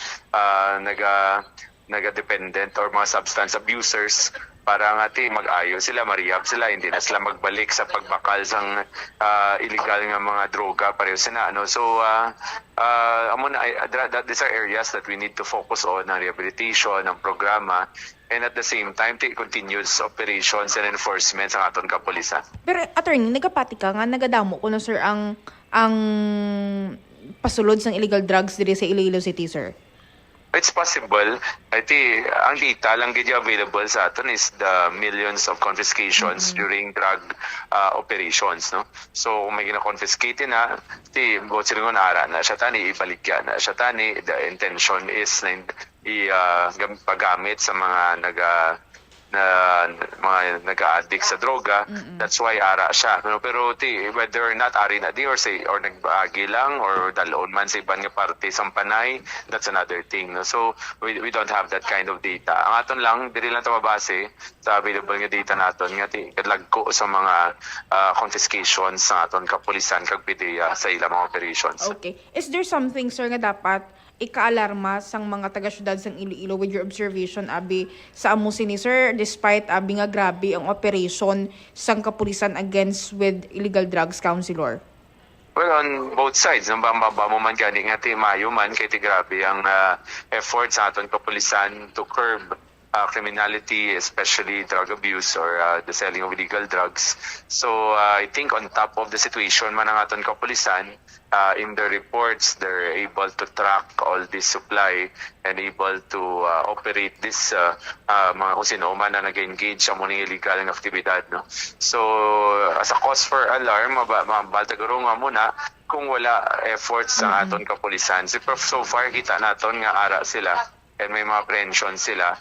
naga-dependent or mga substance abusers para nga mag-ayo sila, marehab sila, hindi na sila magbalik sa pagbakal sang illegal nga mga droga pareho sila. So, these are areas that we need to focus on, ang rehabilitation, ang programa, and at the same time, continuous operations and enforcement sa aton kapulisan. Pero, attorney, nagapati ka nga, nagadamo ko na, sir, ang pasulod sang illegal drugs diri sa Iloilo City, sir? It's possible. Ang data lang gid available sa aton is the millions of confiscations during drug operations, no? So kung may gina-confiscate na, buot sila ara na siya tani ibaligya na siya tani. The intention is paggamit sa mga mga nag-addict sa droga. That's why ara siya. Pero whether or not ari na di or nagbaagi lang or dalon man sa ibang nga parte sa panay, that's another thing. No? So we don't have that kind of data. Ang aton lang diri lang ta mabase sa available nga data naton nga kadlagko sa mga confiscations sa aton kapulisan kag PDEA sa ilang mga operations. Okay. Is there something, sir, nga dapat ika-alarma sang mga taga-syudad sang Iloilo with your observation abi sa amo sini, sir, despite abi nga grabe ang operation sang kapulisan against with illegal drugs, councilor? Well, on both sides, nang bamba mo man gani nga mayo man kay grabe ang efforts sa aton kapulisan to curb criminality, especially drug abuse or the selling of illegal drugs. So I think on top of the situation man ang aton kapulisan, in the reports, they're able to track all this supply and able to operate this mga kung sino man na nag-engage sa mga illegal ng aktibidad. No? So, as a cause for alarm, mabaltaguro nga muna kung wala efforts sa aton kapulisan. So far, kita naton nga ara sila and may mga apprehension sila.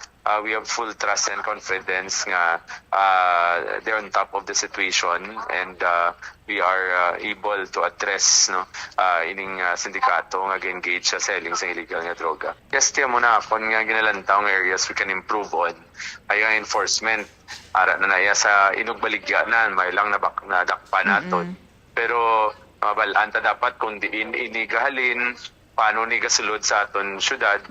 We have full trust and confidence nga they're on top of the situation and we are able to address ining sindikato nga engage sa selling sa illegal nga droga. Yes, tiyan mo na kung nga ginalantaw nga areas we can improve on ay ang enforcement. Ara na naya sa inugbaligyanan, may lang nadakpa naton. Pero mabalanta dapat kung diin inigahalin paano ni gasulod sa aton syudad.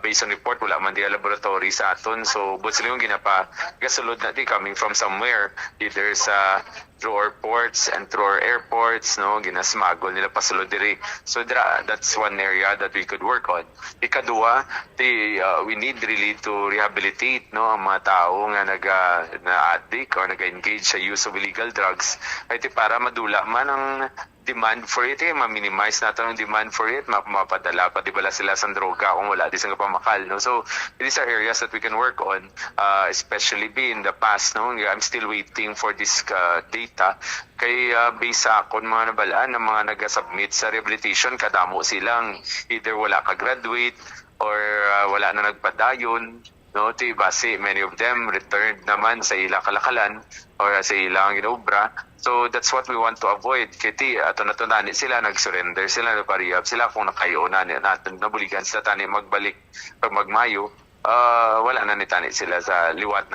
Based on report, wala man di laboratory sa aton. So, but sila yung ginapa, gasulod na coming from somewhere. Either sa through our ports and through our airports, no, ginasmagol nila pasulod diri. So, that's one area that we could work on. Ikadua, we need really to rehabilitate, no, ang mga tao nga na-addict or nag-engage sa use of illegal drugs. Ay para madula man ang demand for it, ma-minimize natin ang demand for it, mapadala pa di bala sila sa droga kung wala di sa pamakal, no? So these are areas that we can work on, especially in the past, no? I'm still waiting for this data kay based sa akon mga nabalaan ng mga nag-submit sa rehabilitation, kadamo silang either wala ka graduate or wala na nagpadayon. no, ti base many of them returned naman sa ilang kalakalan or sa ilang ginobra. So that's what we want to avoid. Kiti ato natunani sila, nag-surrender sila, naparehab sila kung nakayo na natin nabuligan sila tani magbalik pag magmayo. Wala na nitani sila sa liwat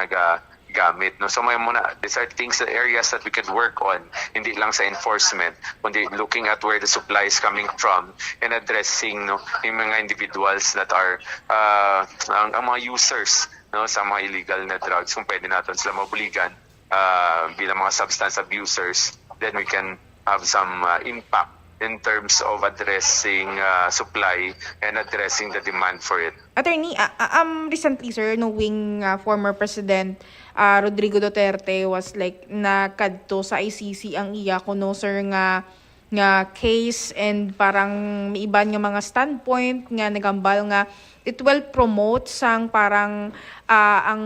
gamit, no. So may muna, these are things, areas that we could work on, hindi lang sa enforcement, kundi looking at where the supply is coming from and addressing, no, yung mga individuals that are ang mga users, no, sa mga illegal na drugs, kung pwede natin sila mabuligan bilang mga substance abusers, then we can have some impact in terms of addressing supply and addressing the demand for it. Attorney, recently, sir, knowing former President Rodrigo Duterte was like nakadto sa ICC ang iya kuno, sir, nga case, and parang may iban nga mga standpoint nga nagambal nga it will promote sang parang ang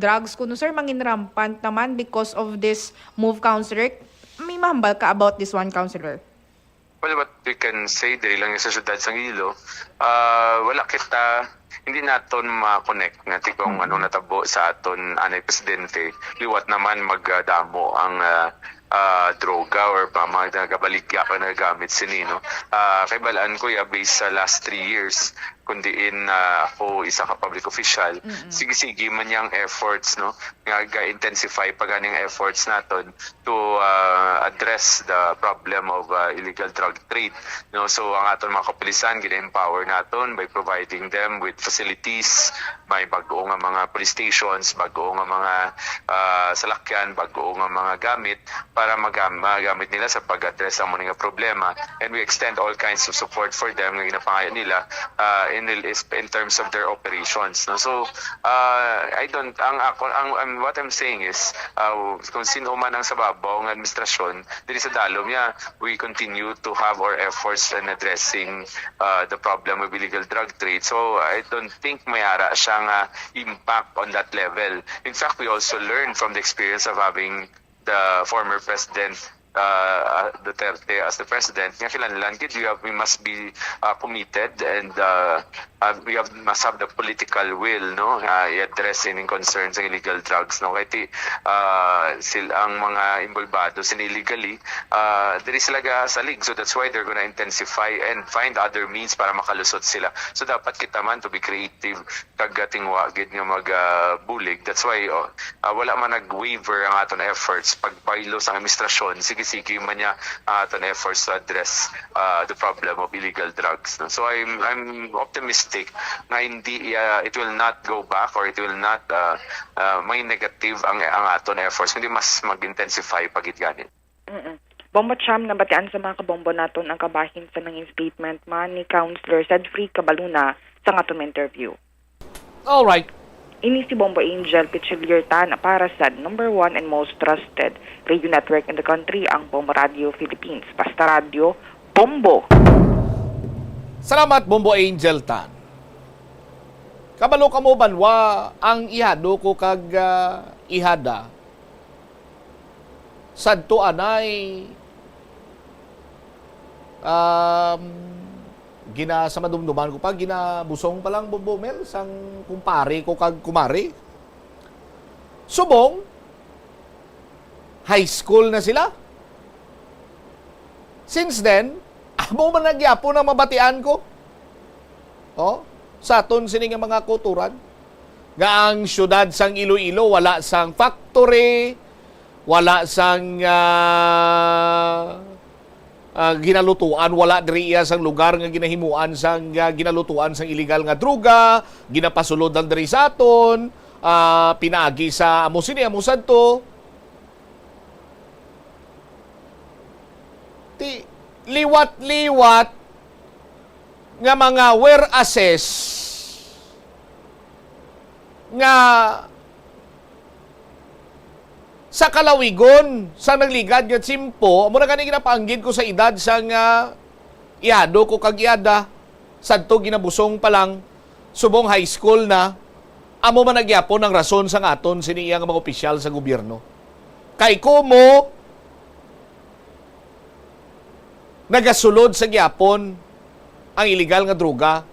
drugs kuno, sir, mangin rampant naman because of this move, counselor. May mahambal ka about this one, counselor? Well, what we can say, dahil lang sa syudad sang Ilo, wala kita, hindi naton ma-connect nga kung ano natabo sa aton anay presidente. Liwat naman magdamo ang droga or mga nagabaligya ka na gamit sinino. Kay balaan ko, based sa last 3 years, kundiin ako isa ka public official, sige-sige man yung efforts, no, nga intensify paganing efforts naton to address the problem of illegal drug trade, no. So ang aton mga kapulisan gina-empower naton by providing them with facilities, may bago nga mga police stations, bago nga mga salakyan, bago nga mga gamit para magamit nila sa pag-address ang mga problema, and we extend all kinds of support for them nga ginapangayo nila in terms of their operations, no. So what I'm saying is kung sino man ang sababaw ng administrasyon diri sa dalom niya, we continue to have our efforts in addressing the problem of illegal drug trade. So I don't think may ara siyang impact on that level. In fact, we also learned from the experience of having the former president Duterte as the president. We must be committed, and we must have the political will, no, i-address any concerns ng illegal drugs, no. Kaya sila ang mga involvado sin illegally, diri sila salig, so that's why they're gonna intensify and find other means para makalusot sila. So dapat kita man to be creative kagating wagid nga magbulig. That's why wala man nag-waver ang aton efforts pagpailo sa administrasyon. Sige man niya aton efforts to address the problem of illegal drugs, no? So I'm optimistic na hindi it will not go back or it will not may negative ang aton efforts, hindi mas mag-intensify pagit ganit. Bombo Cham, nabatian sa mga kabombo naton ang kabahin sa nanging statement man ni Councilor Cedfrey Cabaluna sa atong interview. All right. Ini si Bombo Angel Pichilier Tan para sa number 1 and most trusted radio network in the country, ang Bombo Radio Philippines. Basta Radio, Bombo! Salamat, Bombo Angel Tan. Kabalo ka mo banwa ang ihado ko kag ihada. Sadto anay sa madumduman ko pa, ginabusong pa lang Bomel sang kumpare ko kag kumari. Subong, high school na sila. Since then, amo man nagyapo na mabatian ko. Sa aton sining mga kulturan. Nga ang syudad sang Iloilo, wala sang factory, wala sang ginalutuan, wala diri sang lugar nga ginahimuan sang ginalutuan sang illegal nga droga, ginapasulod ang diri sa aton, pinaagi sa amusini amusan to. Liwat-liwat nga mga whereases nga sa kalawigon, sa nagligad nga tsimpo, muna gani ginapanggid ko sa edad sang iado ko kag iada, sadto ginabusong pa lang, subong high school na, amo man nagyapon ang rason sa aton siniyang mga opisyal sa gobyerno. Kay kumo, nagasulod sa gyapon ang illegal nga droga.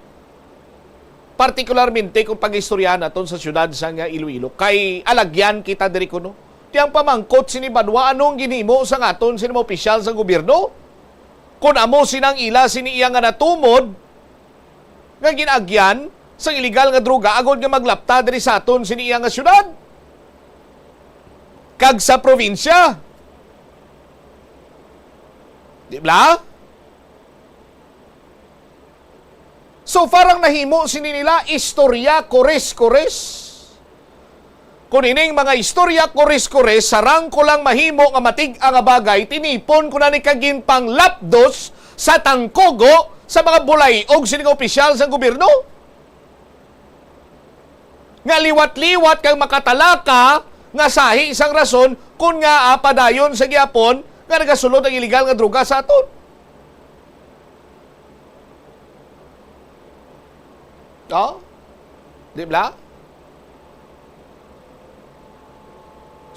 Partikularmente kung pag-istorya naton sa syudad sa nga Iloilo, kay alagyan kita diri kuno. Tiyang pamangkot sini Banwa, anong ginhimo sa ngaton sini mga opisyal sa gobyerno? Kung amo sinang ila sini iya nga natumod nga ginagyan sa illegal nga droga agod nga maglapta diri sa aton sini iya nga syudad. Kag sa probinsya. Di ba? So parang nahimo sini nila istorya kores-kores. Kung ining mga istorya kores-kores, sarang ko lang mahimo nga matig-a nga bagay, tinipon ko na ni kagin pang lapdos sa tangkogo sa mga bulay og sining opisyal sa gobyerno. Nga liwat-liwat kang makatalaka nga sahi isang rason kung nga padayon sa gyapon nga nagasulod ang illegal nga droga sa aton. Oh? Di ba?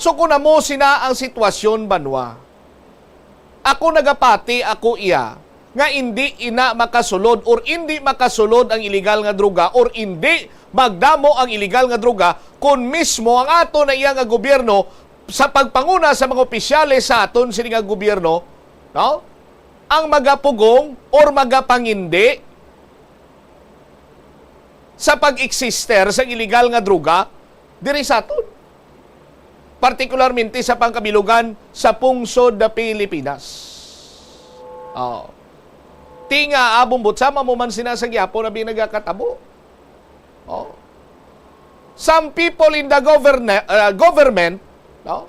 So kung mo sina ang sitwasyon Banwa, ako nagapati ako iya nga hindi ina makasulod or hindi makasulod ang illegal nga droga or hindi magdamo ang illegal nga droga kung mismo ang ato na iya nga gobyerno sa pagpanguna sa mga opisyales sa aton sini nga gobyerno, no? Ang magapugong or magapangindi sa pag-eksister sa illegal nga droga diri sa aton. Partikularmente sa pangkabilugan sa pungsod na Pilipinas. Oh. Tinga abumbot sama mo man sinasagyapon na binagakatabo. Oh. Some people in the government no,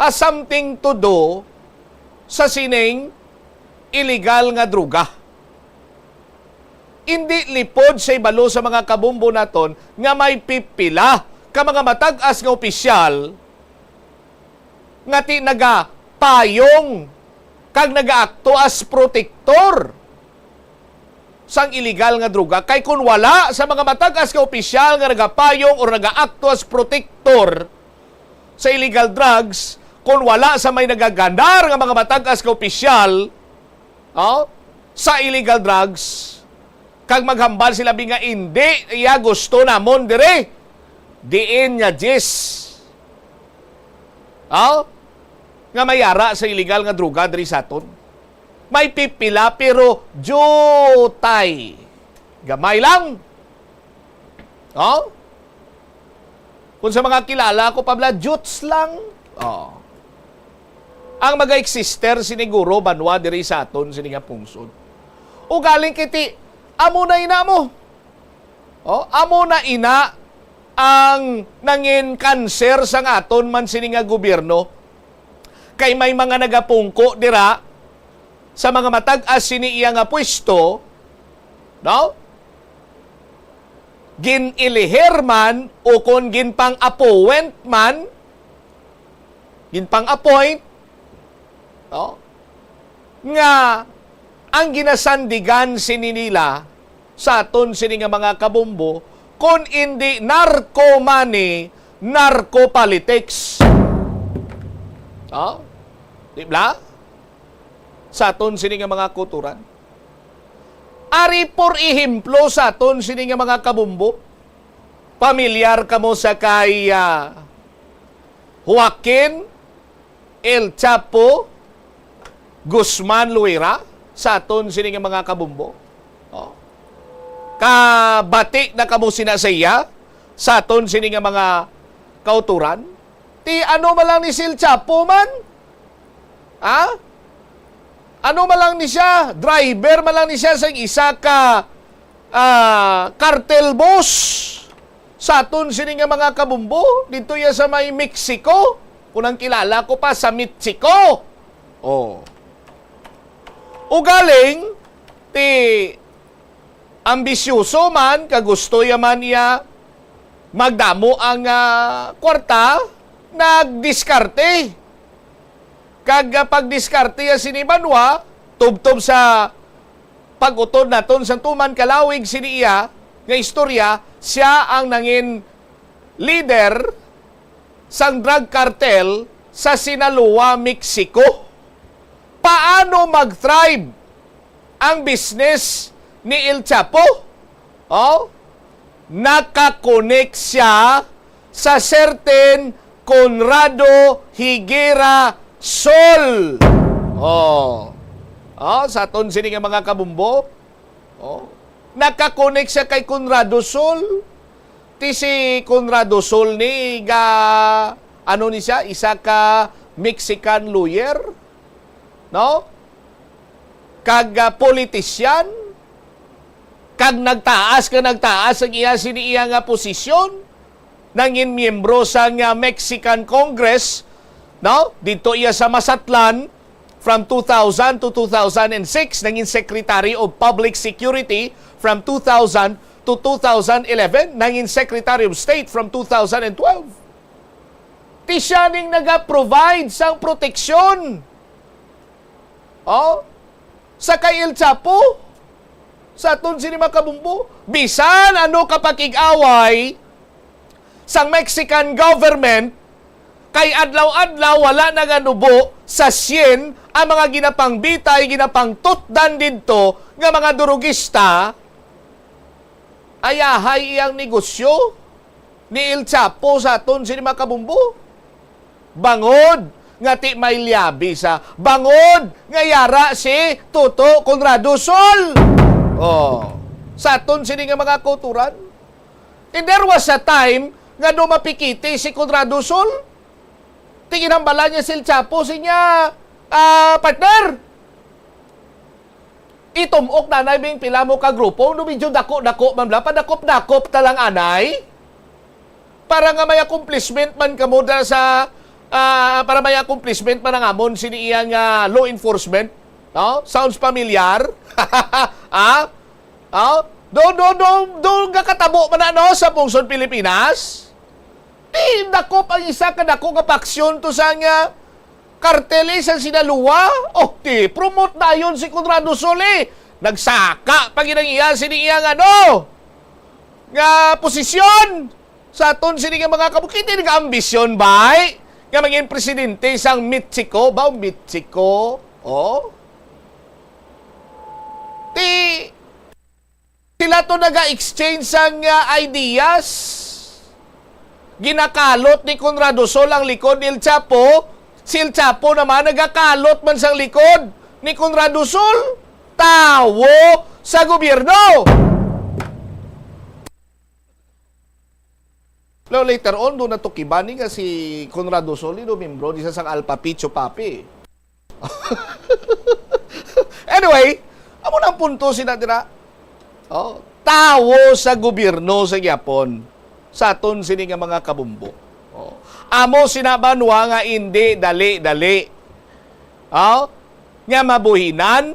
has something to do sa sining illegal nga droga. Hindi lipod sa ibalo sa mga kabumbo naton nga may pipila ka mga matag-as nga opisyal nga ti nagapayong kag nagaakto as protector sang illegal nga droga. Kay kung wala sa mga matag-as nga opisyal nga nagapayong o nagaakto as protector sa illegal drugs, kung wala sa may nagagandar nga mga matag-as nga opisyal sa illegal drugs, kag maghambal sila nga hindi iya gusto namon dire diin nya jis nga mayara sa illegal nga droga diri sa aton. May pipila pero jutay gamay lang. Kung sa mga kilala ko pabla juts lang. Ang mag-eksister siniguro Banwa diri sa aton sini nga pungsod. O galing kiti amo na ina mo. Amo na ina ang nangin kanser sa aton man sini nga gobyerno. Kay may mga nagapungko dira sa mga matag-as sini iya nga pwesto, no? Gin-ilihir man o kung ginpang-appoint man, ginpang-appoint, no? Nga ang ginasandigan sini nila sa aton sini nga mga kabumbo kung hindi narco money, narco politics. Di ba? Sa aton sini nga mga kuturan. Ari por ehemplo sa aton sini nga mga kabumbo. Pamilyar kamo sa kay Joaquin El Chapo Guzman Luera sa aton sini nga mga kabumbo. Kabati na kamo sinasaya sa aton sini nga mga kauturan. Ti ano malang ni Sil Chapo man? Ano malang ni siya? Driver malang ni siya sa isa ka cartel boss sa aton sini nga mga kabumbo. Dito ya sa may Mexico. Kunang kilala ko pa sa Mexico. O galing ti ambisyoso man, kagusto yaman niya magdamo ang kwarta, nagdiskarte. Kag pagdiskarte ya sini Banwa, tubtob sa pag-utod naton sa tuman kalawig sini iya, nga istorya, siya ang nangin leader sang drug cartel sa Sinaloa, Mexico. Paano mag-thrive ang business ni El Chapo? nakakonek siya sa certain Conrado Higuera Sol. Sa aton sini nga mga kabumbo. Nakakonek siya kay Conrado Sol. Ti si Conrado Sol ni ano ni siya, isa ka Mexican lawyer, no? Kag politisyan, kag nagtaas ang iya siniya nga posisyon, nangin miyembro sa nga Mexican Congress, no? Dito iya sa Masatlan from 2000 to 2006, nangin Secretary of Public Security from 2000 to 2011, nangin Secretary of State from 2012. Ti siya ning naga-provide sang proteksyon. Sa kay El Chapo, sa aton sini makabumbo, bisan ano kapakig-away sang Mexican government, kay adlaw-adlaw wala naganubo sa sien ang mga ginapangbitay, ginapangtutdan didto nga mga durugista, ayahay iyang negosyo ni El Chapo sa aton sini makabumbo. Bangod nga ti may liabi sa bangod nga yara si Toto Conrado Sol. Sa aton sini nga mga kulturan. And there was a time nga do mapikiti si Conrado Sol. Tingin ang bala niya si El Chapo sinya partner. Itumok na bing pila mo ka grupo no medyo dako-dako man bla padakop-dakop talang anay. Para nga may accomplishment man kamo sa para may accomplishment pa ng amon siniyang law enforcement. Sounds familiar? Do nga katabo man sa pungsod Pilipinas? Dakop ang isa ka dako nga paksyon to sa nga karteles ang sinaluwa. Promote na yun si Conrado Sole. Nagsaka pag inang siniyang nga posisyon sa aton sini nga mga kabukit. Nga ambisyon ba? Nga maging presidente sang Mexico. Mexico? Sila to naga-exchange sang ideas. Ginakalot ni Conrado Sol ang likod ni El Chapo. Si El Chapo naman nagakalot man sang likod ni Conrado Sol. Tawo sa gobyerno. Later on, doon natukibani nga si Conrado Sol, membro di sa sang Alpha Picho Papi. Anyway, amo nang punto sinadira. Tawo sa gobyerno sa Japon. Sa aton sini nga mga kabumbo. Amo sinabanwa nga hindi dali-dali. Nga mabuhinan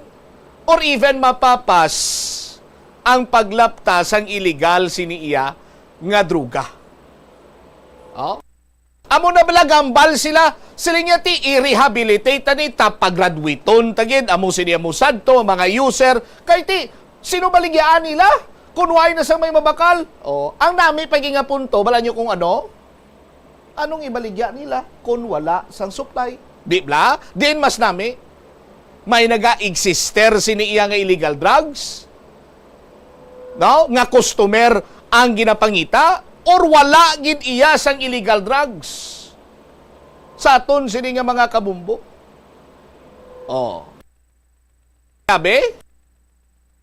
or even mapapas ang paglaptas ang illegal siniya nga druga. Amo na balagambal sila niya ti i-rehabilitate ni tapagraduaton tagid amo siniya musadto mga user kay ti sino baligyaan nila kunway na sang may mabakal. Ang nami pagi nga punto bala nyo kung anong ibaligya nila kung wala sang supply. Di bla? Din mas nami may naga-exister siniya nga illegal drugs. Nga customer ang ginapangita or wala gid iya sang illegal drugs sa aton sini nga mga kabumbo. Sabi,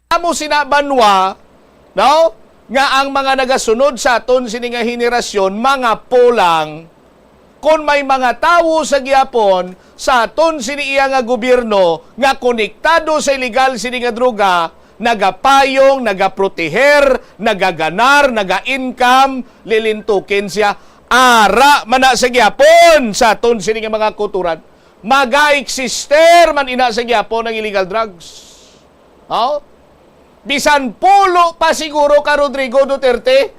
amo sinabanwa, nga ang mga nagasunod sa aton sini nga henerasyon mga polang kung may mga tawo sa gihapon sa aton sini iya nga gobyerno nga konektado sa illegal sini nga droga, nagapayong, nagaproteher, nagaganar, naga-income, lilintukin siya. Ara man na sa gyapon sa aton sini nga mga kulturan. Maga-eksister man ina sa gyapon ng illegal drugs. Bisan pulo pa siguro ka Rodrigo Duterte.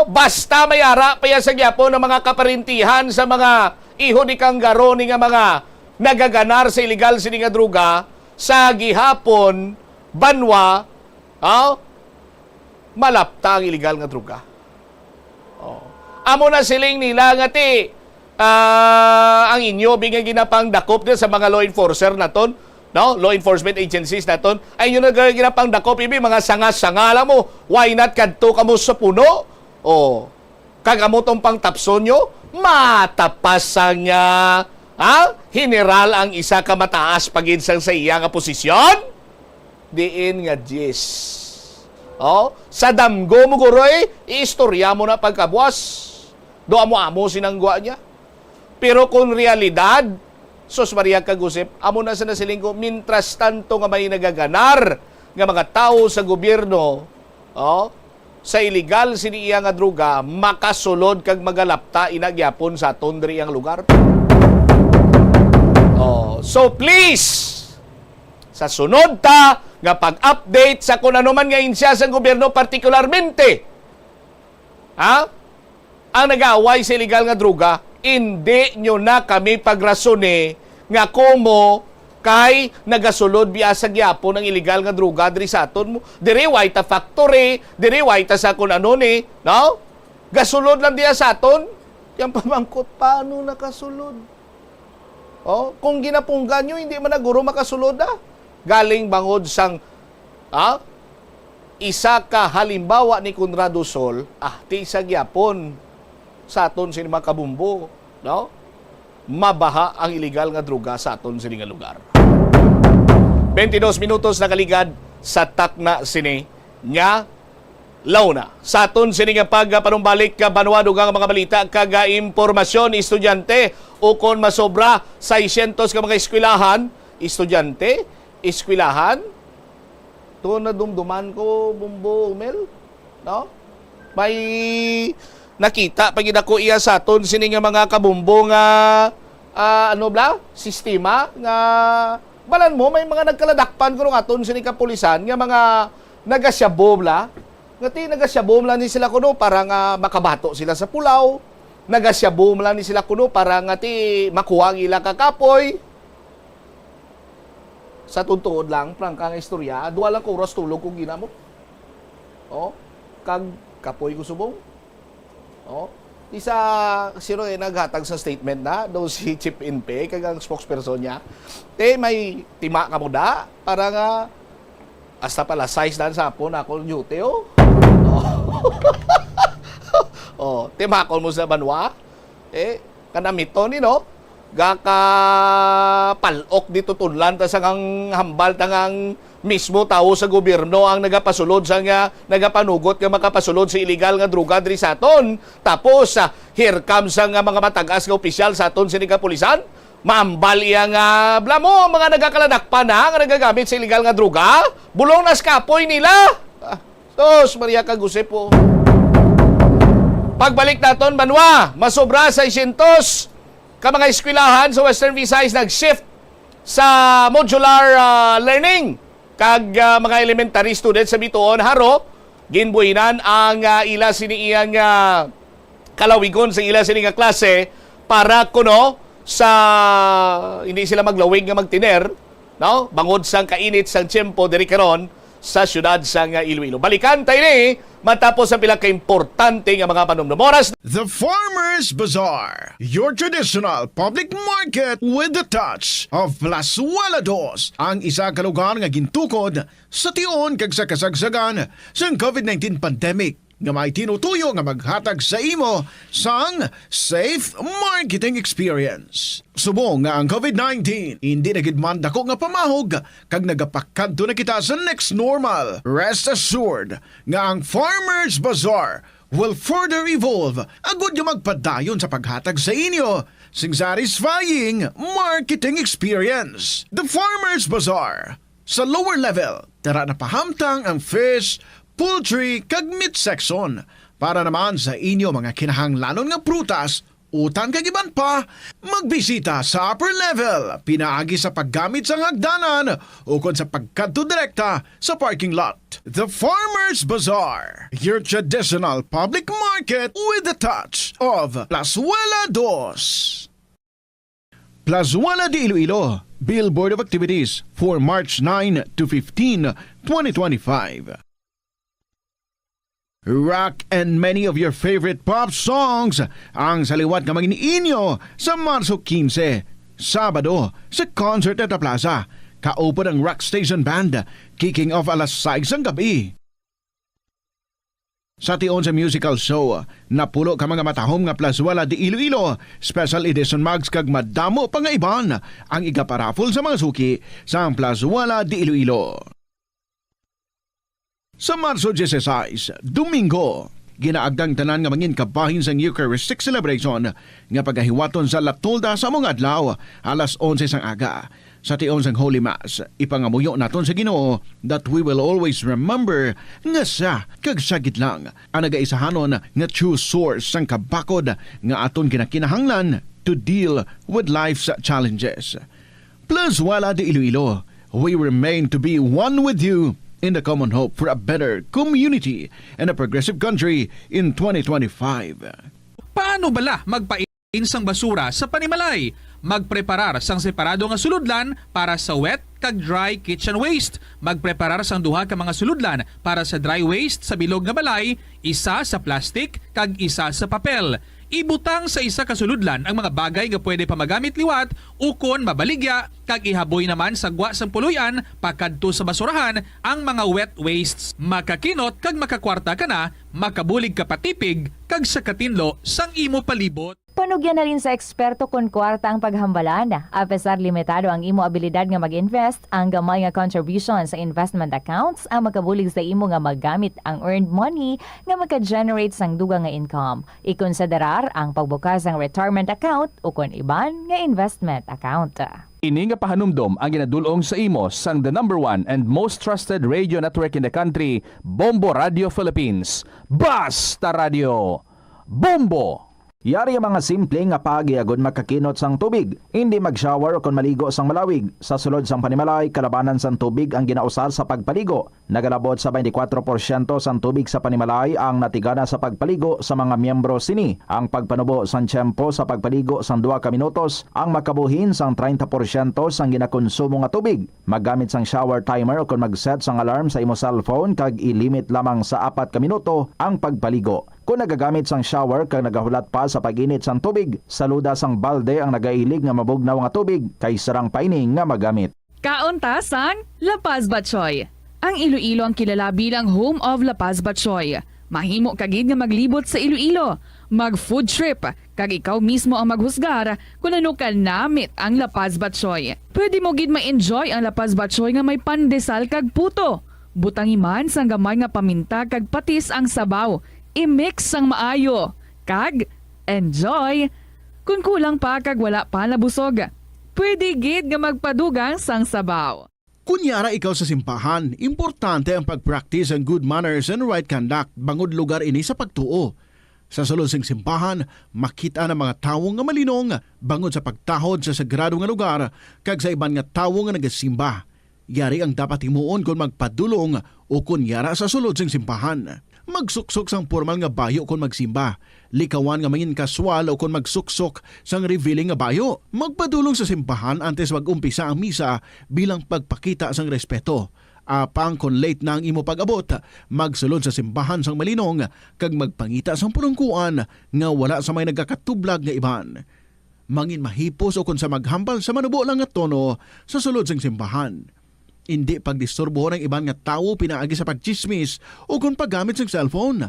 Basta may ara pa yan sa gyapon ng mga kaparintihan sa mga iho ni Kanggaro ni nga mga nagaganar sa illegal sini nga droga sa gihapon banwa, malapta ang illegal nga droga. Amo na siling nila nga ti ang inyo binga ginapang dakop din sa mga law enforcer naton, no, law enforcement agencies naton, ay yun na ginapang dako, pibi, mga sanga-sanga lang mo. Why not kadto kamo sa puno? O, kagamotong pang tapson nyo, matapasan niya, general ang isa ka mataas paginsang sa iya nga posisyon? Diin nga, Jis. O, sa damgo mo guroy, istorya mo na pagkabuas. Do amo-amo sinanggwa niya. Pero kung realidad, sos Maria Kagusip, amo na sa nasilinggo, mintras tanto nga may nagaganar nga mga tao sa gobyerno, sa illegal siniya nga droga, makasulod kag magalapta inagyapon sa tondri ang lugar. So please, sa sunod ta nga pag-update sa kung ano man nga insya sa gobyerno, partikularmente, ang nag-aaway sa illegal nga droga, hindi nyo na kami pagrasone nga kumo kay nagasulod biya sa gyapon ng illegal nga droga diri sa aton mo. Diri way ta factory, diri way ta sa kun ano ni, no? Gasulod lang diya sa aton. Yang pamangkot paano nakasulod? Kung ginapunggan nyo, hindi man naguro makasulod galing bangod sang isa ka halimbawa ni Conrado Sol, ti sa gyapon sa aton sa mga kabumbo, no? Mabaha ang illegal nga droga sa aton sa nga lugar. 22 minutos na kaligad sa takna sini nya launa. Sa aton sini nga pagpanumbalik ka banwa dugang mga balita kaga impormasyon estudyante o kon masobra 600 ka mga eskwelahan, estudyante, eskwelahan. To na dumduman ko bumbo Mel, no? May nakita pag ko iya sa aton sini nga mga kabumbo nga sistema nga balan mo may mga nagkaladakpan kuno aton sini kapulisan nga mga nagasyabom la ngati nagasyabom la ni sila kuno para nga makabato sila sa pulaw, nagasyabom la ni sila kuno para ngati makuha ang ila kakapoy. Sa tuntuod lang prangka nga istorya, duwa lang ko oras tulog kung ginamo. Kag kapoy ko subong. Isa sino naghatag sa statement na daw si Chief NP kag ang spokesperson niya. May tima ka mo da para nga hasta pala size dan sa hapon ako duty timakol mo sa banwa. Kanamito ni no gaka palok dito tunlan ta sangang hambal tangang mismo tao sa gobyerno ang nagapasulod sa nga nagapanugot nga makapasulod sa illegal nga droga diri sa aton. Tapos here comes ang mga matagas nga opisyal sa aton sini kapulisan, mambal iya nga blamo mga nagakaladakpan nga nagagamit sa illegal nga droga, bulong nas kapoy nila. Tos Maria Kagusip po. Pagbalik naton banwa, masobra 600 ka mga eskwelahan sa Western Visayas nag-shift sa modular learning kag mga elementary students sa bituon haro ginbuhinan ang ila sini iyang kalawigon sa ila sini nga klase para kuno sa hindi sila maglawig nga magtiner, no? Bangod sang kainit sang tiempo diri karon sa syudad sang Iloilo. Balikan tayo ni matapos ang pila ka importante nga mga panumdum-oras. The Farmers Bazaar, your traditional public market with the touch of Plazuela Dos, ang isa ka lugar nga gintukod sa tion kag sa kasagsagan sa COVID-19 pandemic nga may tinutuyo nga maghatag sa imo sang safe marketing experience. Subong nga ang COVID-19 hindi na gid man dako nga pamahog kag nagapakadto na kita sa next normal. Rest assured nga ang Farmers Bazaar will further evolve agud nga magpadayon sa paghatag sa inyo sing satisfying marketing experience. The Farmers Bazaar sa lower level tara na pahamtang ang fish, poultry kag meat section para naman sa inyo mga kinahanglanon nga prutas, utang kag iban pa, magbisita sa upper level pinaagi sa paggamit sa hagdanan o kon sa pagkadto direkta sa parking lot. The Farmers Bazaar, your traditional public market with the touch of Plazuela Dos. Plazuela de Iloilo, Billboard of Activities for March 9 to 15, 2025. Rock and many of your favorite pop songs ang saliwat nga maging inyo sa Marso 15, Sabado sa Concert at Plaza. Kaupo ng Rock Station Band, kicking off alas 6 ng gabi. Sa tion sa musical show, napulo ka mga matahom nga plaswala di Iloilo, special edition mags kag madamo pa nga iban ang igaparafol sa mga suki sa plaswala di Iloilo. Sa Marso 16, Domingo, ginaagdang tanan nga mangin kabahin sa Eucharistic celebration nga pagahiwaton sa Latolda sa mga adlaw alas 11 sang aga. Sa tion sang Holy Mass, ipangamuyo naton sa Ginoo that we will always remember nga sa kag sagit lang ang nagaisahanon nga true source sang kabakod nga aton kinakinahanglan to deal with life's challenges. Plus wala di Iloilo, we remain to be one with you in the common hope for a better community and a progressive country in 2025. Paano bala magpain sang basura sa Panimalay? Magpreparar sang separado nga suludlan para sa wet kag dry kitchen waste. Magpreparar sang duha ka mga suludlan para sa dry waste sa bilog nga balay, isa sa plastic kag isa sa papel. Ibutang sa isa ka suludlan ang mga bagay nga pwede pa magamit liwat ukon mabaligya kag ihaboy naman sa gwa sang puluyan pakadto sa basurahan ang mga wet wastes. Makakinot kag makakwarta ka na, makabulig ka patipig kag sa katinlo sang imo palibot. Panugyan na rin sa eksperto kon kwarta ang paghambalan. Apesar limitado ang imo abilidad nga mag-invest, ang gamay nga contribution sa investment accounts ang makabulig sa imo nga maggamit ang earned money nga maka-generate sang dugang nga income. Ikonsiderar ang pagbukas ng retirement account o kon iban nga investment account. Ini nga pahanumdom ang ginadulong sa imo sang the number 1 and most trusted radio network in the country, Bombo Radio Philippines. Basta Radio Bombo! Yari ang mga simple nga pagiagon makakinot sang tubig. Hindi mag-shower o kon maligo sang malawig. Sa sulod sang Panimalay, kalabanan sang tubig ang ginausar sa pagpaligo. Nagalabot sa 24% sang tubig sa Panimalay ang natigana sa pagpaligo sa mga miyembro sini. Ang pagpanubo sang tiyempo sa pagpaligo sang 2 ka minutos ang makabuhin sang 30% sang ginakonsumo nga tubig. Maggamit sang shower timer o kon mag-set sang alarm sa imo cellphone kag ilimit lamang sa 4 ka minuto ang pagpaligo. Kung nagagamit sang shower kag nagahulat pa sa pag-init sang tubig, saluda sang balde ang nagailig nga mabugnaw nga tubig kay sarang paining nga magamit. Kaunta sang La Paz Batchoy. Ang Iloilo ang kilala bilang home of La Paz Batchoy. Mahimo kagid nga maglibot sa Iloilo, mag-food trip, kag ikaw mismo ang maghusgar kung ano ka namit ang La Paz Batchoy. Pwede mo gid ma-enjoy ang La Paz Batchoy nga may pandesal kag puto. Butangi man sang gamay nga paminta kag patis ang sabaw. I-mix sang maayo, kag enjoy. Kung kulang pa kag wala pa nabusog, pwede gid nga magpadugang sang sabaw. Kunyara ikaw sa simbahan, importante ang pag-practice ang good manners and right conduct bangod lugar ini sa pagtuo. Sa sulod sing simbahan, makita ng mga tawo nga malinong bangod sa pagtahod sa sagrado nga lugar kag sa iban nga tawo nga nagasimba. Yari ang dapat himuon kung magpadulong o kunyara sa sulod sing simbahan. Magsuksok sang formal nga bayo kung magsimba. Likawan nga mangin kaswal o kung magsuksok sang revealing nga bayo. Magpadulong sa simbahan antes mag-umpisa ang misa bilang pagpakita sang respeto. Apang kung late na ang imo pag-abot, magsulod sa simbahan sang malinong kag magpangita sang purungkuan nga wala sa may nagkakatublag nga iban. Mangin mahipos o kung sa maghambal sa manubo lang nga tono sa sulod sang simbahan. Hindi pagdisturbo ng ibang nga tao pinaagi sa pagchismis o kung paggamit ng cellphone.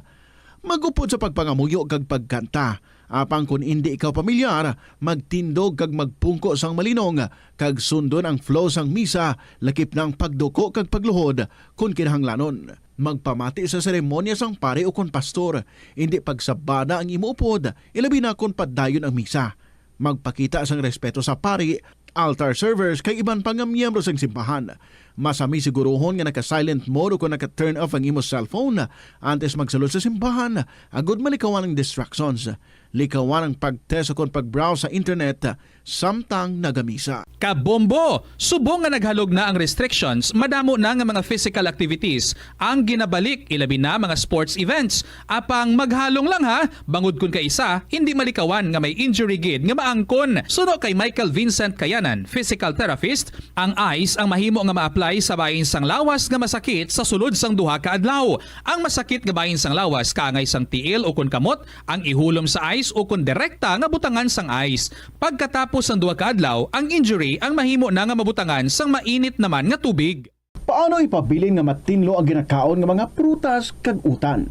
Magupod sa pagpangamuyo kag pagkanta. Apang kung hindi ikaw pamilyar, magtindog kag magpungko sang malinong kag sundon ang flow sang misa lakip ng pagduko kag pagluhod kung kinahanglanon. Magpamati sa seremonya sang pare o kung pastor. Hindi pagsabada ang imuupod, ilabi na kung padayon ang misa. Magpakita sang respeto sa pari, altar servers kay iban pang miyembro sang simbahan. Masami siguruhon nga naka-silent mode o kung naka-turn off ang imo cellphone antes magsulod sa simbahan. Agud malikawan ang distractions. Likawan ang pag-test o kung pag-browse sa internet samtang nagamisa. Kabombo! Subong nga naghalog na ang restrictions, madamo na nga mga physical activities ang ginabalik, ilabi na mga sports events. Apang maghalong lang ha, bangod kun ka isa, hindi malikawan nga may injury gid nga maangkon. Suno kay Michael Vincent Kayanan, physical therapist, ang ice ang mahimo nga ma-apply sa bahin sang lawas nga masakit sa sulod sang duha ka adlaw. Ang masakit nga bahin sang lawas kaangay sang tiil o kun kamot, ang ihulom sa ice ice o kung direkta nga butangan sang ice. Pagkatapos ang duha ka adlaw, ang injury ang mahimo na nga mabutangan sang mainit naman nga tubig. Paano ipabilin nga matinlo ang ginakaon nga mga prutas kag utan?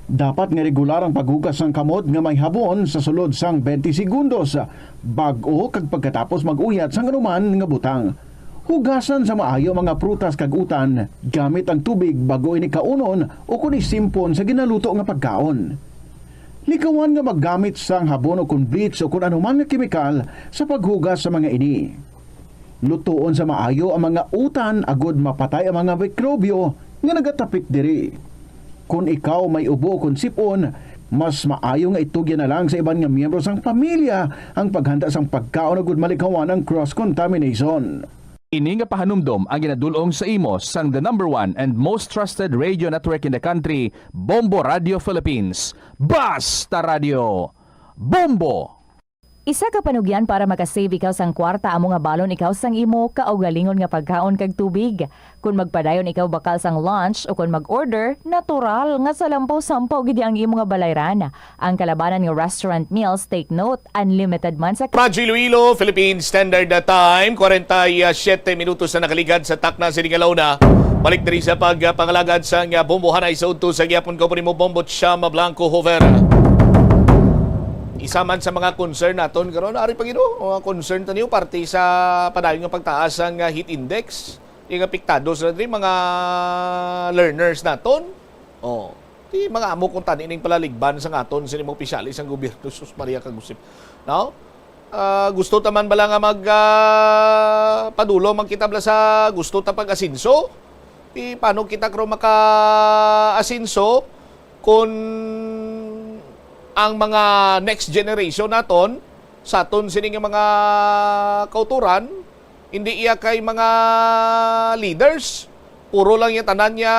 Dapat nga regular ang paghugas ng kamot nga may habon sa sulod sang 20 segundos bag-o kag pagkatapos mag-uyat sang anuman nga butang. Hugasan sa maayo mga prutas kag utan gamit ang tubig bago ini kaunon o kun isimpon sa ginaluto nga pagkaon. Likawan nga maggamit sang habon o kun bleach o kun anuman nga kemikal sa paghugas sa mga ini. Lutuon sa maayo ang mga utan agod mapatay ang mga mikrobyo nga nagatapik diri. Kung ikaw may ubo kung sipon, mas maayo nga itugyan na lang sa iban nga miyembro sang pamilya ang paghanda sang pagkaon agud malikawan ang cross-contamination. Ini nga pahanumdom ang ginadulong sa imo sang the number 1 and most trusted radio network in the country, Bombo Radio Philippines. Basta Radio! Bombo! Isa ka panugyan para makasave ikaw sang kwarta amo nga balon ikaw sang imo kaugalingon nga pagkaon kag tubig. Kung magpadayon ikaw bakal sang lunch o kung mag-order, natural nga salampaw-sampaw gidi ang imo nga balayran. Ang kalabanan nga restaurant meals, take note, unlimited man sa... Radyo Iloilo, Philippine Standard Time, 47 minutos na nakaligad sa takna sa Lingalauna. Balik diri sa pagpangalagad sa bombohanay sa udto sa gyapon ko mo Bombo Chama Blanco Hovera. Isa man sa mga concern naton karon ari pagino mga concern taniyo parte sa padayon nga pagtaas ang heat index yung apektado sa mga learners naton. Ti mga amo kung tani ning palaligban sa aton sa mga opisyalis ang gobyerno sus Maria kagusip. No? Gusto ta man bala nga mag padulo man kita bala sa gusto ta pag-asinso? Ti paano kita kro maka-asinso kung ang mga next generation naton sa aton sining mga kauturan hindi iya kay mga leaders, puro lang yung tanan niya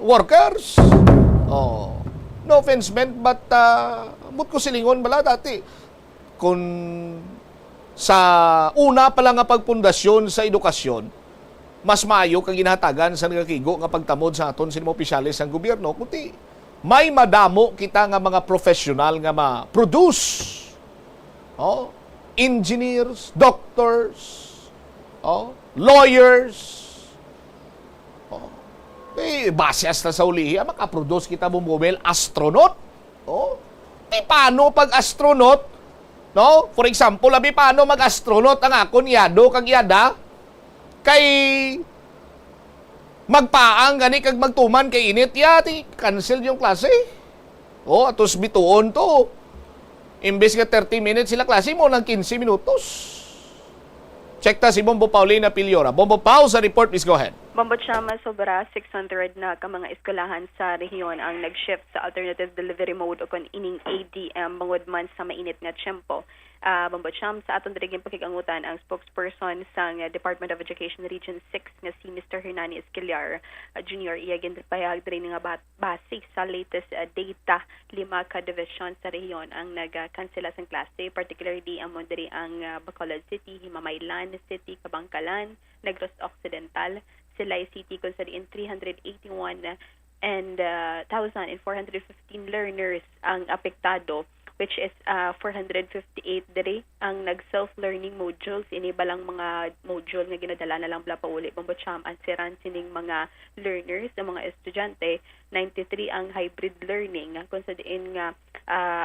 workers. No offense meant, but but ko silingon bala dati kung sa una pa lang nga pagpundasyon sa edukasyon mas maayo kang ginahatagan sa nagakigo nga pagtamod sa aton sining opisyalis ang gobyerno kundi may madamo kita nga mga professional nga ma-produce. Engineers, doctors, lawyers. Basyas na sa ulihi, makaproduce kita bumubel astronaut. Di paano pag astronaut? No? For example, abi paano mag-astronaut ang akon yado kag yada kay magpaang gani kag magtuman kay init ti cancel yung klase. Atos bituon to. Imbes nga 30 minutes sila klase mo ng 15 minutos. Check ta si Bombo Paulina Piliora. Bombo Pau sa report, please go ahead. Bombo Chama, sobra 600 na ka mga eskwelahan sa rehiyon ang nag-shift sa alternative delivery mode o kon ining ADM bangod man sa mainit nga tiyempo. Bombo Cham, sa atong diriging pakikangutan ang spokesperson sa Department of Education Region 6 nga si Mr. Hernani Esquilar Jr. Iyagin payag diri nga base sa latest data 5 ka division sa rehiyon ang nag-cancela sang klase, particularly ang diri ang Bacolod City, Himamaylan City, Kabangkalan, Negros Occidental, Silay City kung sa diin 381 and 1,415 learners ang apektado, which is 458 diri ang nag-self-learning modules. Iniba lang mga module nga ginadala na lang bala pauli. Bombocham, ansiran sining mga learners, ang mga estudyante. 93 ang hybrid learning. Kung sa diin nga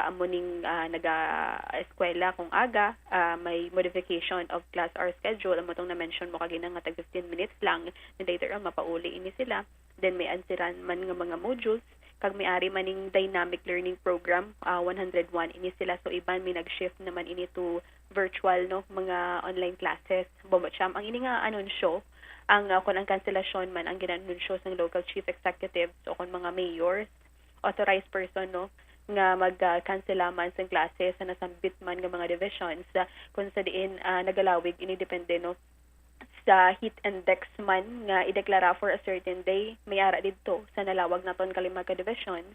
amuning naga-eskwela kung aga, may modification of class hour schedule. Amo itong na-mention mo kagina nga tag 15 minutes lang. And later on, mapauli ini sila. Then may ansiran man nga mga modules. Kag may-ari maning dynamic learning program, 101 ini sila. So iban may nag-shift naman ini to virtual mga online classes. Bombocham, ang ini nga anunsyo, ang kung ang kanselasyon man ang ginanunsyo ng local chief executives o kung mga mayors, authorized person nga mag-cancela man sa klase sa nasambit man nga mga divisions kung sa diin nagalawig ini depende sa heat index man nga ideklara for a certain day, may ara dito sa nalawag naton kalima ka divisions,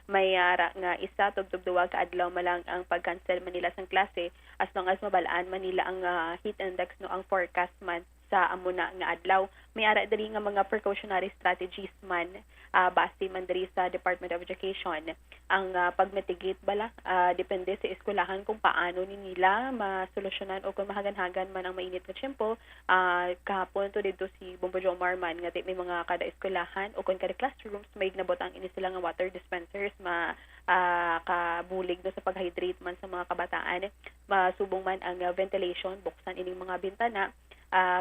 may ara nga isa tugtog duwa ka adlaw malang ang pag-cancel man nila sang klase as long as mabalaan man nila ang heat index ang forecast man sa amuna nga adlaw. May ara diri nga mga precautionary strategies man base man diri sa Department of Education. Ang pagmitigate bala depende sa eskwelahan kung paano ni nila masolusyonan o kung mahagan-hagan man ang mainit nga tiyempo. Kahapon to dito si Bombo Jomar man nga may mga kada eskwelahan o kung kada classrooms may nabot ang ini sila nga water dispensers kabulig do sa pag-hydrate man sa mga kabataan. Masubong man ang ventilation, buksan ining mga bintana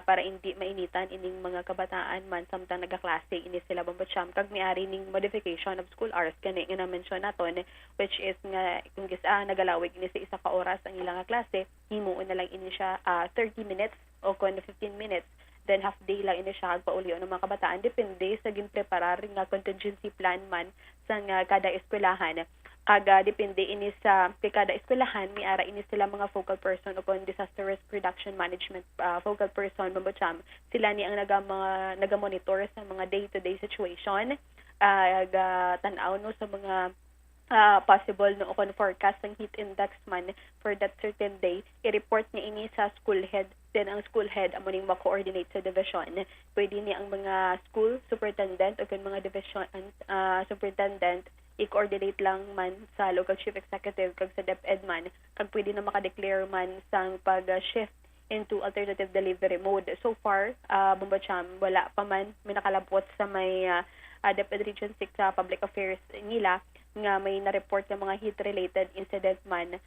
para hindi mainitan ining mga kabataan man samtang nagaklase ini sila Bambatsyam kag miari ning modification of school hours kani nga na-mention naton, which is nga kung nagalawig ini sa isa ka oras ang ilang klase, himuon na lang ini siya 30 minutes o kun 15 minutes, then half day lang ini siya paulio ng mga kabataan depende sa ginpreparar nga contingency plan man sa kada eskwelahan. Kaga depende ini sa kada eskwelahan miara ini sila mga focal person o disaster risk reduction management focal person Bambatsyam. Sila ni ang nagamonitor sa mga day-to-day situation, tanaw no sa mga possible no o forecast ng heat index man for that certain day, i-report niya ini sa school head. Then ang school head amo ning ma-coordinate sa division. Pwede ni ang mga school superintendent o mga division superintendent i-coordinate lang man sa local chief executive kag sa DepEd man kag pwede na makadeclare man sang pag-shift into alternative delivery mode. So far, Bambatsyam, wala pa man may nakalabot sa may DepEd Region 6 sa public affairs nila nga may na-report ng mga heat-related incident man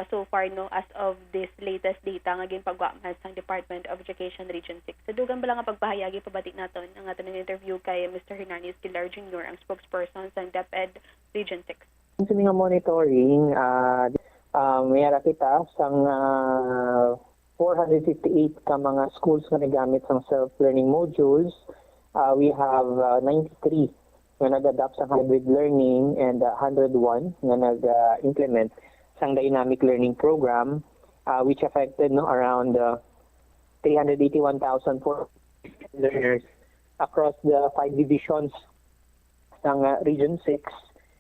so far no as of this latest data nga ginpagwa man sa Department of Education Region 6. Sa dugang bala nga pagpahayagi pabati naton ang aton ng interview kay Mr. Hernandez Pilar Jr., ang spokesperson sa DepEd Region 6. Sa mga monitoring, may ara kita sang 458 ka mga schools nga nagamit sang self-learning modules. We have 93 nga nag-adapt sa hybrid learning and 101 nga nag-implement sang dynamic learning program which affected around 381,000 learners across the 5 divisions ng Region 6,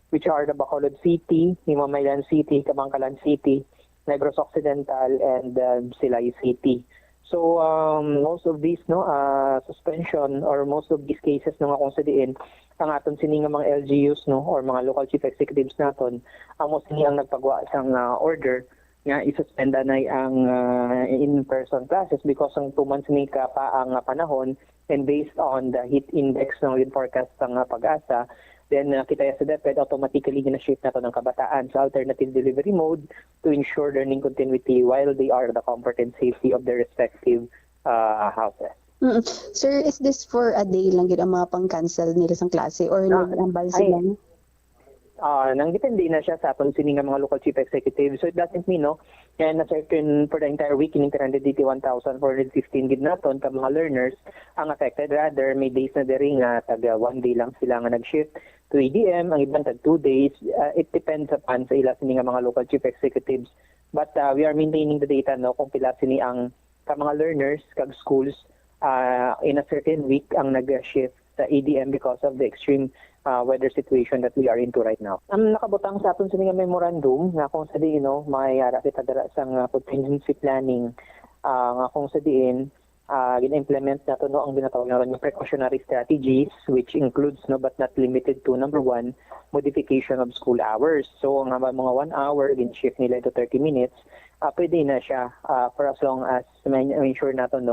which are the Bacolod City, Himamaylan City, Kabangkalan City, Negros Occidental, and Silay City. So most of these suspension or most of these cases nga kung sa diin ang aton sini nga mga LGUs or mga local chief executives naton ang mo sini ang nagpagwa sang order nga isuspend na ang in-person classes because ang 2 months ni ka pa ang panahon, and based on the heat index ng forecast ng Pag-asa, then kita sa DepEd automatically gina-shift nato ng kabataan sa alternative delivery mode to ensure learning continuity while they are the comfort and safety of their respective houses. Sir, is this for a day lang yun ang mga pang-cancel nila sa klase or nag-ambal sila? Nang depende na siya sa aton sini nga mga local chief executive. So it doesn't mean na certain for the entire week in 381,415 gid naton ka mga learners ang affected. Rather may days na diri nga taga 1 day lang sila nga nag-shift to EDM, ang iban tag 2 days. It depends upon sa ila sini nga mga local chief executives. But we are maintaining the data kung pila sini ang ka mga learners kag schools in a certain week ang nag-shift sa EDM because of the extreme weather situation that we are into right now. Ang nakabutang sa aton sa nga memorandum nga kung sa diin may ara kita dara sang contingency planning nga kung sa diin gina-implement nato ang binatawag na yung precautionary strategies, which includes but not limited to number 1, modification of school hours. So ang mga 1 hour gin-shift nila to 30 minutes, pwede na siya for as long as ma-ensure nato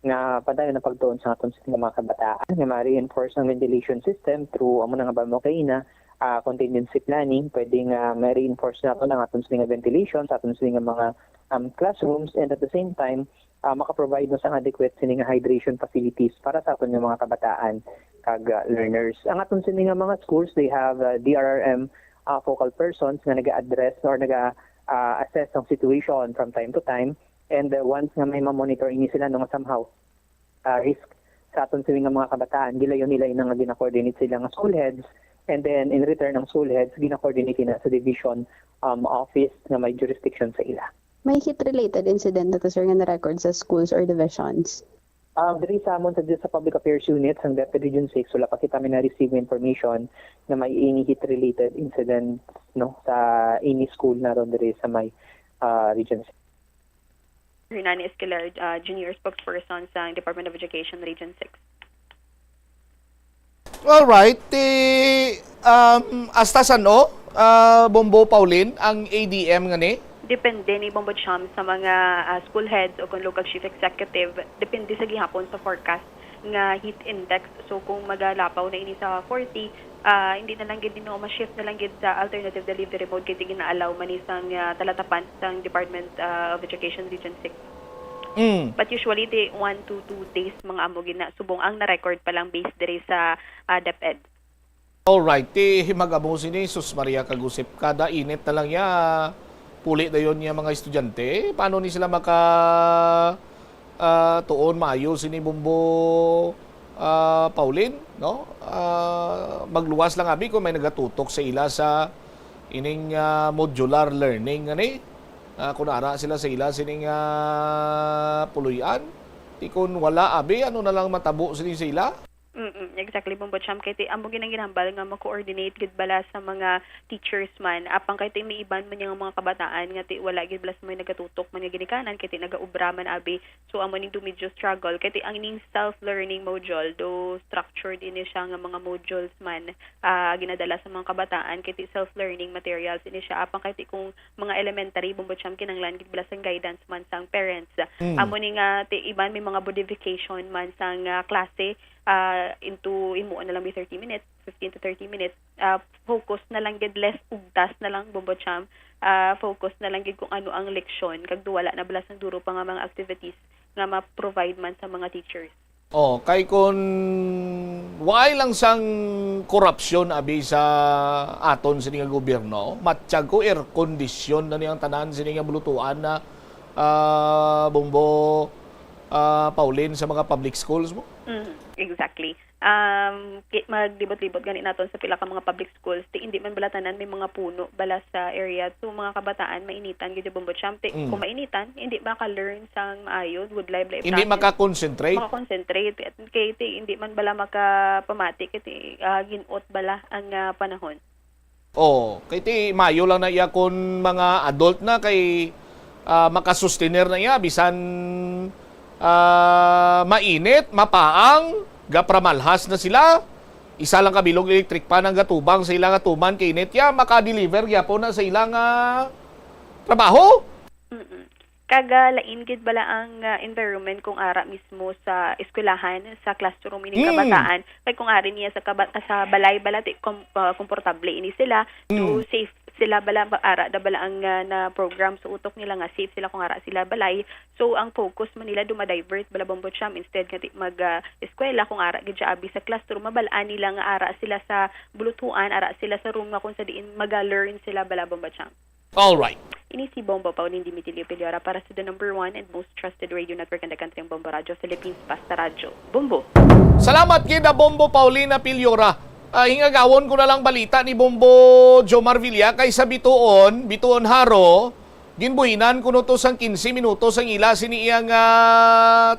nga padayon na pagtuon sa aton sa mga kabataan nga ma-reinforce ang ventilation system through amo nga ba mo kay na contingency planning. Pwede nga ma-reinforce nato ang aton sa ventilation sa aton sa mga classrooms, and at the same time maka-provide sa adequate sining hydration facilities para sa aton mga kabataan kag learners. Ang aton sining mga schools, they have DRRM focal persons nga naga-address or naga-assess ang situation from time to time. And once nga may ma-monitor ini sila somehow risk sa aton sila mga kabataan, gilayon nila nga gina-coordinate sila nga school heads, and then in return ng school heads gina-coordinate na sa division office nga may jurisdiction sa ila. May heat-related incident na to, sir, nga na-record sa schools or divisions? Diri sa amon sa Public Affairs Unit sa DepEd Region 6, wala pa kita na-receive information na may any heat-related incident sa any school na ron diri sa may Region 6. Hernani Esquilar, Junior Spokesperson sa Department of Education Region 6. Alright, hasta sano, Bombo Pauline, ang ADM nga ni? Depende ni Bombo Cham sa mga school heads o kung local chief executive. Depende sa gihapon sa forecast nga heat index. So kung magalapaw na ini sa 40, hindi na lang gid no ma-shift na lang gid sa alternative delivery mode kay gina-allow man isang talatapan sang Department of Education Region 6. But usually, 1 to 2 days mga amo gina subong ang na-record pa lang based diri sa DepEd. Alright, himagamo sini Sus Maria Kagusip. Kada init na lang ya, puli na yun niya mga estudyante. Paano ni sila tuon maayo sini Bombo Pauline, no? Magluwas lang abi kung may nagatutok sa ila sa ining modular learning ani. Kung naara sila sa ila sining puluyan, di kung wala abi, ano na lang matabo sining sa ila? Exactly, Bombo Cham. Kaya amo ginahambal nga mag-coordinate gid bala sa mga teachers man. Apang kaya may iban man yung mga kabataan nga wala gid bala sa may nagatutok man nga ginikanan kaya nagaubra man abi. So amo ning medyo struggle kaya ang ning self-learning module do structured ini siya nga mga modules man ginadala sa mga kabataan kaya self-learning materials ini siya. Apang kaya kung mga elementary, Bombo Cham, kinanglan gid bala sa guidance man sang parents. Amo ning iban may mga modification man sang klase into imo na lang 30 minutes, 15 to 30 minutes. Focus na lang gid less ugtas na lang, Bombo Cham. Focus na lang gid kung ano ang leksyon kag wala na bala sang duro pa nga mga activities nga ma-provide man sa mga teachers. Kay kun why lang sang korupsyon abi sa aton sini nga gobyerno, matsyag ko air condition na niyang tanan sini nga bulutuan na Bombo Pauline sa mga public schools mo? Exactly. Maglibot-libot gani naton sa pila ka mga public schools. Hindi man bala tanan may mga puno bala sa area. So mga kabataan mainitan gid Bombo Cham. Kung mainitan, hindi maka-learn sang maayo, good life. Hindi maka-concentrate. Maka-concentrate. Kay hindi man bala makapamati kay ginot bala ang panahon. Kay mayo lang na iya kon mga adult na kay makasustener na iya bisan mainit, mapaang, gapramalhas na sila. Isa lang kabilog electric pan ang gatubang sa ilang atuman kay init ya, maka-deliver gyapon na sa ilang trabaho. Lain gid bala ang environment kung ara mismo sa eskwelahan, sa classroom ini kabataan. Kay kung ari niya sa balay bala komportable ini sila, do safe sila bala ara da bala ang na program sa utok nila nga safe sila kung ara sila balay. So ang focus man nila dumadivert bala Bombo Cham instead nga mag eskwela kung ara gid abi sa classroom mabalaan nila nga ara sila sa bulutuan, ara sila sa room nga kung sa diin maga-learn sila bala Bombo Cham. All right. Ini si Bombo Pauline Dimitilio Piliora para sa the number 1 and most trusted radio network in the country, ang Bombo Radio Philippines, Basta Radio. Bombo! Salamat kina Bombo Paulina Piliora. Hingagawon ko na lang balita ni Bombo Jomar Villa kay sa Bituon Haro, ginbuhinan kuno to sang 15 minutos ang ila sini iyang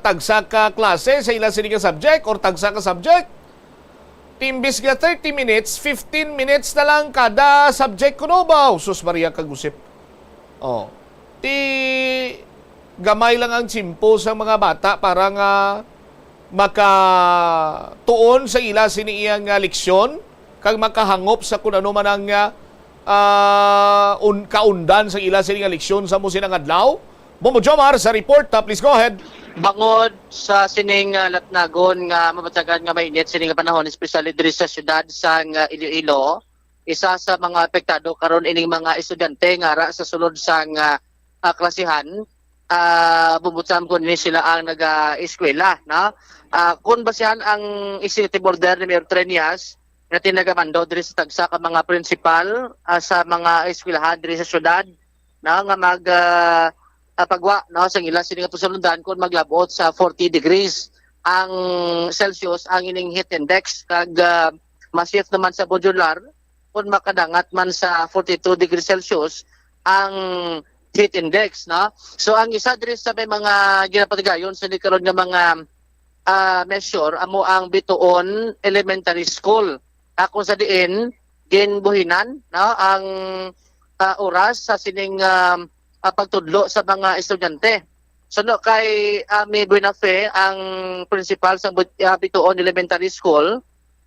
tagsa ka klase sa ila sini ka subject or tagsa ka subject. Timbis ka 30 minutes, 15 minutes na lang kada subject kuno ba? Sus Maria Kagusip. Gamay lang ang tsimpo sa mga bata para nga makatuon sa ila sini iyang leksyon kag makahangop sa kung ano man ang kaundan sa ila sini nga leksyon sa musin ang adlaw. Bombo Jomar sa report, please go ahead. Bangod sa sining latnagon nga mabatagan nga mainit sining panahon, especially diri sa syudad sa Iloilo, isa sa mga apektado karon ining mga estudyante nga ara sa sulod sang klasihan, bubutsam ko ni sila ang naga-eskwela, no? Kung basihan ang executive order ni Mayor Trenias na tinagamando diri sa tagsa ka mga principal sa mga eskwelahan diri sa syudad, na nga mag pagwa no sa ila sini nga pusulundan kung maglabot sa 40 degrees ang Celsius ang ining heat index kag masif naman sa modular kung makadangat man sa 42 degrees Celsius ang heat index, no? So ang isa diri sa may mga ginapatigayon sa karon nga mga measure amo ang Bituon Elementary School. Ako sa diin ginbuhinan no ang oras sa sining pagtudlo sa mga estudyante. Suno kay Ami Buenafe, ang principal sa Bituon Elementary School,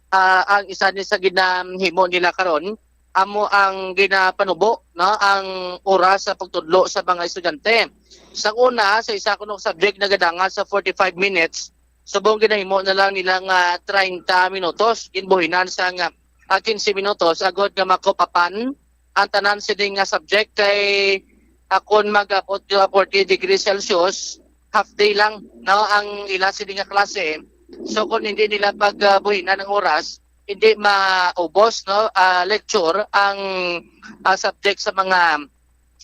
ang isa ni sa ginahimo nila karon amo ang ginapanubo no ang oras sa pagtudlo sa mga estudyante. Sa una sa isa kuno subject na gadanga sa 45 minutes subong ginahimo na lang nila nga 30 minutos inbuhinan sa nga 15 minutos agod nga makopapan ang tanan sining nga subject kay akon mag-abot 40 degrees Celsius half day lang no ang ila sining nga klase. So kung hindi nila pagbuhinan ng oras hindi maubos no lecture ang subject sa mga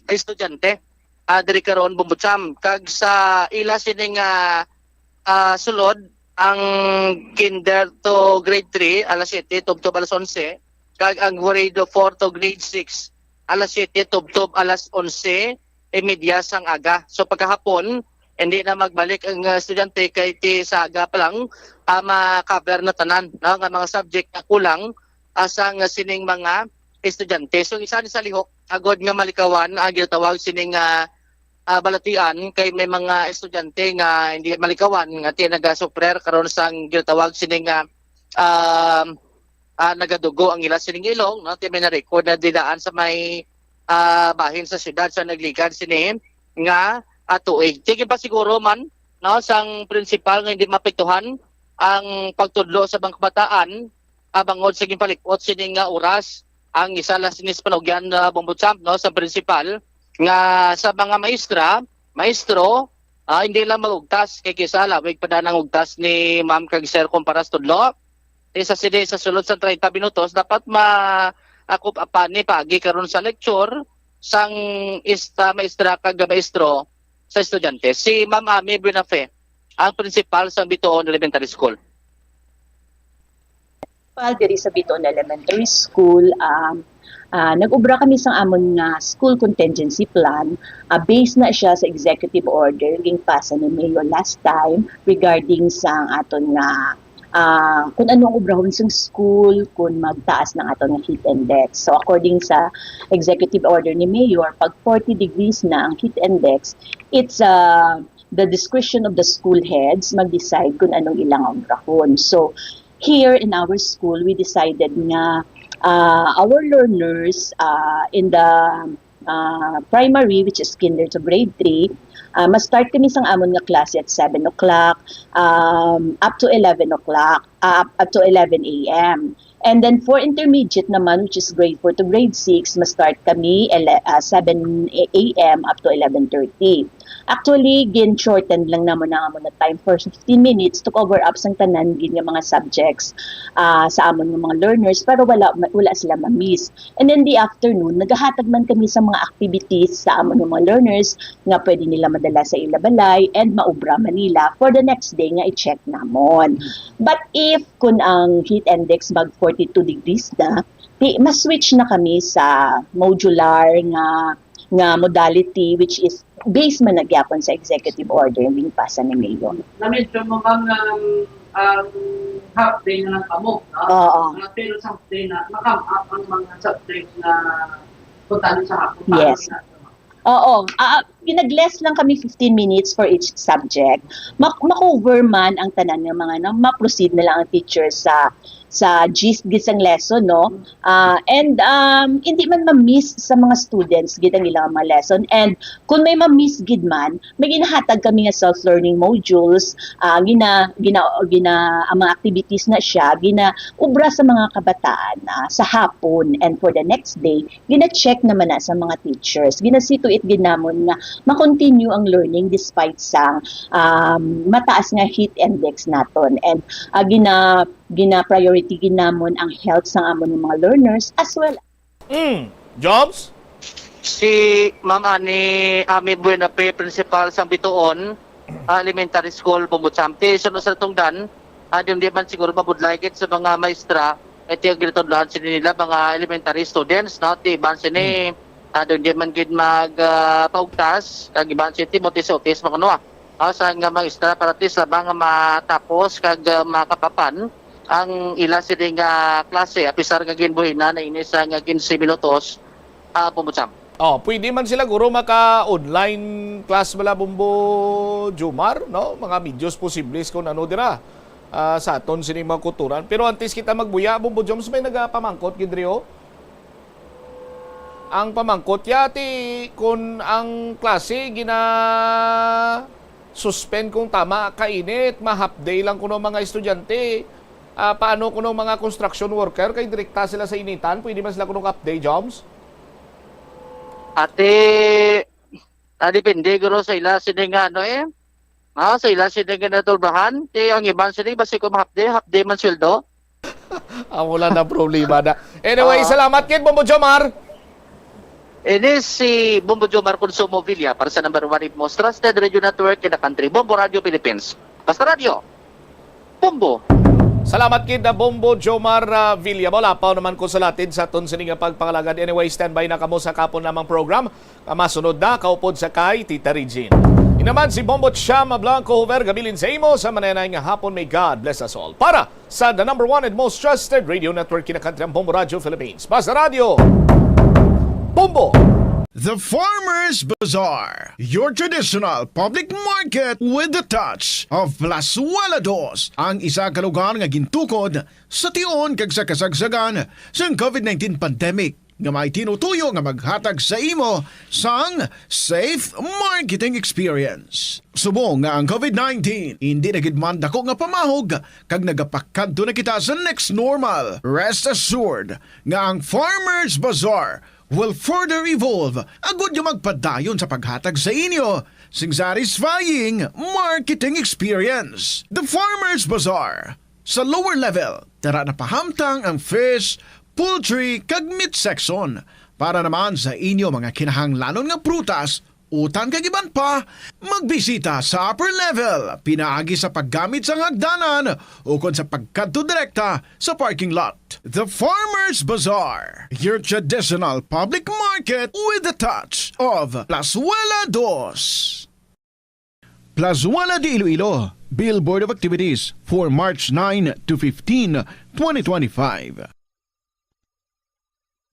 estudyante diri karon Bumbutsam kag sa ila sining sulod ang kinder to grade 3 alas 7 tubtob alas 11 kag ang grade 4 to grade 6 alas 7 tubtob alas 11 media sang aga. So pagkahapon hindi na magbalik ang estudyante kay sa aga pa lang ma-cover na tanan no, nga mga subject na kulang asang sining mga estudyante. So isa ni sa lihok agod nga malikawan ang gitawag sining balatian kay may mga estudyante nga hindi malikawan nga naga-suprer karon sang gitawag sining nagadugo ang ila sining ilong no may na-record na dilaan sa may bahin sa syudad sa nagligad sini nga tuig. Sige pa siguro man no sang principal nga hindi mapektuhan ang pagtudlo sa mga kabataan bangod sa gimpalikot sini nga oras ang isa la sinis panugyan na Bumbutsam no sa principal nga sa mga maestro hindi lang magugtas kay kisala wig padanang ugtas ni Ma'am kag Sir kumpara sa tudlo. Sa sidi sa sulod sa 30 minutos dapat akop apani pagi karon sa lecture sang maestra kag maestro sa estudyante. Si Ma'am Ami Buenafe, ang principal sa Bituon Elementary School. Diri sa Bituon Elementary School, nag-ubra kami sa amon nga school contingency plan. Based na siya sa executive order ging pasa ni Mayor last time regarding sa aton nga kung anong ubrahon sa school, kung magtaas ng aton nga heat index. So according sa executive order ni Mayor, pag 40 degrees na ang heat index, it's the discretion of the school heads mag-decide kung anong ilang ubrahon. So here in our school, we decided nga our learners in the primary, which is kinder to grade 3, ma-start kami sang amon nga klase at 7 o'clock up to 11 o'clock, up to 11 a.m. And then for intermediate naman, which is grade 4 to grade 6, ma-start kami 7 a.m. up to 11:30. Actually, shortened lang naman na amon na time for 15 minutes to cover up sang tanan gin nga mga subjects sa amon nga mga learners, pero wala sila ma-miss. And then the afternoon, nagahatag man kami sa mga activities sa amon nga mga learners nga pwede nila madala sa ilabalay and maubra man nila for the next day nga i-check namon. But if kun ang heat index mag 42 degrees na, mas-switch na kami sa modular nga modality which is based man nagyapon sa executive order ng pasa ni Mayor. Na-mention mo bang half day na lang kamo? Oo. Pero sa half day na makam up ang mga subject na puntahan sa hapon. Yes. Oo. Ginag-less lang kami 15 minutes for each subject. Makover man ang tanan ng mga ma-proceed na lang ang teacher sa gist gisang lesson, no? And hindi man ma-miss sa mga students gid ang ilang mga lesson. And kung may ma-miss gid man, may ginahatag kami nga self-learning modules, ang mga activities na siya ubra sa mga kabataan sa hapon, and for the next day gina-check naman na sa mga teachers. Ginasituit gid namon nga ma-continue ang learning despite sang mataas nga heat index naton, and gina-priority ginamon ang health sang amon ng mga learners as well. Jobs? Si Ma'am Ami Buenafe, principal sa Bituon Elementary School, Bumbutsam. Sunod sa tungdan, di man siguro mabudlay kit sa mga maestra, ito yung ginatudlahan sila nila, mga elementary students, no? Iban sini, di man gid magpaugtas, kag iban si Timotes makuno. Sa nga maestra, para tis labang matapos, kag makapapan, ang ila sila nga klase, apisar nga ginbuhin na inis nga 15 minutos, Bumbutsam. Pwede man sila guro maka-online class bala Bombo Jomar, no? Mga medios posibles kung ano dira sa aton sining mga kulturan. Pero antes kita magbuya, Bombo Joms, may nagapamangkot gidrio. Ang pamangkot yati kung ang klase suspend kung tama kainit, ma-half day lang kuno mga estudyante. Paano kuno mga construction worker kay direkta sila sa initan, pwede man sila kuno half day jobs? Depende guro sa ila sining sa ila sining natulbahan. Ang iban sining basi ko half day man sweldo. Wala na problema na. Anyway, salamat kid Bombo Jomar. Ini si Bombo Jomar Consumo Villa para sa number 1 most trusted radio network in the country, Bombo Radio Philippines. Basta Radio, Bombo. Salamat kid na Bombo Jomar Villa. Lapaw naman ko sa latin sa aton sining pagpangalagad. Anyway, standby na kamo sa kapon namang program. Masunod na kaupod sa kay Tita Regine. Inaman si Bombo Cham Blanco Hover gabilin sa imo sa mananay nga hapon. May God bless us all. Para sa the number 1 and most trusted radio network in the country, Bombo Radio Philippines. Basta Radio, Bombo. The Farmers Bazaar, your traditional public market with the touch of Plazuela Dos, ang isa ka lugar nga gintukod sa tion kag sa kasagsagan sa COVID-19 pandemic nga may tinutuyo nga maghatag sa imo sang safe marketing experience. Subong nga ang COVID-19 hindi nagidman dako nga pamahog kag nagapakadto na kita sa next normal. Rest assured nga ang Farmers Bazaar will further evolve agud yung magpadayon sa paghatag sa inyo sing satisfying marketing experience. The Farmers Bazaar. Sa lower level, tara na pahamtang ang fish, poultry, kag meat section para naman sa inyo mga kinahanglanon nga prutas, utan kag iban pa, magbisita sa upper level, pinaagi sa paggamit sa hagdanan o kon sa pagkadto direkta sa parking lot. The Farmers Bazaar, your traditional public market with the touch of Plazuela Dos. Plazuela de Iloilo, Billboard of Activities for March 9 to 15, 2025.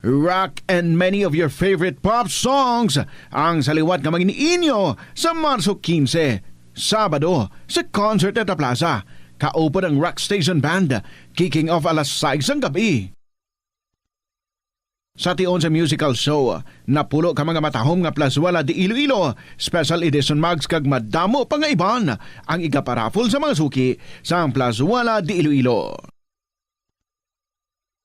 Rock and many of your favorite pop songs ang saliwat nga maginiinyo sa Marso 15, Sabado sa Concert at Plaza. Kaupo ng Rock Station Band, kicking off alas 6 ng gabi. Sa tion sa musical show, napulo ka mga matahom nga Plazuela de Iloilo, special edition mags kag madamo pa nga iban ang igaparafol sa mga suki sa Plazuela de Iloilo.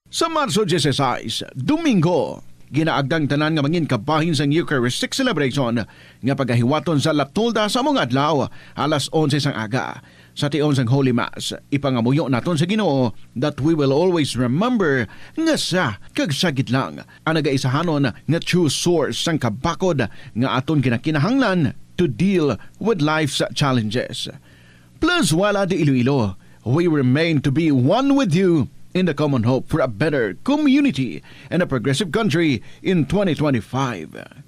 Sa Marso 16, Domingo, ginaagdang tanan nga mangin kabahin sa Eucharistic celebration nga pagahiwaton sa Latolda sa mga adlaw alas 11 sang aga. Sa tion sang Holy Mass, ipangamuyo naton sa Ginoo that we will always remember nga sa kag sagit lang ang nagaisahanon nga true source sang kabakod nga aton kinakinahanglan to deal with life's challenges. Plazuela de Iloilo, we remain to be one with you in the common hope for a better community and a progressive country in 2025.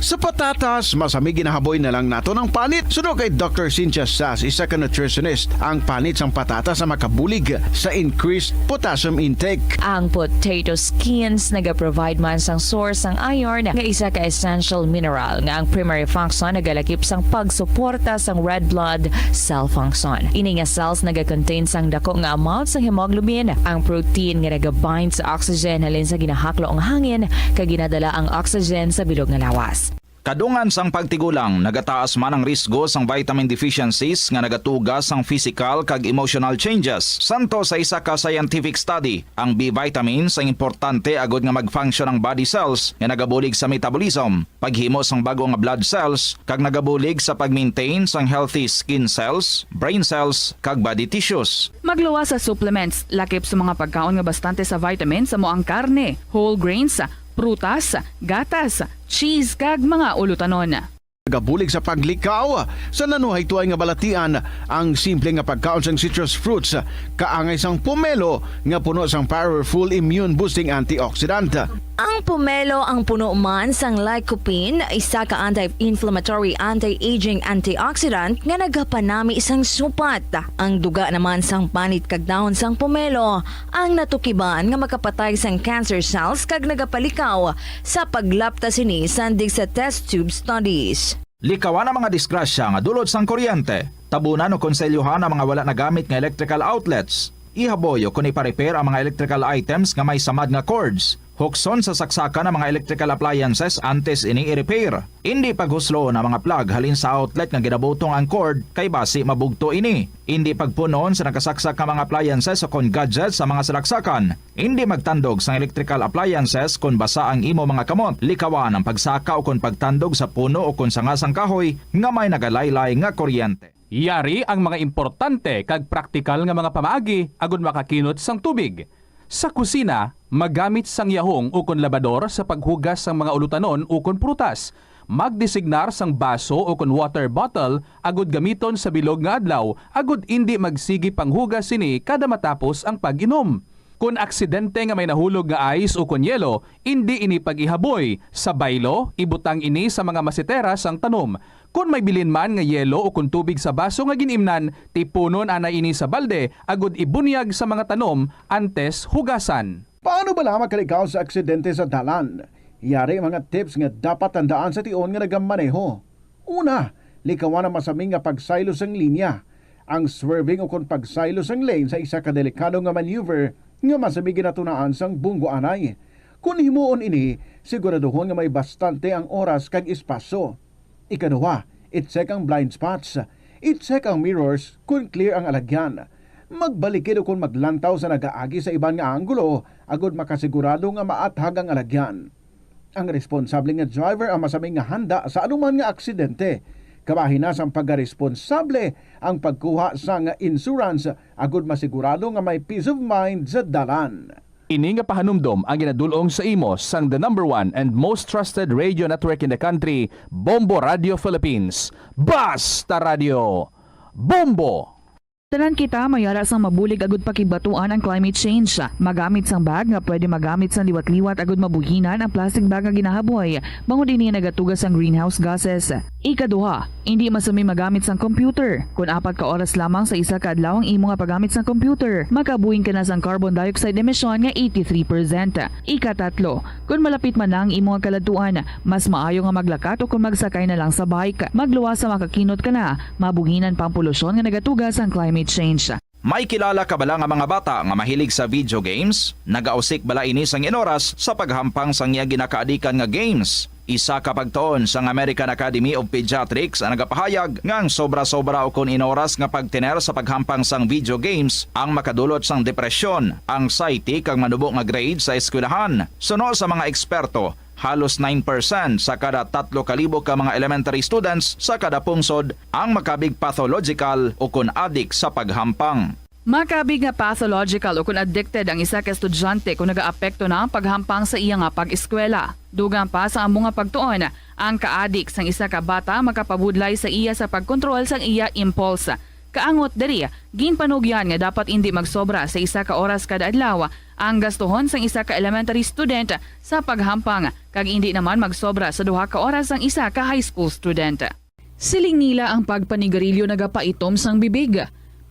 Sa patatas, masamig ginahaboy na lang nato ng panit. Suno kay Dr. Cynthia Sass, isa ka nutritionist, ang panit sang patatas sa makabulig sa increased potassium intake. Ang potato skins nagaprovide man sang source sang iron nga isa ka essential mineral nga ang primary function nagalakip sang pagsuporta sang red blood cell function. Ini nga cells nagakontain sang dako nga amount sang hemoglobin, ang protein nga nagabind sa oxygen halin sa ginahaklo ang hangin kag ginadala ang oxygen sa bilog nga lawas. Kadungan sang pagtigulang, nagataas man ang risgo sang vitamin deficiencies nga nagatugas sang physical kag emotional changes. Santo sa isa ka scientific study, ang B vitamins ang importante agod nga mag-function ang body cells nga nagabulig sa metabolism, paghimo sang bago nga blood cells, kag nagabulig sa pag-maintain sang healthy skin cells, brain cells, kag body tissues. Magluwas sa supplements, lakip sa mga pagkaon nga bastante sa vitamins sa moang karne, whole grains, prutas, gatas, cheese kag mga ulutanon. Gabulig sa paglikaw sa nanuhay tuay nga balatian ang simple nga pagkaon sang citrus fruits kaangay sang pomelo nga puno sang powerful immune boosting antioxidant. Ang pomelo ang puno man sang lycopene, isa ka anti-inflammatory, anti-aging antioxidant nga nagapanami isang supat. Ang duga naman sang panit kag dahon sang pomelo ang natukiban nga makapatay sang cancer cells kag nagapalikaw sa paglapta sini sandig sa test tube studies. Likawan ang mga disgrasya nga dulot sang kuryente. Tabunan o konselyuhan ang mga wala nagamit nga electrical outlets. Ihaboy o kung ipa-repair ang mga electrical items nga may samad nga cords. Hukson sa saksakan ng mga electrical appliances antes ini i-repair. Hindi paghuslo ng mga plug halin sa outlet nga ginabutong ang cord kay basi mabugto ini. Hindi pagpunon sa nakasaksak ng mga appliances o kon gadgets sa mga salaksakan. Hindi magtandog sa electrical appliances kung basa ang imo mga kamot. Likawan ang pagsaka o kon pagtandog sa puno o kon sangasang kahoy nga may nagalaylay nga kuryente. Yari ang mga importante kag praktikal nga mga pamaagi agon makakinot sang tubig. Sa kusina, magamit sang yahong o kon labador sa paghugas sang mga ulutanon o kon prutas. Magdesignar sang baso o kon water bottle agud gamiton sa bilog nga adlaw agud indi magsigi panghugas sini kada matapos ang pag-inom. Kung aksidente nga may nahulog nga ice o kon yelo, hindi ini pag-ihaboy. Sa baylo, ibutang ini sa mga masitera sang tanom. Kung may bilin man nga yelo o kung tubig sa baso nga ginimnan, tipunon ana ini sa balde agud ibunyag sa mga tanom antes hugasan. Paano ba lang makalikaw sa aksidente sa dalan? Yari mga tips nga dapat tandaan sa tion nga nagamaneho. Una, likawan ang masaming nga pagsaylo sang linya. Ang swerving o kung pagsaylo sang lane sa isa ka delikado nga maneuver nga masamig ginatunaan sang bunggo anay. Kung himuon ini, siguraduhon nga may bastante ang oras kag espasyo. Ikaduha, i-check ang blind spots. I-check ang mirrors kung clear ang alagyan. Magbalikid o kung maglantaw sa nagaagi sa ibang nga anggulo agud makasigurado nga maathag ang alagyan. Ang responsable nga driver ang masaming nga handa sa anuman nga aksidente. Kabahin na sang pagkaresponsable ang pagkuha sa nga insurance agud masigurado nga may peace of mind sa dalan. Ini nga pahanumdom ang ginadulong sa imo sang the #1 and most trusted radio network in the country, Bombo Radio Philippines. Basta Radio! Bombo! Tanan kita mayara sang mabulig agud pakibatuan ang climate change. Magamit sang bag nga pwede magamit sang liwat-liwat agud mabuhinan ang plastic bag nga ginahaboy. Bangod ini nagatugas sang greenhouse gases. Ikaduha, hindi masami magamit sang computer. Kung 4 ka oras lamang sa isa ka adlaw ang imo nga paggamit sang computer, makabuhing ka na sang carbon dioxide emission nga 83%. Ikatatlo, kung malapit man lang imo nga kaladtuan, mas maayo nga maglakat o kung magsakay na lang sa bike. Magluwas sa makakinot ka na, mabuhinan pang polusyon nga nagatugas ang climate change. May kilala ka bala nga mga bata nga mahilig sa video games? Nagausik bala ini sang inoras sa paghampang sang iya ginakaadikan nga games. Isa ka pagtuon sang American Academy of Pediatrics ang nagapahayag nga ang sobra-sobra o kun inoras nga pagtiner sa paghampang sang video games ang makadulot sang depresyon, anxiety kag manubo nga grade sa eskwelahan. Suno sa mga eksperto, halos 9% sa kada 3,000 ka mga elementary students sa kada pungsod ang makabig pathological o kun addict sa paghampang. Makabig nga pathological o kung addicted ang isa ka estudyante kung nagaapekto na ang paghampang sa iya nga pag-eskwela. Dugang pa sa amo nga pagtuon, ang ka-addict sang isa ka bata makapabudlay sa iya sa pagkontrol sang iya impulse. Kaangot diri, ginpanugyan nga dapat hindi magsobra sa isa ka oras kada adlaw ang gastuhon sang isa ka elementary student sa paghampang kag hindi naman magsobra sa 2 ka oras ang isa ka high school student. Siling nila ang pagpanigarilyo nagapaitom sang bibig.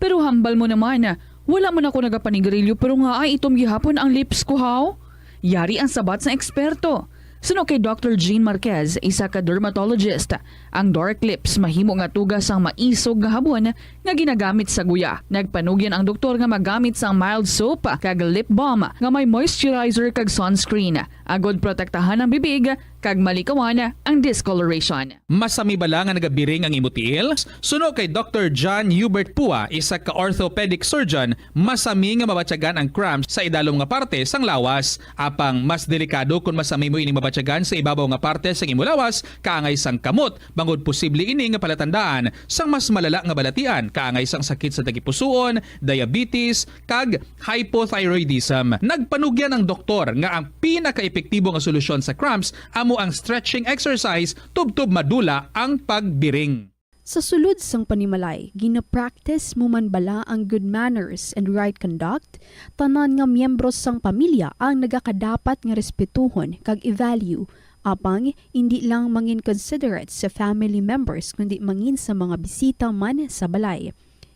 Pero hambal mo naman, wala mo na ako nagapanigarilyo pero nga ay itom gihapon ang lips ko haw. Yari ang sabat sa eksperto. Suno kay Dr. Jean Marquez, isa ka dermatologist, ang dark lips mahimo nga tugas ang maisog nga habon nga ginagamit sa guya. Nagpanugyan ang doktor nga magamit sang mild soap kag lip balm nga may moisturizer kag sunscreen. Agod protektahan ang bibig kag malikawan ang discoloration. Masami bala nga nagabiring ang imutiil? Suno kay Dr. John Hubert Pua, isa ka orthopedic surgeon, masami nga mabatyagan ang cramps sa idalom nga parte sang lawas. Apang mas delikado kung masami mo ining mabatyagan sa ibabaw nga parte sang imo lawas, kaangay sang kamot, bangod posible ini nga palatandaan sang mas malala nga balatian, kaangay sang sakit sa tagipusoon, diabetes, kag hypothyroidism. Nagpanugyan ang doktor nga ang pinaka-epektibo nga solusyon sa cramps amo ang stretching exercise tubtob madula ang pagbiring. Sa sulod sang panimalay, gina-practice mo man bala ang good manners and right conduct, tanan nga miyembro sang pamilya ang nagakadapat nga respetuhon kag i-value, apang hindi lang mangin considerate sa family members kundi mangin sa mga bisita man sa balay.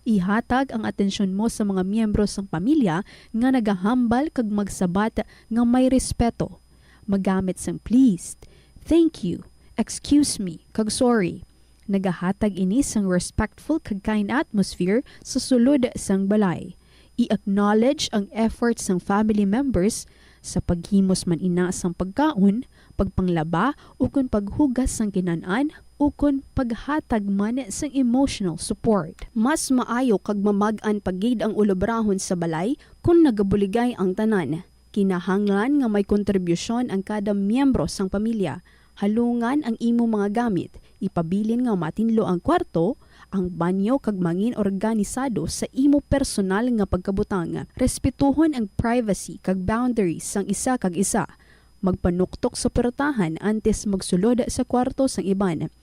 Ihatag ang atensyon mo sa mga miyembro sang pamilya nga nagahambal kag magsabat nga may respeto. Magamit sang please, thank you, excuse me, kag sorry. Nagahatag ini sang respectful kag kind atmosphere sa sulod sang balay. I-acknowledge ang efforts sang family members sa paghimos man ina sang pagkaon, pagpanglaba o kung paghugas sang kinanan o kung paghatag man sang emotional support. Mas maayo kag mamag-an pagid ang ulobrahon sa balay kung nagabuligay ang tanan. Kinahanglan nga may kontribusyon ang kada miyembro sang pamilya. Halungan ang imo mga gamit, ipabilin nga matinlo ang kwarto, ang banyo kag mangin organisado sa imo personal nga pagkabutang. Respetuhon ang privacy kag boundaries sang isa kag isa. Magpanuktok sa pertahan antes magsulod sa kwarto sang iban.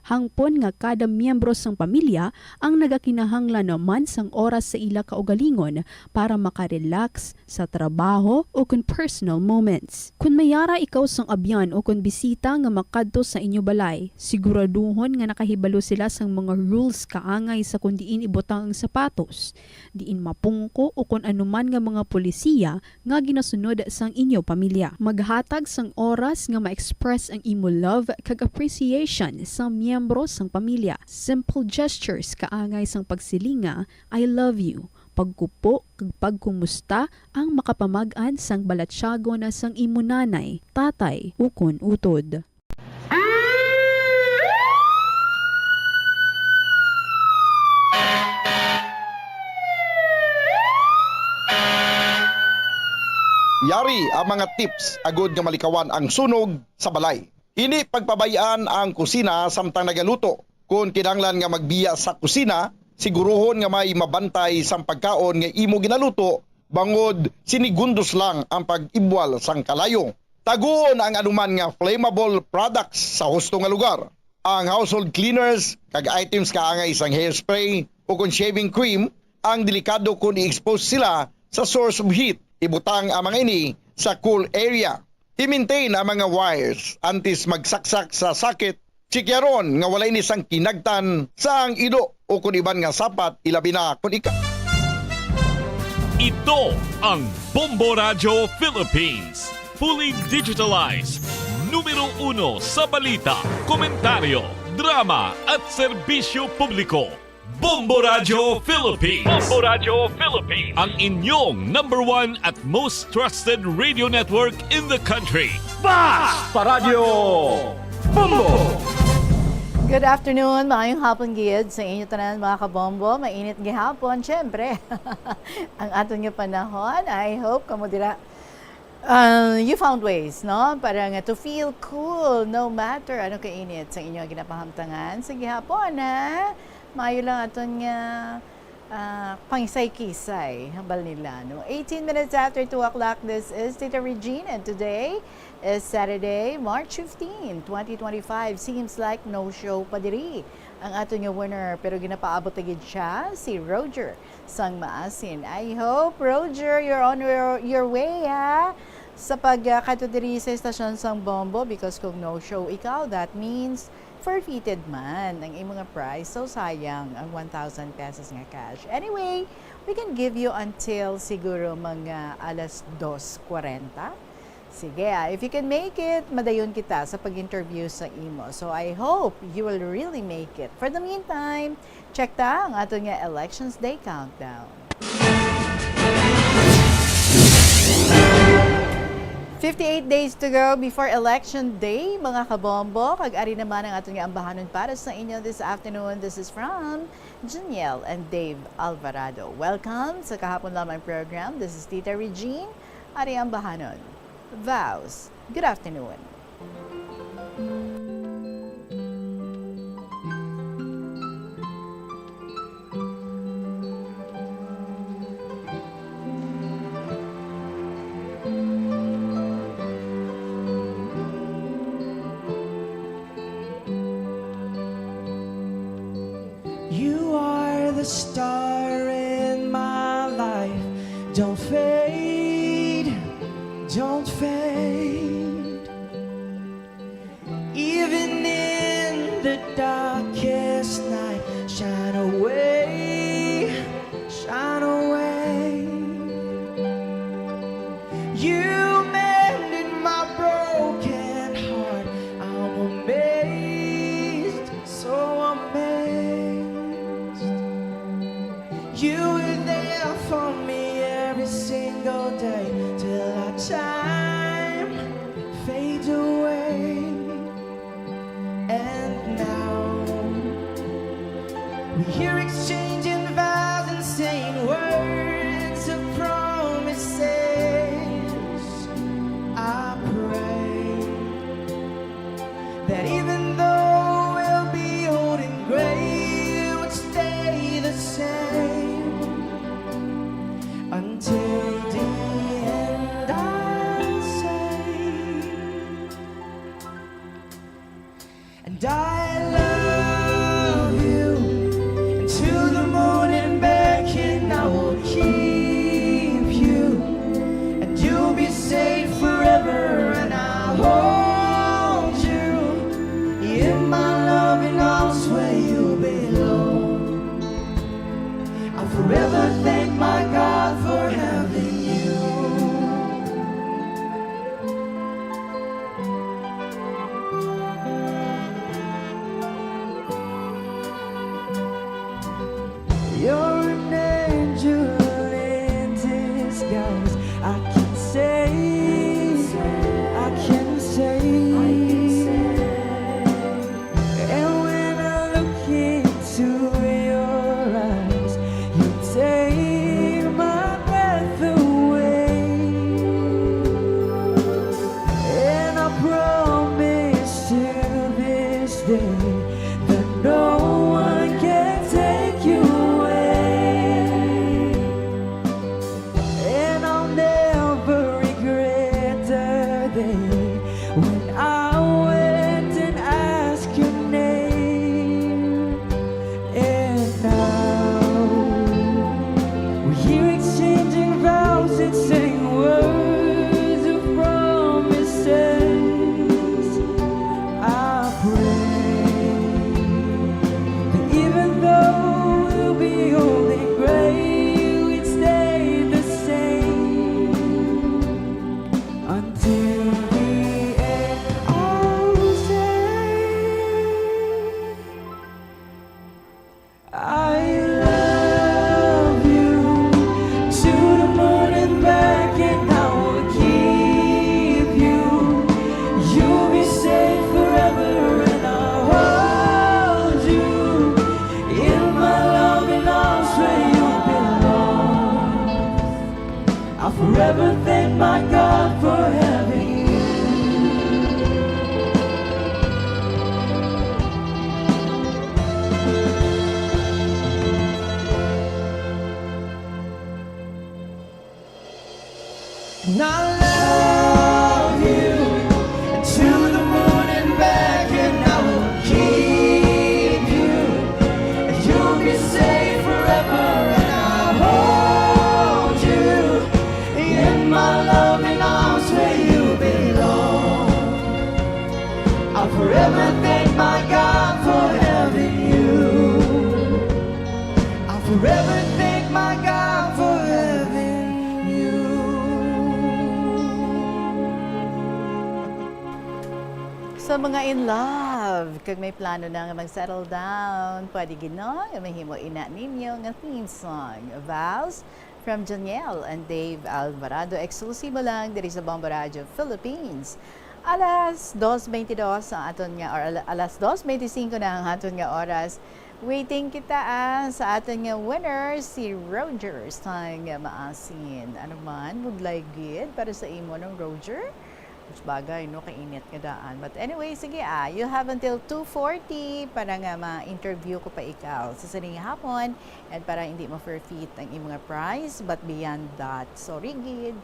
Hangpon nga kada miyembro sang pamilya ang nagakinahanglan naman sang oras sa ila kaugalingon para makarelax sa trabaho o kun personal moments. Kung mayara ikaw sang abyan o kun bisita nga makadto sa inyo balay, siguraduhon nga nakahibalo sila sang mga rules kaangay sa kung diin ibutang ang sapatos, diin mapungko o kun anuman nga mga polisiya nga ginasunod sang inyo pamilya. Maghatag sang oras nga ma-express ang imo love kag appreciation sa miyembro sang pamilya. Simple gestures kaangay sang pagsilinga, I love you, pagkupo kag pagkumusta ang makapamag-an sang balatsyago na sang imo nanay, tatay, ukon utod. Yari ang mga tips agud nga malikawan ang sunog sa balay. Hindi pagpabayaan ang kusina samtang nagaluto. Kung kinahanglan nga magbiya sa kusina, siguruhon nga may mabantay sang pagkaon nga imo ginaluto, bangod sinigundos lang ang pag-ibwal sang kalayo. Taguon ang anuman nga flammable products sa husto nga lugar. Ang household cleaners kag items kaangay sang hairspray o kung shaving cream, ang delikado kung i-expose sila sa source of heat. Ibutang ang mga ini sa cool area. I-maintain ang mga wires antes magsaksak sa sakit. Sikyaron nga walay ni sang kinagtan sa ang ido o kung iban nga sapat ilabi na kung ika. Ito ang Bombo Radio Philippines. Fully digitalized. Numero 1 sa balita, komentaryo, drama at serbisyo publiko. Bombo Radio Philippines. Bombo Radio Philippines. Ang inyong #1 at most trusted radio network in the country. Basta Radio Bombo! Good afternoon, maayong hapon gid sa inyo tanan mga kabombo. Mainit gihapon, syempre. Ang aton nga panahon, I hope kamo dira you found ways, no? Para nga to feel cool no matter ano kainit sa inyo ginapahamtangan sa gihapon, ha? Maayo lang aton nga pangisay-kisay hambal nila, no? 18 minutes after 2 o'clock, this is Tita Regine, and today is Saturday, March 15, 2025. Seems like no show pa diri ang aton nga winner, pero ginapaabot agad siya, si Roger sang Maasin. I hope, Roger, you're on your way, ha? Sa pagkato diri sa estasyon sang Bombo, because kung no show ikaw, that means forfeited man ang imong prize. So sayang ang 1,000 pesos nga cash. Anyway, we can give you until siguro mga alas 2:40. Sige, if you can make it, madayon kita sa pag-interview sa imo. So I hope you will really make it. For the meantime, check ta ang ato nga Elections Day Countdown. 58 days to go before Election Day, mga kabombo. Kag-ari naman ang ating ambahanon para sa inyo this afternoon. This is from Janiel and Dave Alvarado. Welcome sa Kahapon Lamang program. This is Tita Regine, ari ambahanon. Vows, good afternoon. You are the star in my life. Don't fade, don't fade. Even in the darkest night, shine away, shine away. You mended my broken heart. I'm amazed, so amazed. You were there for me every single day till our time fades away. And now we hear exchanging vows and saying words of promises. I pray that even though we'll be old and gray, it would stay the same until the end. I'll say, and I love you, and to the moon and back, and I will keep you, and you'll be safe forever, and I'll hold you in my loving arms where you belong. I'll forever thank my God for having you. You're an angel in disguise. I can say, I can say. And when I look into your eyes, you take my breath away. And I promise to this day that no one can take you away. And I'll never regret the day when I went and asked your name. And now we're here exchanging vows and saying words of promises. I pray that even though we'll be old and gray, we'd stay the same until the end. I'll say, I love you to the moon and back, and I will keep you. You'll be safe forever, and I'll hold you in my loving arms where you belong. I'll forever thank my God for having you. And I love you to the moon and back, and I will keep you, and you'll be safe forever, and I'll hold you in my loving arms where you belong. I'll forever thank my God for having you. I'll forever thank my God for having you. Sa mga in love, kag may plano na nga mag-settle down, pwede gino, mahimo ina ninyo nga theme song, Vows, from Janiel and Dave Alvarado. Eksklusibo lang diri sa Bombo Radio Philippines. Alas 2:22 ang aton nga, or alas 2:25 na ang aton nga oras. Waiting kita sa aton nga winner, si Rogers, tang maasin. Ano man, muglay gid para sa imo ng Roger. Bagay, no, kainit nga daan. But anyway, sige you have until 2:40 para nga ma-interview ko pa ikaw sa sining hapon and para hindi mo forfeit ang imong prize, but beyond that, so rigid.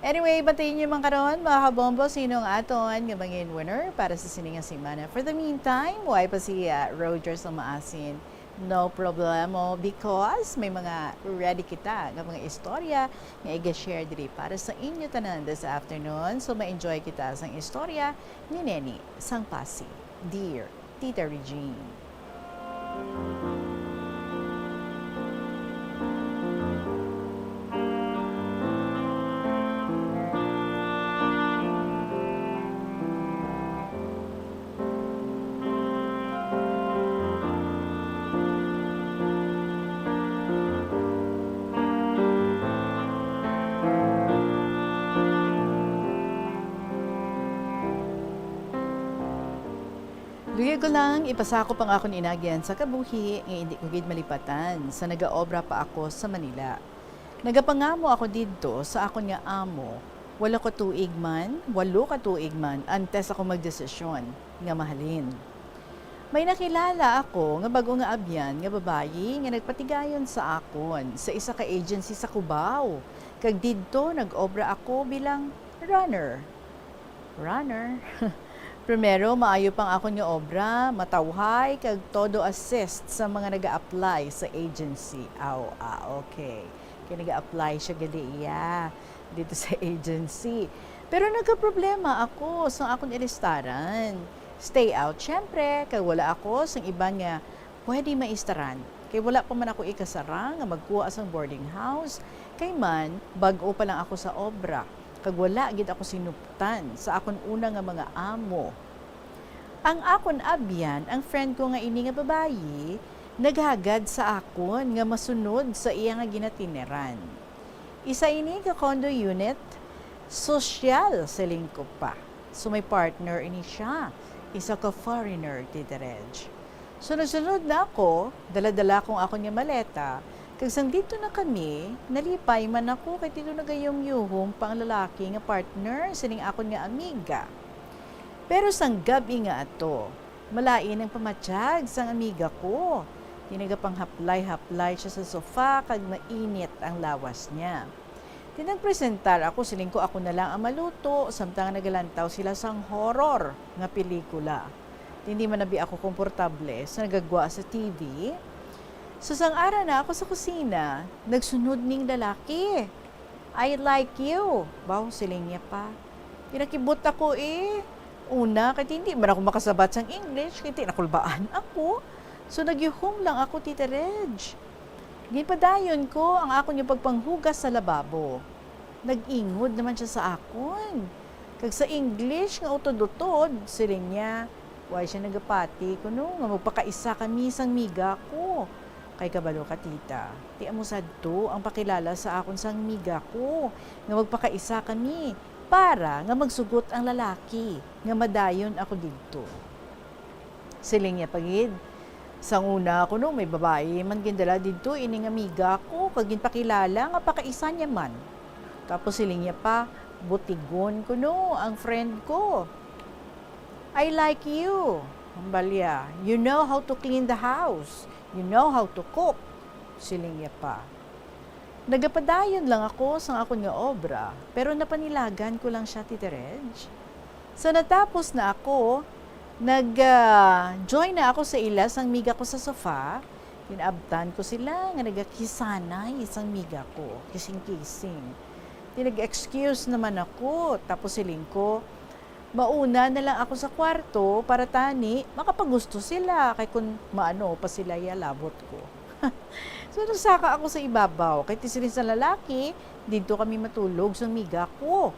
Anyway, batayin niyo man karon mga kabombo, sinong aton nga mangin winner para sa sining nga semana. For the meantime, why pa si Rogers ang maasin. No problemo because may mga ready kita ng mga istorya nga i-share diri para sa inyo tanan this afternoon. So ma-enjoy kita sang istorya ni Neni sang Pasig. Dear Tita Regine. Luya ko lang, ipasako pang akong inagyan sa kabuhi nga hindi ko gid malipatan sa nagaobra pa ako sa Manila. Nagapangamo ako didto sa akon nga amo. Walo ka tuig man, antes ako magdesisyon nga mahalin. May nakilala ako nga bago nga abyan nga babayi nga nagpatigayon sa akon sa isa ka agency sa Cubao. Kag didto nag-obra ako bilang runner. Primero, maayo pang akon nga obra, matawhay, kag todo assist sa mga nag-a-apply sa agency. Okay. Kaya nag-a-apply siya gali iya dito sa agency. Pero nagka-problema ako sa akong ilistaran. Stay out, syempre, kag wala ako sa iban nga pwede maistaran. Kay wala pa man ako ikasara nga magkuha sa boarding house. Kay man, bag-o pa lang ako sa obra. Kag wala gid ako sinuptan sa akon una nga mga amo. Ang akon abyan, ang friend ko nga ini nga babayi, naghagad sa akon nga masunod sa iya nga ginatineran. Isa ini ka condo unit, social siling ko pa. So may partner ini siya, isa ka foreigner, Tita Reg. Sunod-sunod na ako, dala-dala kong akon nga maleta. Kag sang dito na kami, nalipay man ako kay dito nagayong-yuhong pang lalaki nga partner sining akon nga amiga. Pero sang gabi nga ato, malain ang pamatsyag sang amiga ko. Tinagapang haplay-haplay siya sa sofa kag mainit ang lawas niya. Tinagpresentar ako siling ko ako na lang ang maluto samtang nagalantaw sila sang horror nga pelikula. Hindi man nabi ako komportable sa nagagwa sa TV. So sang ara na ako sa kusina, nagsunod ning lalaki. I like you. Baw, siling niya pa. Pinakibot ako Una, kaya hindi man ako makasabat sang English, kaya nakulbaan ako. So nagyuhong lang ako, Tita Reg. Ginpadayon ko ang akon yung pagpanghugas sa lababo. Nag-ingod naman siya sa akon. Kag sa English nga utod-utod, siling niya, why siya nagapati ko nga magpakaisa kami sang miga ko. Kay kabalo ka, tita. Ti amo sadto ang pakilala sa akon sang miga ko nga magpakaisa kami para nga magsugot ang lalaki nga madayon ako didto. Siling niya pagid. Sang una ako may babae man gindala didto ining amiga ko kag ginpakilala nga pakaisa niya man. Tapos siling niya pa butigon ko ang friend ko. I like you. Ambalya, you know how to clean the house. You know how to cook. Siling niya pa. Nagapadayon lang ako sa akon nga obra, pero napanilagan ko lang siya, Tita Reg. So natapos na ako, nag-join na ako sa ila sang miga ko sa sofa. Tinabtan ko sila nga nagakisanay isang miga ko, kising-kising. Tinag-excuse naman ako, tapos siling ko, mauna na lang ako sa kwarto para tani, makapagusto sila, kay kung maano pa sila yalabot ko. So, nagsaka ako sa ibabaw. Kahit isirin sa lalaki, dito kami matulog sa miga ko.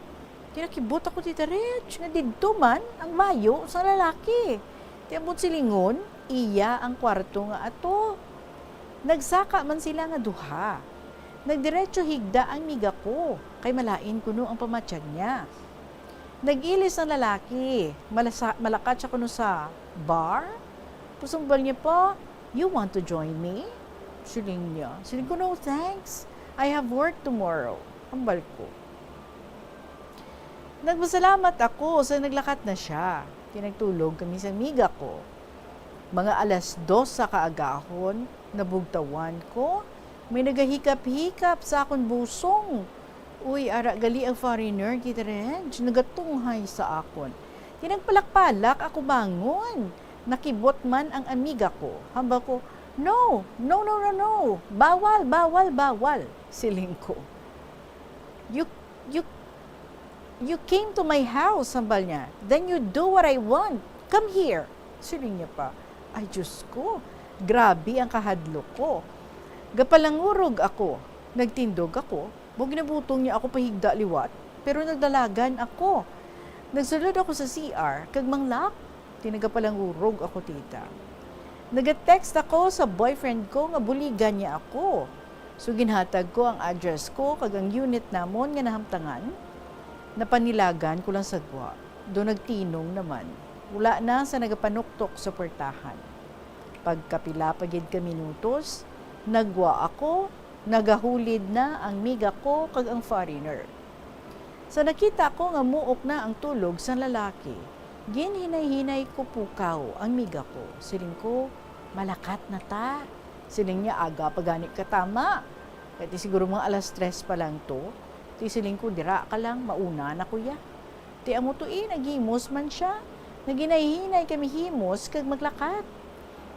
Tinakibot ako, Tita Reg, na dito man, ang mayo sa lalaki. Tiabot silingon, iya ang kwarto nga ato. Nagsaka man sila nga duha. Nagdiretso higda ang miga ko, kay malain kuno ang pamatsyag niya. Nag-ilis ang lalaki, malakat siya kuno sa bar. Pusumbal niya pa, you want to join me? Siling niya. Siling ko, no thanks. I have work tomorrow. Ambal ko. Nagpasalamat ako sa naglakat na siya. Tinagtulog kami sa miga ko. Mga 2:00 sa kaagahon, nabugtawan ko. May nagahikap-hikap sa akon busong. Uy, ara gali ang foreigner, Tita Reg. Nagatunghay sa akon. Tinagpalak-palak ako bangon. Nakibot man ang amiga ko. Hamba ko, No. Bawal. Siling ko. You came to my house, sambal niya. Then you do what I want. Come here. Siling niya pa. Ay, Diyos ko. Grabe ang kahadlok ko. Gapalangurog ako. Nagtindog ako. Ginabutong niya ako pahigda liwat. Pero nagdalagan ako. Nagsulod ako sa CR. Kagmanglak. Tinagapalangurog ako, tita. Nag-text ako sa boyfriend ko nga buligan niya ako. So ginhatag ko ang address ko kag ang unit namon nga nahamtangan. Napanilagan ko lang sagwa. Do nagtinong naman. Wala na sa nagapanuktok sa portahan. Pagkapila pagid ka minutos, nagwa ako, nagahulid na ang miga ko kag ang foreigner. Sa nakita ko nga muok na ang tulog sa lalaki, ginhinay-hinay ko pukaw ang miga ko. Siling ko, malakat na ta. Siling niya, aga pagani ka tama. Kaya siguro mga alas 3 pa lang to. Ti siling ko, dira ka lang, mauna na kuya. Ti amo to naghimos man siya. Naginay-hinay kami himos kag maglakat.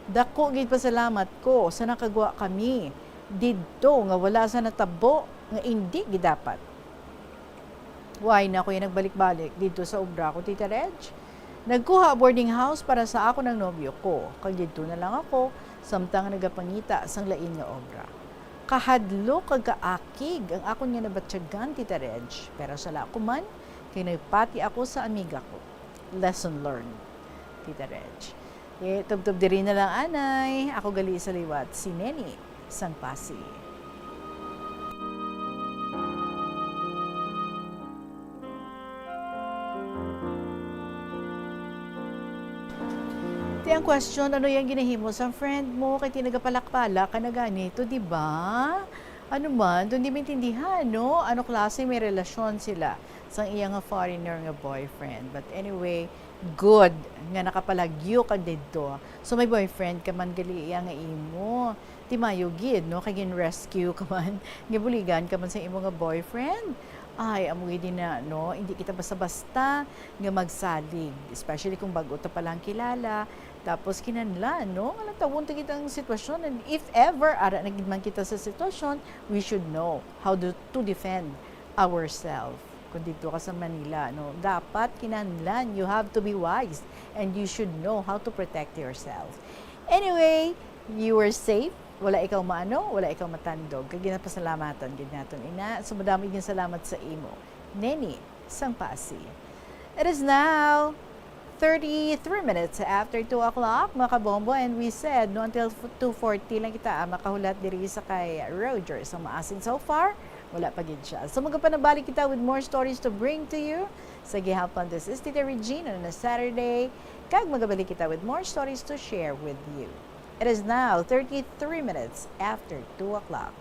Dako gid pasalamat ko sa nakagwa kami. Didto nga wala sa natabo nga hindi gidapat. Why na kuya nagbalik-balik dito sa obra ko, Tita Reg? Nagkuha boarding house para sa ako ng nobyo ko. Kag dito na lang ako, samtang nagapangita sang lain nga obra. Kahadlo kag kaakig ang akon nga nabatsyagan, Tita Reg. Pero sala ko man, kay nagpati ako sa amiga ko. Lesson learned, Tita Reg. Tubtub diri na lang, anay. Ako gali sa liwat, si Neni sang Pasi. Ang question, ano yung ginahimo sa friend mo kay tinagapalakpala ka na ganito, di ba? Ano man, doon di maintindihan, no? Ano klase may relasyon sila sa iyang foreigner nga boyfriend. But anyway, good nga nakapalagyo ka dito. So may boyfriend ka man gali iya nga imo. Ti mayo gid, no? Kay gin-rescue ka man, gibuligan ka man sa imo nga boyfriend. Ay, amoy din na, no? Hindi kita basta-basta nga magsalig. Especially kung bago ta palang kilala. Tapos kinanlan, no? Alam tawon ta kitang sitwasyon. And if ever, ara nagidman kita sa sitwasyon, we should know how to defend ourselves. Kung dito ka sa Manila, no? Dapat kinanlan, you have to be wise. And you should know how to protect yourself. Anyway, you were safe. Wala ikaw maano, wala ikaw matandog. Kaya ginapasalamatan, ginaton ina. So madami din salamat sa imo. Neni, sang Pasi. It is now 33 minutes after 2 o'clock, mga kabombo, and we said, no, until 2:40 lang kita makahulat diri sa kay Roger. So maasin so far, wala pa gid siya. So magapanabalik kita with more stories to bring to you. Sa gihapon, this is Tita Regina on a Saturday. Kag magabalik kita with more stories to share with you. It is now 33 minutes after 2 o'clock.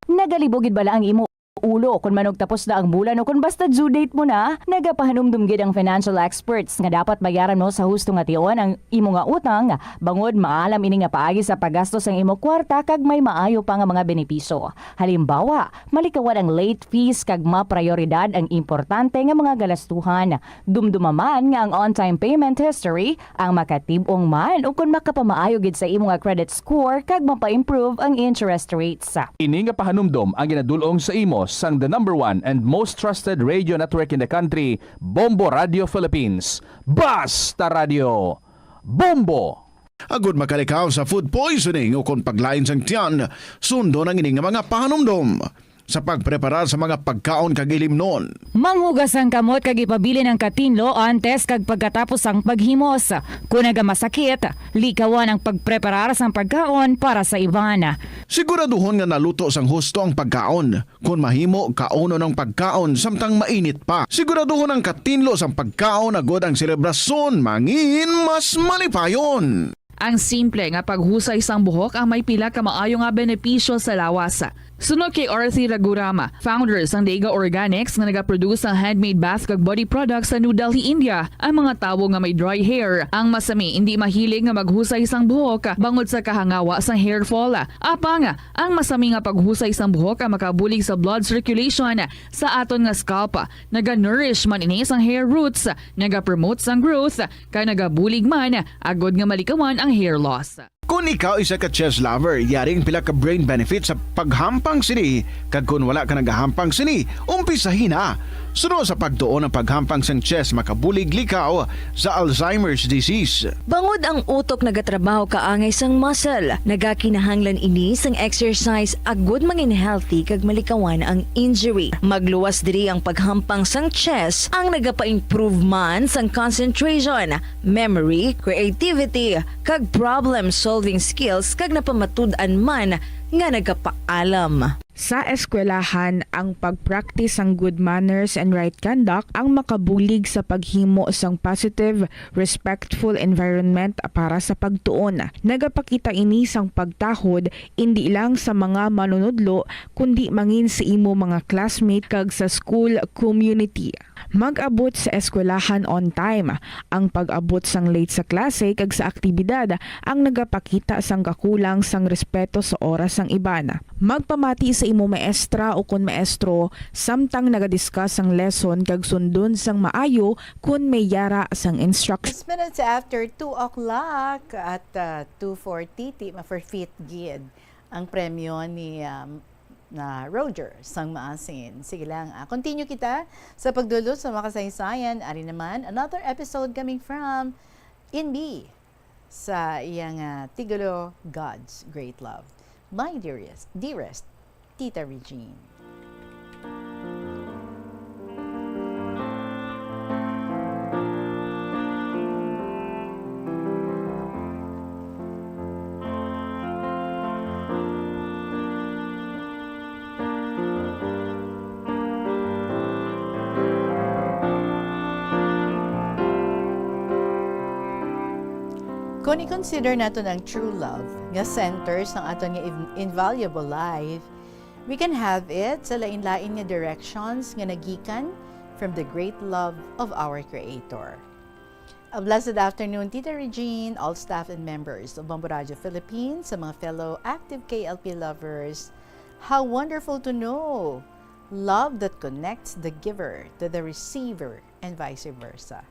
Nagalibogid bala ang imo ulo kung manog tapos na ang bulan o kung basta due date mo na, nagapahanumdumgid ang financial experts nga dapat bayaran mo sa husto nga tion ang imo nga utang bangod maalam ini nga paagi sa paggastos ang imo kwarta kag may maayo pa nga mga benepisyo. Halimbawa, malikawan ang late fees kag maprioridad ang importante nga mga galastuhan. Dumdumaman nga ang on-time payment history ang makatibong man o kung makapamaayo gid sa imo nga credit score kag mapa-improve ang interest rates. Ini nga pahanumdom ang ginadulong sa imo sang the number 1 and most trusted radio network in the country, Bombo Radio Philippines. Basta Radio Bombo! Agud makalikaw sa food poisoning o kung paglain sang tiyan, sundo ng ining mga pahanumdom sa pagpreparar sa mga pagkaon kag ilimnon. Manghugas ang kamot kag ipabili ng katinlo antes kag pagkatapos ang paghimos. Kung nagamasakit, likawan ang pagpreparar sang pagkaon para sa iban. Siguraduhon nga naluto sang husto ang pagkaon. Kung mahimo, kauno ng pagkaon samtang mainit pa. Siguraduhon ang katinlo sang pagkaon agud ang selebrasyon mangin mas malipayon. Ang simple nga paghusay sang buhok ang may pila ka maayo nga benepisyo sa lawas. Sunod kay Arthi Ragurama, founder sang Dega Organics nga nagaproduce ng handmade bath kag body products sa New Delhi, India. Ang mga tawo nga may dry hair, ang masami hindi mahilig nga maghusay sang buhok bangod sa kahangawa sang hair fall. Apang, ang masami nga paghusay sang buhok ang makabulig sa blood circulation sa aton nga scalp. Naga-nourish man ini sang hair roots, naga-promote sang growth, kay nagabulig man agod nga malikawan ang hair loss. Kung ikaw isa ka chess lover, yaring pila ka brain benefit sa paghampang sini. Kag kung wala ka nagahampang sini, umpisahin na. Suno sa pagtuon ng paghampang sang chess makabulig likaw sa Alzheimer's disease. Bangod ang utok nagatrabaho kaangay sang muscle, nagakinahanglan ini sang exercise agud mangin healthy kag malikawan ang injury. Magluwas diri ang paghampang sang chess ang nagapa-improve man sang concentration, memory, creativity, kag problem-solving skills kag napamatud-an man nga nagapaalam. Sa eskwelahan, ang pag-practice ang good manners and right conduct ang makabulig sa paghimo sang positive, respectful environment para sa pagtuon. Nagapakita ini sang pagtahod hindi lang sa mga manunudlo kundi mangin sa imo mga classmate kag sa school community. Mag-abot sa eskwelahan on time. Ang pag-abot sang late sa klase kag sa aktibidad ang nagapakita sang kakulang sang respeto sa oras sang iban. Magpamati sa imo maestra o kun maestro samtang nagadiscuss ang lesson kag sundon sang maayo kun may yara sang instruction. 6 minutes after 2 o'clock at 2:40 for fifth gid ang premyo ni na Roger sang maasin. Sige lang, continue kita sa pagdulot sa makasaysayan. Ari naman, another episode coming from INB sa iyang tigulo, God's Great Love. My dearest, Tita Regine. Kung i-consider natin ang true love nga centers ng aton nga invaluable life, we can have it sa lain-lain nga directions nga nagikan from the great love of our Creator. A blessed afternoon, Tita Regine, all staff and members of Bombo Radio Philippines, sa mga fellow active KLP lovers. How wonderful to know love that connects the giver to the receiver and vice versa.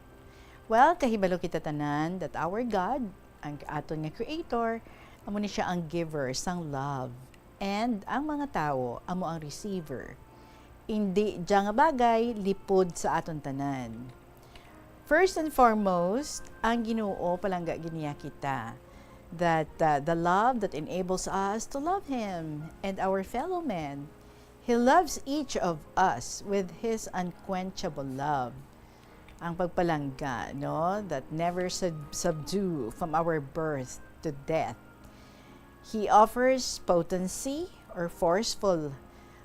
Well, kahibalo kita tanan that our God, ang aton nga Creator, amo ni siya ang giver sang love. And ang mga tao, amo ang receiver. Hindi diya nga bagay, lipod sa aton tanan. First and foremost, ang Ginoo palangga giniya kita. That the love that enables us to love Him and our fellow men. He loves each of us with His unquenchable love. Ang pagpalangga, no, that never subdue from our birth to death. He offers potency or forceful,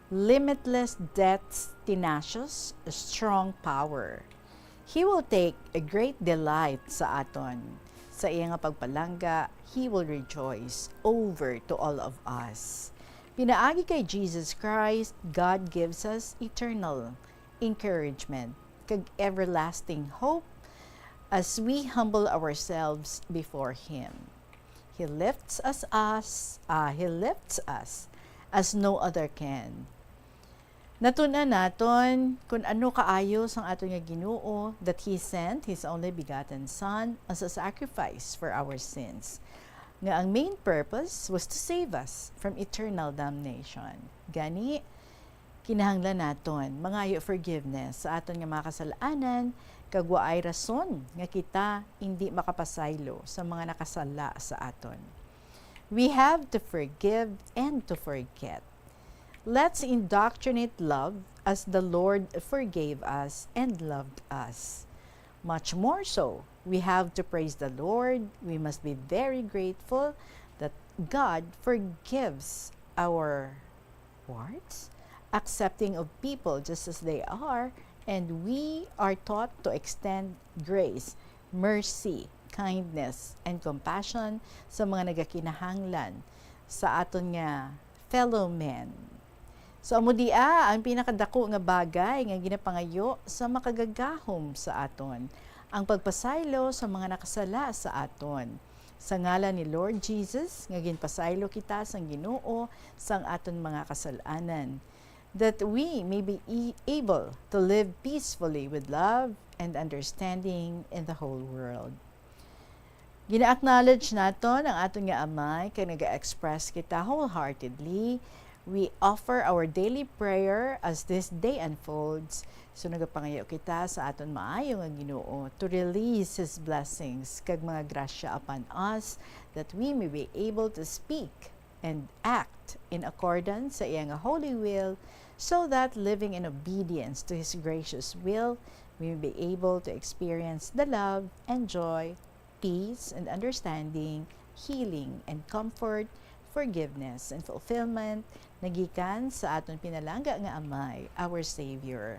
limitless depth, tenacious, strong power. He will take a great delight sa aton. Sa iyang pagpalangga, He will rejoice over to all of us. Pinaagi kay Jesus Christ, God gives us eternal encouragement kag everlasting hope as we humble ourselves before Him. He lifts us as no other can. Natunan naton kung ano kaayo sang aton nga Ginoo that He sent His only begotten Son as a sacrifice for our sins. Nga ang main purpose was to save us from eternal damnation. Gani, kinahanglan naton mangayo forgiveness sa aton nga mga kasalanan kag waay rason nga kita hindi makapasaylo sa mga nakasala sa aton. We have to forgive and to forget. Let's indoctrinate love as the Lord forgave us and loved us. Much more so, we have to praise the Lord. We must be very grateful that God forgives our warts, accepting of people just as they are, and we are taught to extend grace, mercy, kindness, and compassion sa mga nagakinahanglan sa aton nga fellow men. So amo dia ang pinakadako nga bagay nga ginapangayo sa makagagahom sa aton, ang pagpasaylo sa mga nakasala sa aton. Sa ngalan ni Lord Jesus nga ginpasaylo kita sang Ginoo sang aton mga kasalanan, that we may be able to live peacefully with love and understanding in the whole world. Gina-acknowledge naton ang aton nga amay kay naga-express kita wholeheartedly. We offer our daily prayer as this day unfolds. So nagapangayo kita sa aton maayo nga Ginoo to release His blessings kag mga grasya upon us that we may be able to speak and act in accordance sa iyang holy will, so that living in obedience to His gracious will, we may be able to experience the love and joy, peace and understanding, healing and comfort, forgiveness and fulfillment nagikan sa aton pinalangga nga amay, our Savior.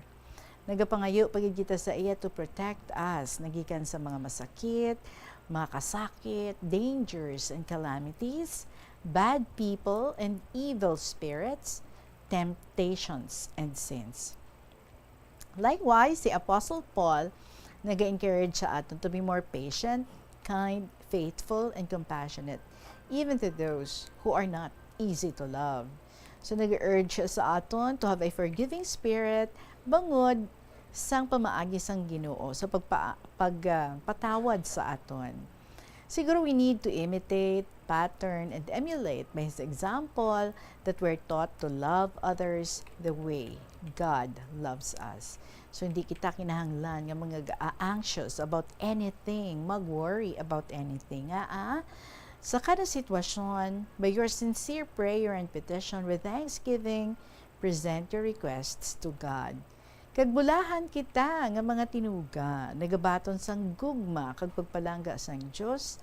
Nagapangayo pagid kita sa iya to protect us nagikan sa mga masakit, mga kasakit, dangers and calamities, bad people and evil spirits, temptations and sins. Likewise, si Apostle Paul naga-encourage sa aton to be more patient, kind, faithful, and compassionate, even to those who are not easy to love. So nag-urge siya sa aton to have a forgiving spirit bangod sang pamaagi sang Ginoo sa pagpatawad sa aton. Siguro we need to imitate, pattern, and emulate by His example that we're taught to love others the way God loves us. So hindi kita kinahanglan nga mga anxious about anything, mag-worry about anything. Sa kada sitwasyon, by your sincere prayer and petition with thanksgiving, present your requests to God. Kagbulahan kita nga mga tinuga, nagabaton sang gugma kag pagpalangga sang Dios,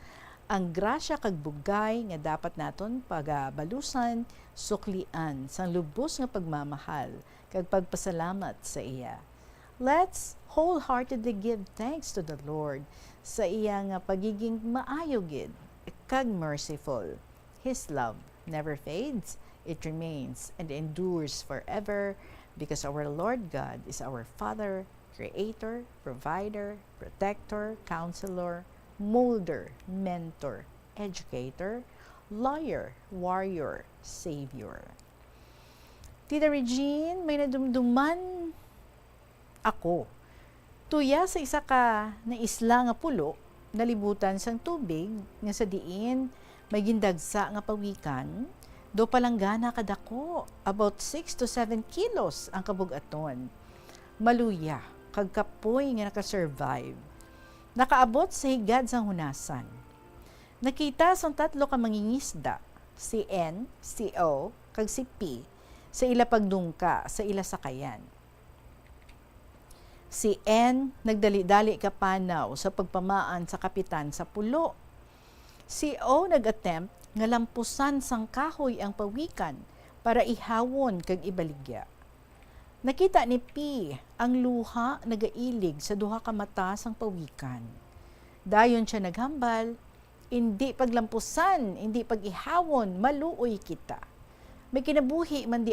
ang grasya kag bugay nga dapat naton pagabalusan, suklian sang lubos nga pagmamahal kag pagpasalamat sa iya. Let's wholeheartedly give thanks to the Lord sa iya nga pagiging maayo gid kag merciful. His love never fades, it remains and endures forever, because our Lord God is our Father, Creator, Provider, Protector, Counselor, Molder, Mentor, Educator, Lawyer, Warrior, Savior. Tita Regine, may nadumduman ako. Tuya sa isa ka na isla nga pulo, nalibutan sang tubig nga sa diin may gindagsa nga pawikan, do palanggana kadako, about 6 to 7 kilos ang kabugaton. Maluya, kag kapoy nga nakasurvive. Nakaabot sa higad sang hunasan. Nakita sang tatlo ka mangingisda, si N, si O, kag si P, sa ila pagdungka sa ila sakayan. Si N nagdali-dali ka panaw sa pagpamaan sa kapitan sa pulo. Si O nag-attempt nga lampusan sang kahoy ang pawikan para ihawon kag ibaligya. Nakita ni P ang luha nagailig sa duha ka mata sang pawikan. Dayon siya naghambal, hindi paglampusan, hindi pag-ihawon, maluoy kita. May kinabuhi man di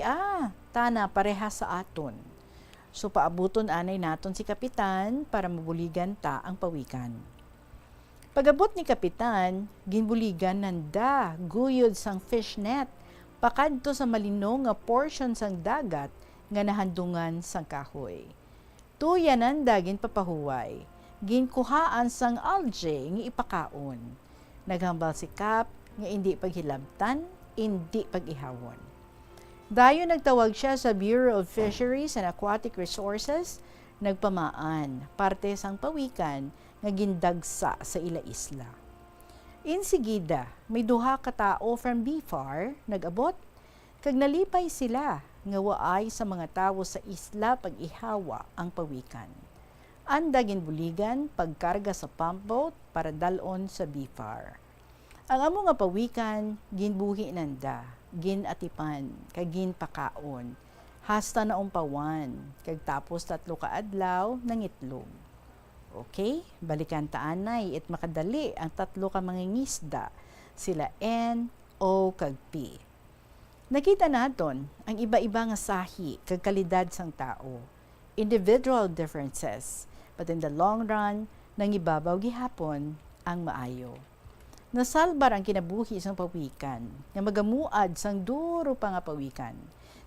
tana pareha sa aton. So paabuton anay naton si kapitan para mabuligan ta ang pawikan. Pagabot ni kapitan, ginbuligan nanda guyod sang fishnet pakadto sa malinong nga portion sang dagat nga nahandungan sang kahoy. Tuya nanda ginpapahuway, ginkuhaan sang algae nga ipakaon. Naghambal si Kap nga hindi paghilabtan, hindi pag-ihawon. Dayon nagtawag siya sa Bureau of Fisheries and Aquatic Resources, nagpamaan, parte sang pawikan nga gindagsa sa ila isla. Insigida, may duha ka tao from BFAR nagabot, kag nalipay sila nga waay sa mga tawo sa isla pag-ihawa ang pawikan. Anda ginbuligan pagkarga sa pump boat para dalon sa BFAR. Ang amo nga pawikan, ginbuhi nanda, ginatipan, kag ginpakaon, hasta na umpawan, kag tapos 3 ka adlaw ng itlog. Okay, balikan taanay it makadali ang 3 ka mangingisda, sila N, O, kag P. Nakita naton ang iba-iba nga sahi kag kalidad sang tao, individual differences, but in the long run, nangibabaw gihapon ang maayo. Nasalbar ang kinabuhi sang pawikan, nga magamuad sang duro pa nga pawikan.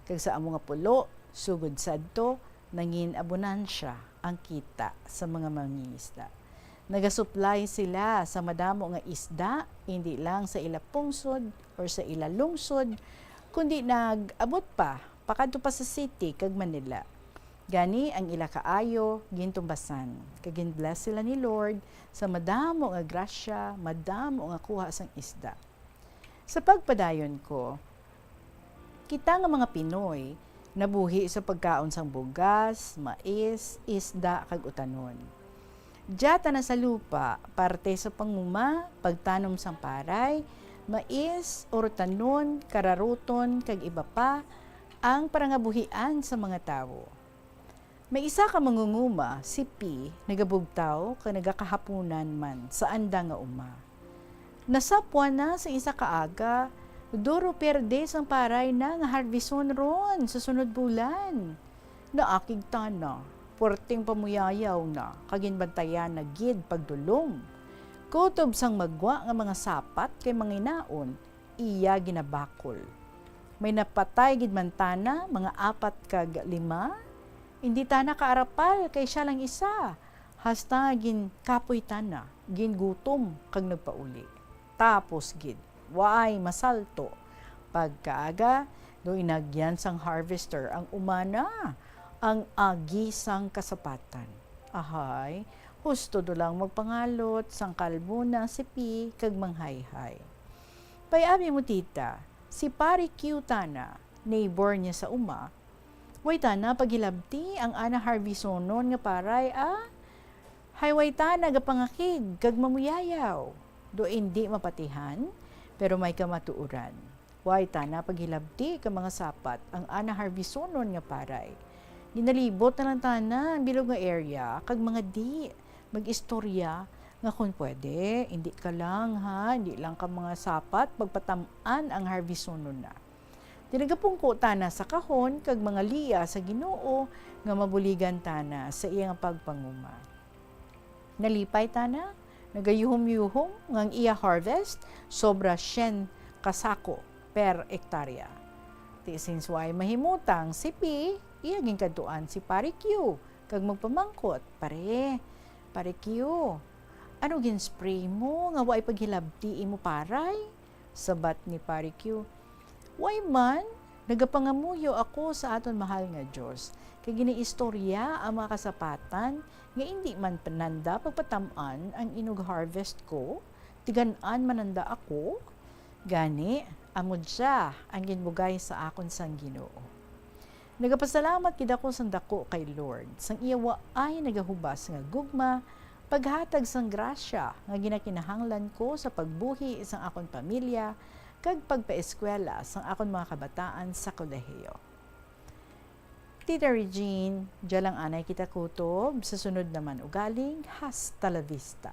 Kag sa amo nga pulo, sugod sadto, nangin abonansya ang kita sa mga mangingisda. Nagasupply sila sa madamo nga isda, hindi lang sa ila pungsod or sa ila lungsod, kundi nag-abot pa, pakadto pa sa city kag Manila. Gani ang ila kaayo gintumbasan. Kagin bless sila ni Lord sa madamo nga grasya, madamo nga kuha sang isda. Sa pagpadayon ko, kita nga mga Pinoy nabuhi sa pagkaon sang bugas, mais, isda kag utanon. Diyata na sa lupa, parte sa panguma, pagtanom sang paray, mais, orotanon, kararuton, kag iba pa, ang parangabuhian sa mga tao. May isa ka mangunguma, si P, nagabugtaw, ka nagakahapunan man, sa anda nga uma. Nasapwa na sa isa kaaga, duro perde sang paray na nga harvison ron sa sunod bulan. Naakig tana, porting pamuyayaw na, kaginbantayan na gid pagdulom. Kutob sang magwa nga mga sapat kay mga inaon, iya ginabakol. May napatay gid mantana, mga 4 kag 5, hindi tana kaarapal kay siya lang isa. Hasta gin kapoy tana, gin gutom kag nagpauli. Tapos gid, waay masalto. Pagkaaga, do inagyan sang harvester ang umana, ang agi sang kasapatan. Ahay, husto do lang magpangalot sang kalbo na si P kag manghayhay. Payabi mo tita, si Pari Q tana, neighbor niya sa uma, way tana paghilabti ang ana harvisonon nga paray hayway tana gapangakig kag mamuyayaw. Do hindi mapatihan, pero may kamatuuran. Way tana paghilabti ka mga sapat ang ana harvisonon nga paray. Ginalibot na lang tana ang bilog nga area kag mga di mag-istorya nga kung pwede, hindi ka lang ha, hindi lang ka mga sapat pagpatamaan ang harvisonon na. Tinagapungko tana sa kahon kag mga liya sa Ginoo nga mabuligan tana sa iyang pagpanguma. Nalipay tana, nagayuhom-yuhom ngang iya harvest sobra 100 kasako per hektarya. Since why mahimutang si P, iya ginkaduan si Pari Q kag magpamangkot, pare Q, ano gin-spray mo nga way paghilabti mo paray? Sabat ni Pari Q, way man, nagapangamuyo ako sa aton mahal nga Diyos. Kay giniistorya ang mga kasapatan nga hindi man pananda pagpatamaan ang inog harvest ko, tigan-an mananda ako, gani, amod siya ang ginbugay sa akon sang Ginoo. Nagapasalamat gid ako sang dako kay Lord, sang iyawa ay nagahubas nga gugma, paghatag sang grasya nga ginakinahanglan ko sa pagbuhi sang akon pamilya, kag pagpaeskwela sang akon mga kabataan sa kolehiyo. Tita Regine, dyan lang anay kita kutob, sa sunod naman ugaling, hasta la vista.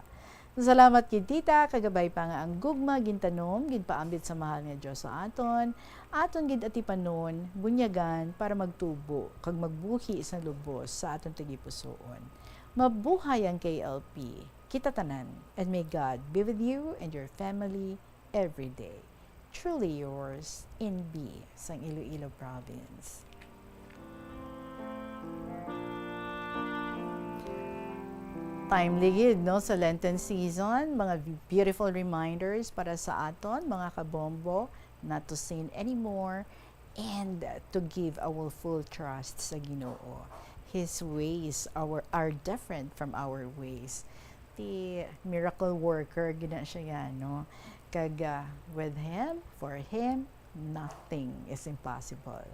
Salamat kay tita, kagabay pa nga ang gugma, gintanom, ginpaambit sa mahal nga Diyos sa aton gid atipanon, bunyagan para magtubo, kag magbuhi sa lubos sa aton tigipusoon. Mabuhay ang KLP, kita tanan, and may God be with you and your family every day. Truly yours, in B, sang Iloilo Province. Timely gid, no, sa Lenten season, mga beautiful reminders para sa aton, mga kabombo, not to sin anymore, and to give our full trust sa Ginoo. His ways are different from our ways. The miracle worker, gina siya yan, no? Kag with Him, for Him, nothing is impossible.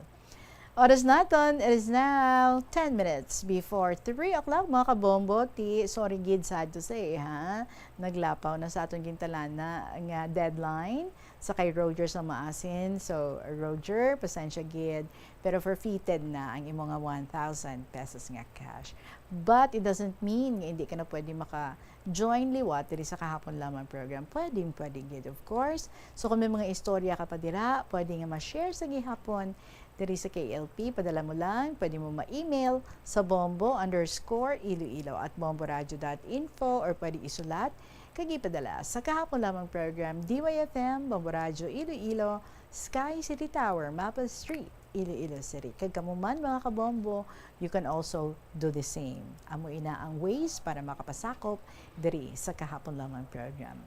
Oras naton, it is now 10 minutes before 3 o'clock, mga kabombo. Sorry gid, sad to say, ha? Naglapaw na sa atong gintalana nga deadline sa kay Roger sa maasin. So, Roger, pasensya gid. Pero forfeited na ang imong nga 1,000 pesos nga cash. But it doesn't mean nga hindi ka na pwede maka-join liwat diri sa kahapon lamang program. Pwede gid, of course. So, kung may mga istorya ka pa dira, pwede nga ma-share sa gihapon diri sa KLP, padala mo lang, pwede mo ma-email sa bombo_iloilo@bomboradio.info or pwede isulat, kag ipadala sa kahapon lamang program, DYFM, Bombo Radio Iloilo, Sky City Tower, Maples Street, Iloilo City. Kag kamuman mga kabombo, you can also do the same. Amo ina ang ways para makapasakop diri sa kahapon lamang program.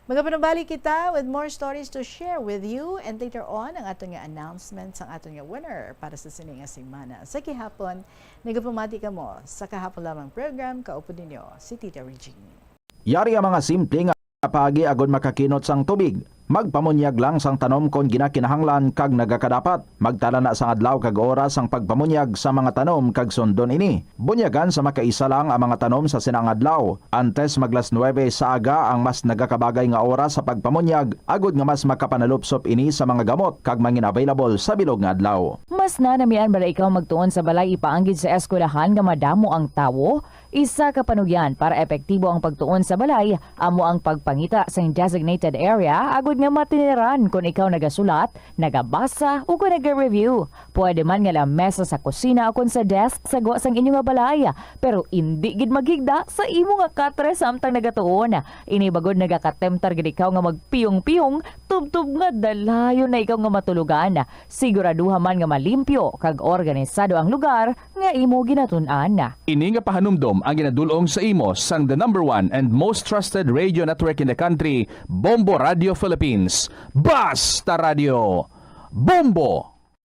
Magapanabalik kita with more stories to share with you, and later on ang atong nga announcements ang atong nga winner para sa sininga semana. Sa kihapon, nagapamati ka mo sa kahapon lamang program, kaupo ninyo si Tita Regine. Yari ang mga simple nga paagi agod makakinot sang tubig. Magpamunyag lang sang tanom kon ginakinahanglan kag nagakadapat. Magtala na sang adlaw kag oras ang pagpamunyag sa mga tanom kag sundon ini. Bunyagan sa makaisa lang ang mga tanom sa sinang adlaw. Antes maglas 9 sa aga ang mas nagakabagay nga oras sa pagpamunyag agod nga mas makapanalupsop ini sa mga gamot kag mangin available sa bilog nga adlaw. Mas nanamian ba ikaw magtuon sa balay ipaanggid sa eskwelahan nga madamo ang tawo? Isa ka panugyan para epektibo ang pagtuon sa balay, amo ang pagpangita sa designated area agud nga matiniran kung ikaw nagasulat, nagabasa o kung nag-review. Pwede man nga lamesa sa kusina o kung sa desk sa sang inyo nga balay, pero hindi gid magigda sa imo nga katre samtang nagatuon. Ini bagod nagakatemtar gid ikaw nga magpiyong-piyong, tubtub nga dalayo na ikaw nga matulugan. Siguraduha man nga malimpyo kag organisado ang lugar nga imo ginatun-an. Ini nga pahanumdom ang ginadulong sa imo sang the #1 and most trusted radio network in the country, Bombo Radio Philippines. Basta Radio Bombo!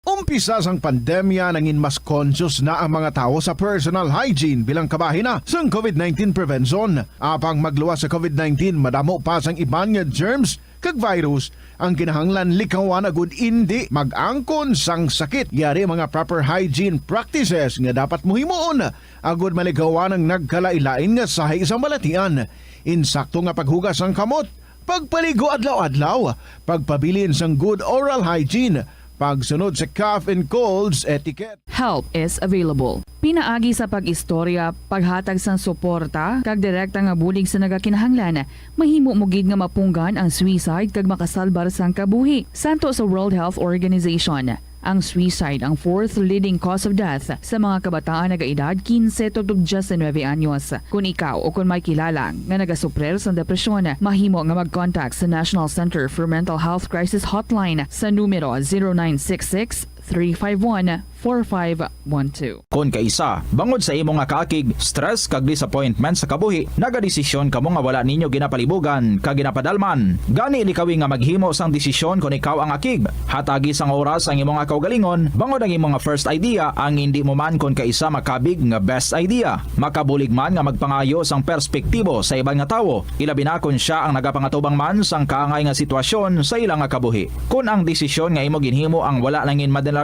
Umpisa sang pandemya nangin mas conscious na ang mga tao sa personal hygiene bilang kabahina sa COVID-19 prevention. Apang magluwas sa COVID-19, madamo pa sang iban nga germs kag virus ang kinahanglan likawan agud indi mag-angkon sang sakit. Yari mga proper hygiene practices nga dapat muhimuon agud maligawan ang nagkalailain nga sahay sa balatian. Insakto nga paghugas sang kamot, pagpaligo adlaw-adlaw, pagpabilin sang good oral hygiene, pagsunod sa cough and colds etiquette. Help is available. Pinaagi sa pag-istorya, paghatag sang suporta, kag direkta nga bulig sa nagakinahanglan, mahimo mo gid nga mapunggan ang suicide kag makasalbar sang kabuhi. Santo sa World Health Organization, ang suicide ang fourth leading cause of death sa mga kabataan nagaedad 15 to 19 anyos. Kung ikaw o kung may kilala nga nagasuprer sa depresyon, mahimo nga mag-contact sa National Center for Mental Health Crisis Hotline sa numero 0966 351-4512. Kung kaisa, bangod sa imo nga kaakig, stress kag disappointment sa kabuhi, nagadesisyon kamo nga wala ninyo ginapalibugan kag ginapadalman. Gani likawi nga maghimo sang desisyon kung ikaw ang akig. Hatagi sang oras ang imo nga kaugalingon, bangod ang imo nga first idea ang hindi mo man kung kaisa makabig nga best idea. Makabulig man nga magpangayo sang perspektibo sa ibang nga tawo, ilabi na kung siya ang nagapangatubang man sang kaangay nga sitwasyon sa ilang nga kabuhi. Kung ang desisyon nga imo ginhimo ang wala langin madalagon,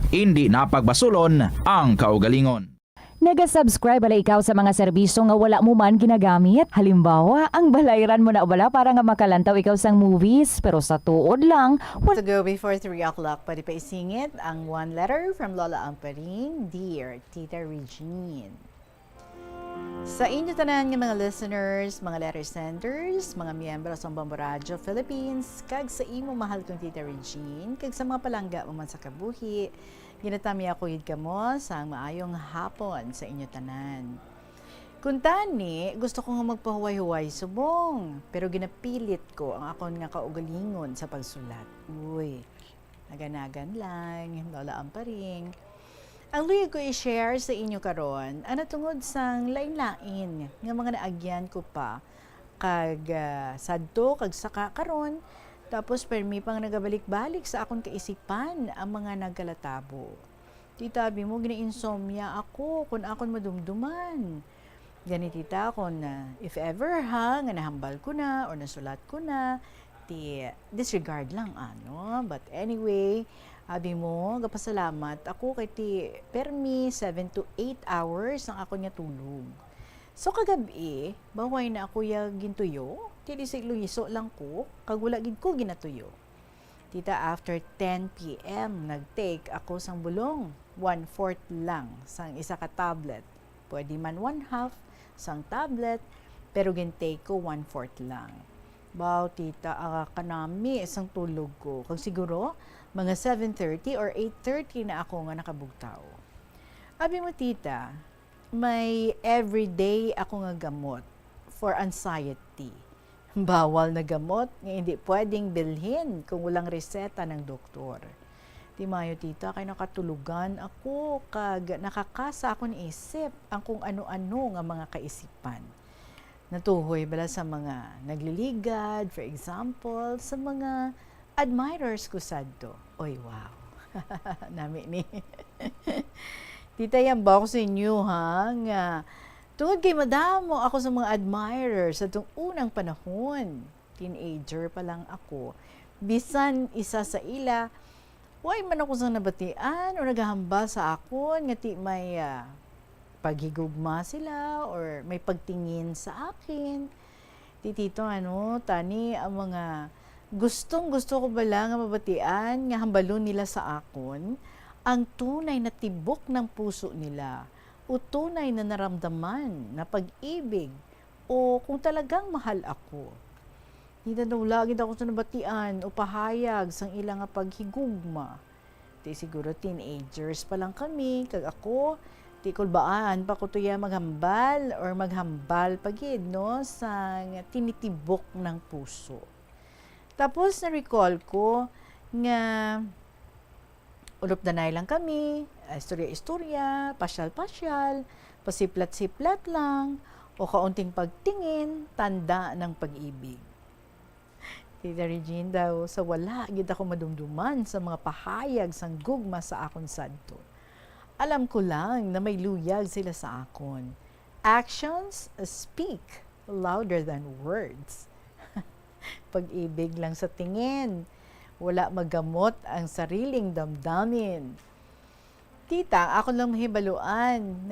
hindi napagbasulon ang kaugalingon. Naga-subscribe bala ikaw sa mga serbisyo nga wala mo man ginagamit? Halimbawa, ang balayran mo na bala para nga makalantaw ikaw sang movies, pero sa tuod lang. To go before 3 o'clock, pwede pa isingit ang one letter from Lola Amparin, Dear Tita Regine. Sa inyo tanan nga mga listeners, mga letter senders, mga miyembro sa Bombo Radio Philippines, kag sa imo mahal kong Tita Regine, kag sa mga palangga mo man sa kabuhi, ginatami ako hid kamo sa maayong hapon sa inyo tanan. Kung tani, gusto ko nga magpahuway-huway subong, pero ginapilit ko ang akon nga kaugalingon sa pagsulat. Uy, naganagan lang, Lola Amparing. Ang luyag ko i-share sa inyo karon, ano tungod sang lain-lain nga mga naagyan ko pa kag sadto kag saka karon, tapos permi pang nagabalik-balik sa akon kaisipan ang mga nagkalatabo. Tita, mo gina-insomnia ako kung akon madumduman. Gani tita, kung if ever nga nahambal ko na or nasulat ko na, disregard lang ano. But anyway, abi mo, gapasalamat ako kay ti permi 7 to 8 hours ang ako niya tulog. So kagabi, baway na ako ya gintuyo, tili sa iluyiso lang ko, kag wala gid ko ginatuyo. Tita, after 10 p.m. nag-take ako sang bulong, 1/4 lang sang isa ka tablet. Pwede man 1/2 sang tablet, pero gin-take ko 1/4 lang. Baw, tita, kanami isang tulog ko. Kag siguro, mga 7:30 or 8:30 na ako nga nakabugtaw. Abi mo, tita, may everyday ako nga gamot for anxiety. Bawal na gamot nga hindi pwedeng bilhin kung walang reseta ng doktor. Ti mayo tita kay nakatulugan ako kag nakakasa akong isip ang kung ano-ano nga mga kaisipan. Natuhoy bala sa mga nagliligad, for example, sa mga admirers ko sadto. Oy, wow. Nami ni. Tita, yan ba ako sa inyo, ha? Nga, tungod kay madamo ako sa mga admirers sa itong unang panahon. Teenager pa lang ako. Bisan isa sa ila, why man ako sang nabatian o naghahamba sa akon nga ti may paghigugma sila or may pagtingin sa akin. Tito, tani ang mga gusto ko bala nga mabatian nga hambalon nila sa akon ang tunay na tibok ng puso nila o tunay na naramdaman na pag-ibig o kung talagang mahal ako. Hindi na lagi ako sa nabatian o pahayag sang ilang nga paghigugma. Di siguro teenagers pa lang kami, kag ako, di kulbaan pa ko tuya maghambal or maghambal pagid, no, sang tinitibok ng puso. Tapos na-recall ko nga ulop-danay lang kami, istorya-istorya, pasyal-pasyal, pasiplat-siplat lang, o kaunting pagtingin, tanda ng pag-ibig. Tita Regine daw, sa wala, gid ako madumduman sa mga pahayag sang gugma sa akon sadto. Alam ko lang na may luyag sila sa akon. Actions speak louder than words. Pag-ibig lang sa tingin. Wala magamot ang sariling damdamin. Tita, ako lang nahibaluan,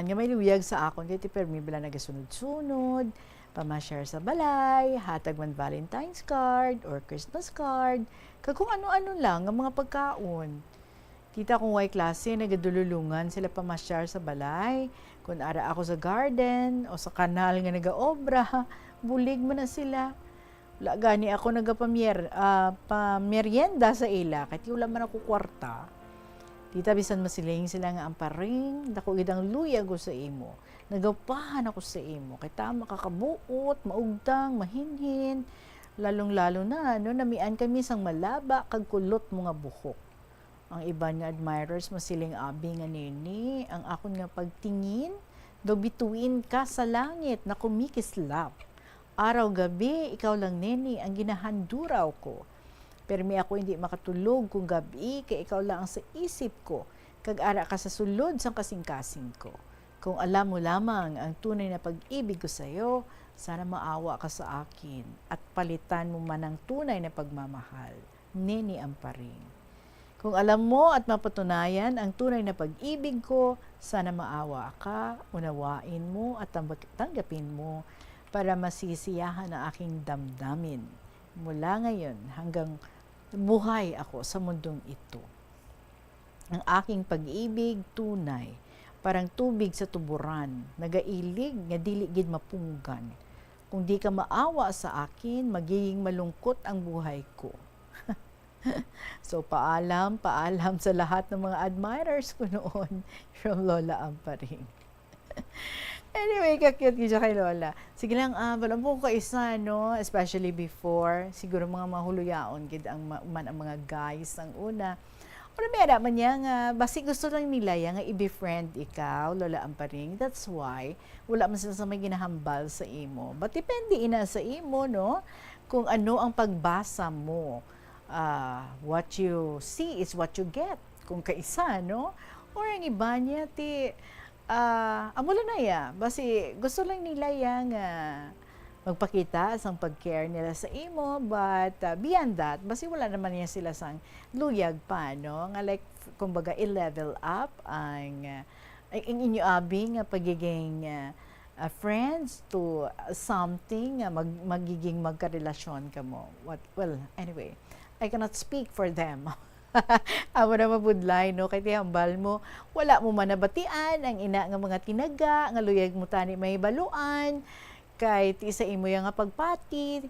nga may luyag sa akon, dito permi bala nagasunod-sunod, pamasyar sa balay, hatag man Valentine's card or Christmas card, kag kung ano-ano lang ang mga pagkaon. Tita, kung way klase, nagadululungan sila pamasyar sa balay, kung ara ako sa garden o sa kanal nga nagaobra, bulig mo na sila. Wala gani ako pamerienda sa ila, kahit wala man ako kwarta. Tita, bisan masiling sila nga amparing, dako gidang luyag ko sa imo. Nagapahan ako sa imo, kay tama kakabuot, maugtang, mahinhin, lalong-lalo na, namian kami sang malaba, kag kulot mga buhok. Ang iba nga admirers masiling abi nga nini, ang akon nga pagtingin, do bituin ka sa langit na kumikislap. Araw-gabi, ikaw lang nini ang ginahanduraw ko. Permi ako hindi makatulog kung gabi, kay ikaw lang ang sa isip ko, kag ara ka sa sulod sang kasing-kasing ko. Kung alam mo lamang ang tunay na pag-ibig ko sa iyo, sana maawa ka sa akin at palitan mo man ang tunay na pagmamahal. Nini Amparing. Kung alam mo at mapatunayan ang tunay na pag-ibig ko, sana maawa ka, unawain mo at tanggapin mo para masisiyahan ang aking damdamin. Mula ngayon hanggang buhay ako sa mundong ito. Ang aking pag-ibig tunay, parang tubig sa tuburan, nagailig nga dili gid mapunggan. Kung di ka maawa sa akin, magiging malungkot ang buhay ko. So paalam sa lahat ng mga admirers ko noon from Lola Amparing. Anyway, kakit ko kay Lola. Sige lang, balang po kaisa, no? Especially before, siguro mga mahuluyaon, gid ang mga guys ang una. Pero meron man niya nga, basi gusto lang nila nga i-befriend ikaw, Lola Amparing. That's why, wala man sila sa may ginahambal sa imo. But depende ina sa imo, no? Kung ano ang pagbasa mo. What you see is what you get. Kung kaisa, no? Or ang iba niya, amula na ya. Basi gusto lang nila yang magpakita sang pag-care nila sa imo, but beyond that, basi wala naman niya sila sang luyag pa, no? Nga like, kumbaga, i-level up ang inyo abing pagiging friends to something, magiging magkarelasyon ka mo. Well, anyway, I cannot speak for them. Amo na mabudlay, no? Kay tihambal mo, wala mo manabatian ang ina nga mga tinaga, nga luyag mo tani may baluan, kay ti sa imo nga pagpati,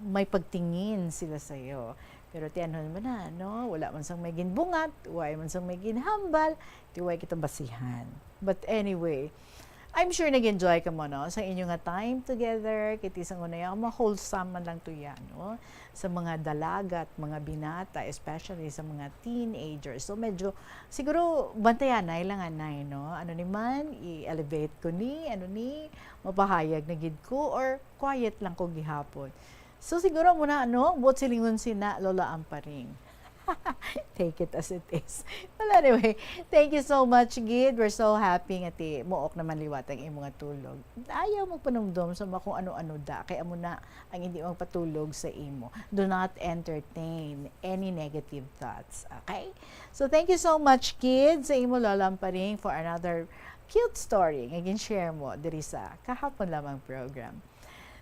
may pagtingin sila sa iyo. Pero ti anon man na, no? Wala man sang may ginbungat, way man sang may ginhambal, ti way kita basihan. But anyway, I'm sure nag-enjoy ka mo, no? Sa inyo nga time together, kiti sa unay ako, wholesome man lang to yan, no? Sa mga dalaga at mga binata, especially sa mga teenagers. So medyo, siguro, bantayan na, ilangan na, no? Ano ni man, i-elevate ko ni, mapahayag na gid ko, or quiet lang ko gihapon. So siguro muna, buot silingon sina, Lola Amparing. Take it as it is. Well, anyway, thank you so much, Gid. We're so happy nga ti muok naman liwat ang imong tulog. Ayaw magpanumdum sa kung ano-ano da. Kaya mo na ang hindi magpatulog sa imo. Do not entertain any negative thoughts. Okay? So, thank you so much, Gid, sa imo lalamparing for another cute story. Ngayon, share mo diri sa kahapon lamang program.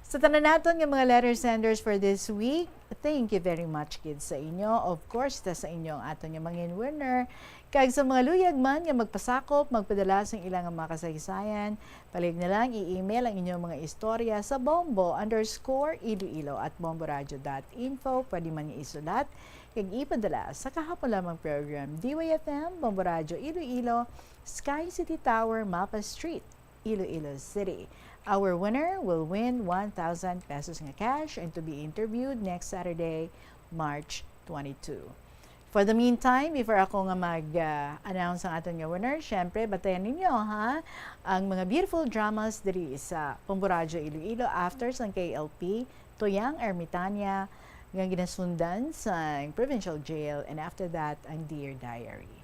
Sa tanan naton nga mga letter senders for this week, thank you very much, kids, sa inyo. Of course, sa inyo ang aton nga mga winner. Kag sa mga luyag man nga magpasakop, magpadala sa ilang mga kasaysayan, palig na lang i-email ang inyong mga istorya sa bombo_iloilo at bomboradio.info. Pwede man isulat kag ipadala sa kahapon lamang program DYFM, Bombo Radio Iloilo, Sky City Tower, Mapa Street, Iloilo City. Our winner will win 1,000 pesos nga cash and to be interviewed next Saturday, March 22. For the meantime, before ako nga mag-announce ang aton nga winner, syempre, batayan ninyo ha, ang mga beautiful dramas diri sa Bombo Radio Iloilo after sa KLP, Tuyang Ermitania, nga ginasundan sa Provincial Jail, and after that, ang Dear Diary.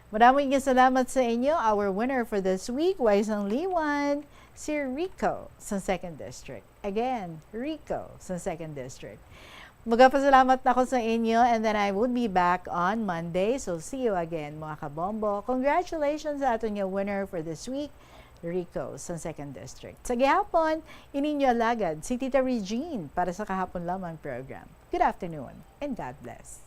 Maraming salamat sa inyo. Our winner for this week, Waisang Liwan, si Rico sa 2nd District. Again, Rico sa 2nd District. Magpasalamat ako sa inyo, and then I would be back on Monday. So see you again, mga kabombo. Congratulations sa aton nga winner for this week, Rico sa 2nd District. Sa gihapon, ininyo alagad si Tita Regine para sa kahapon lamang program. Good afternoon and God bless.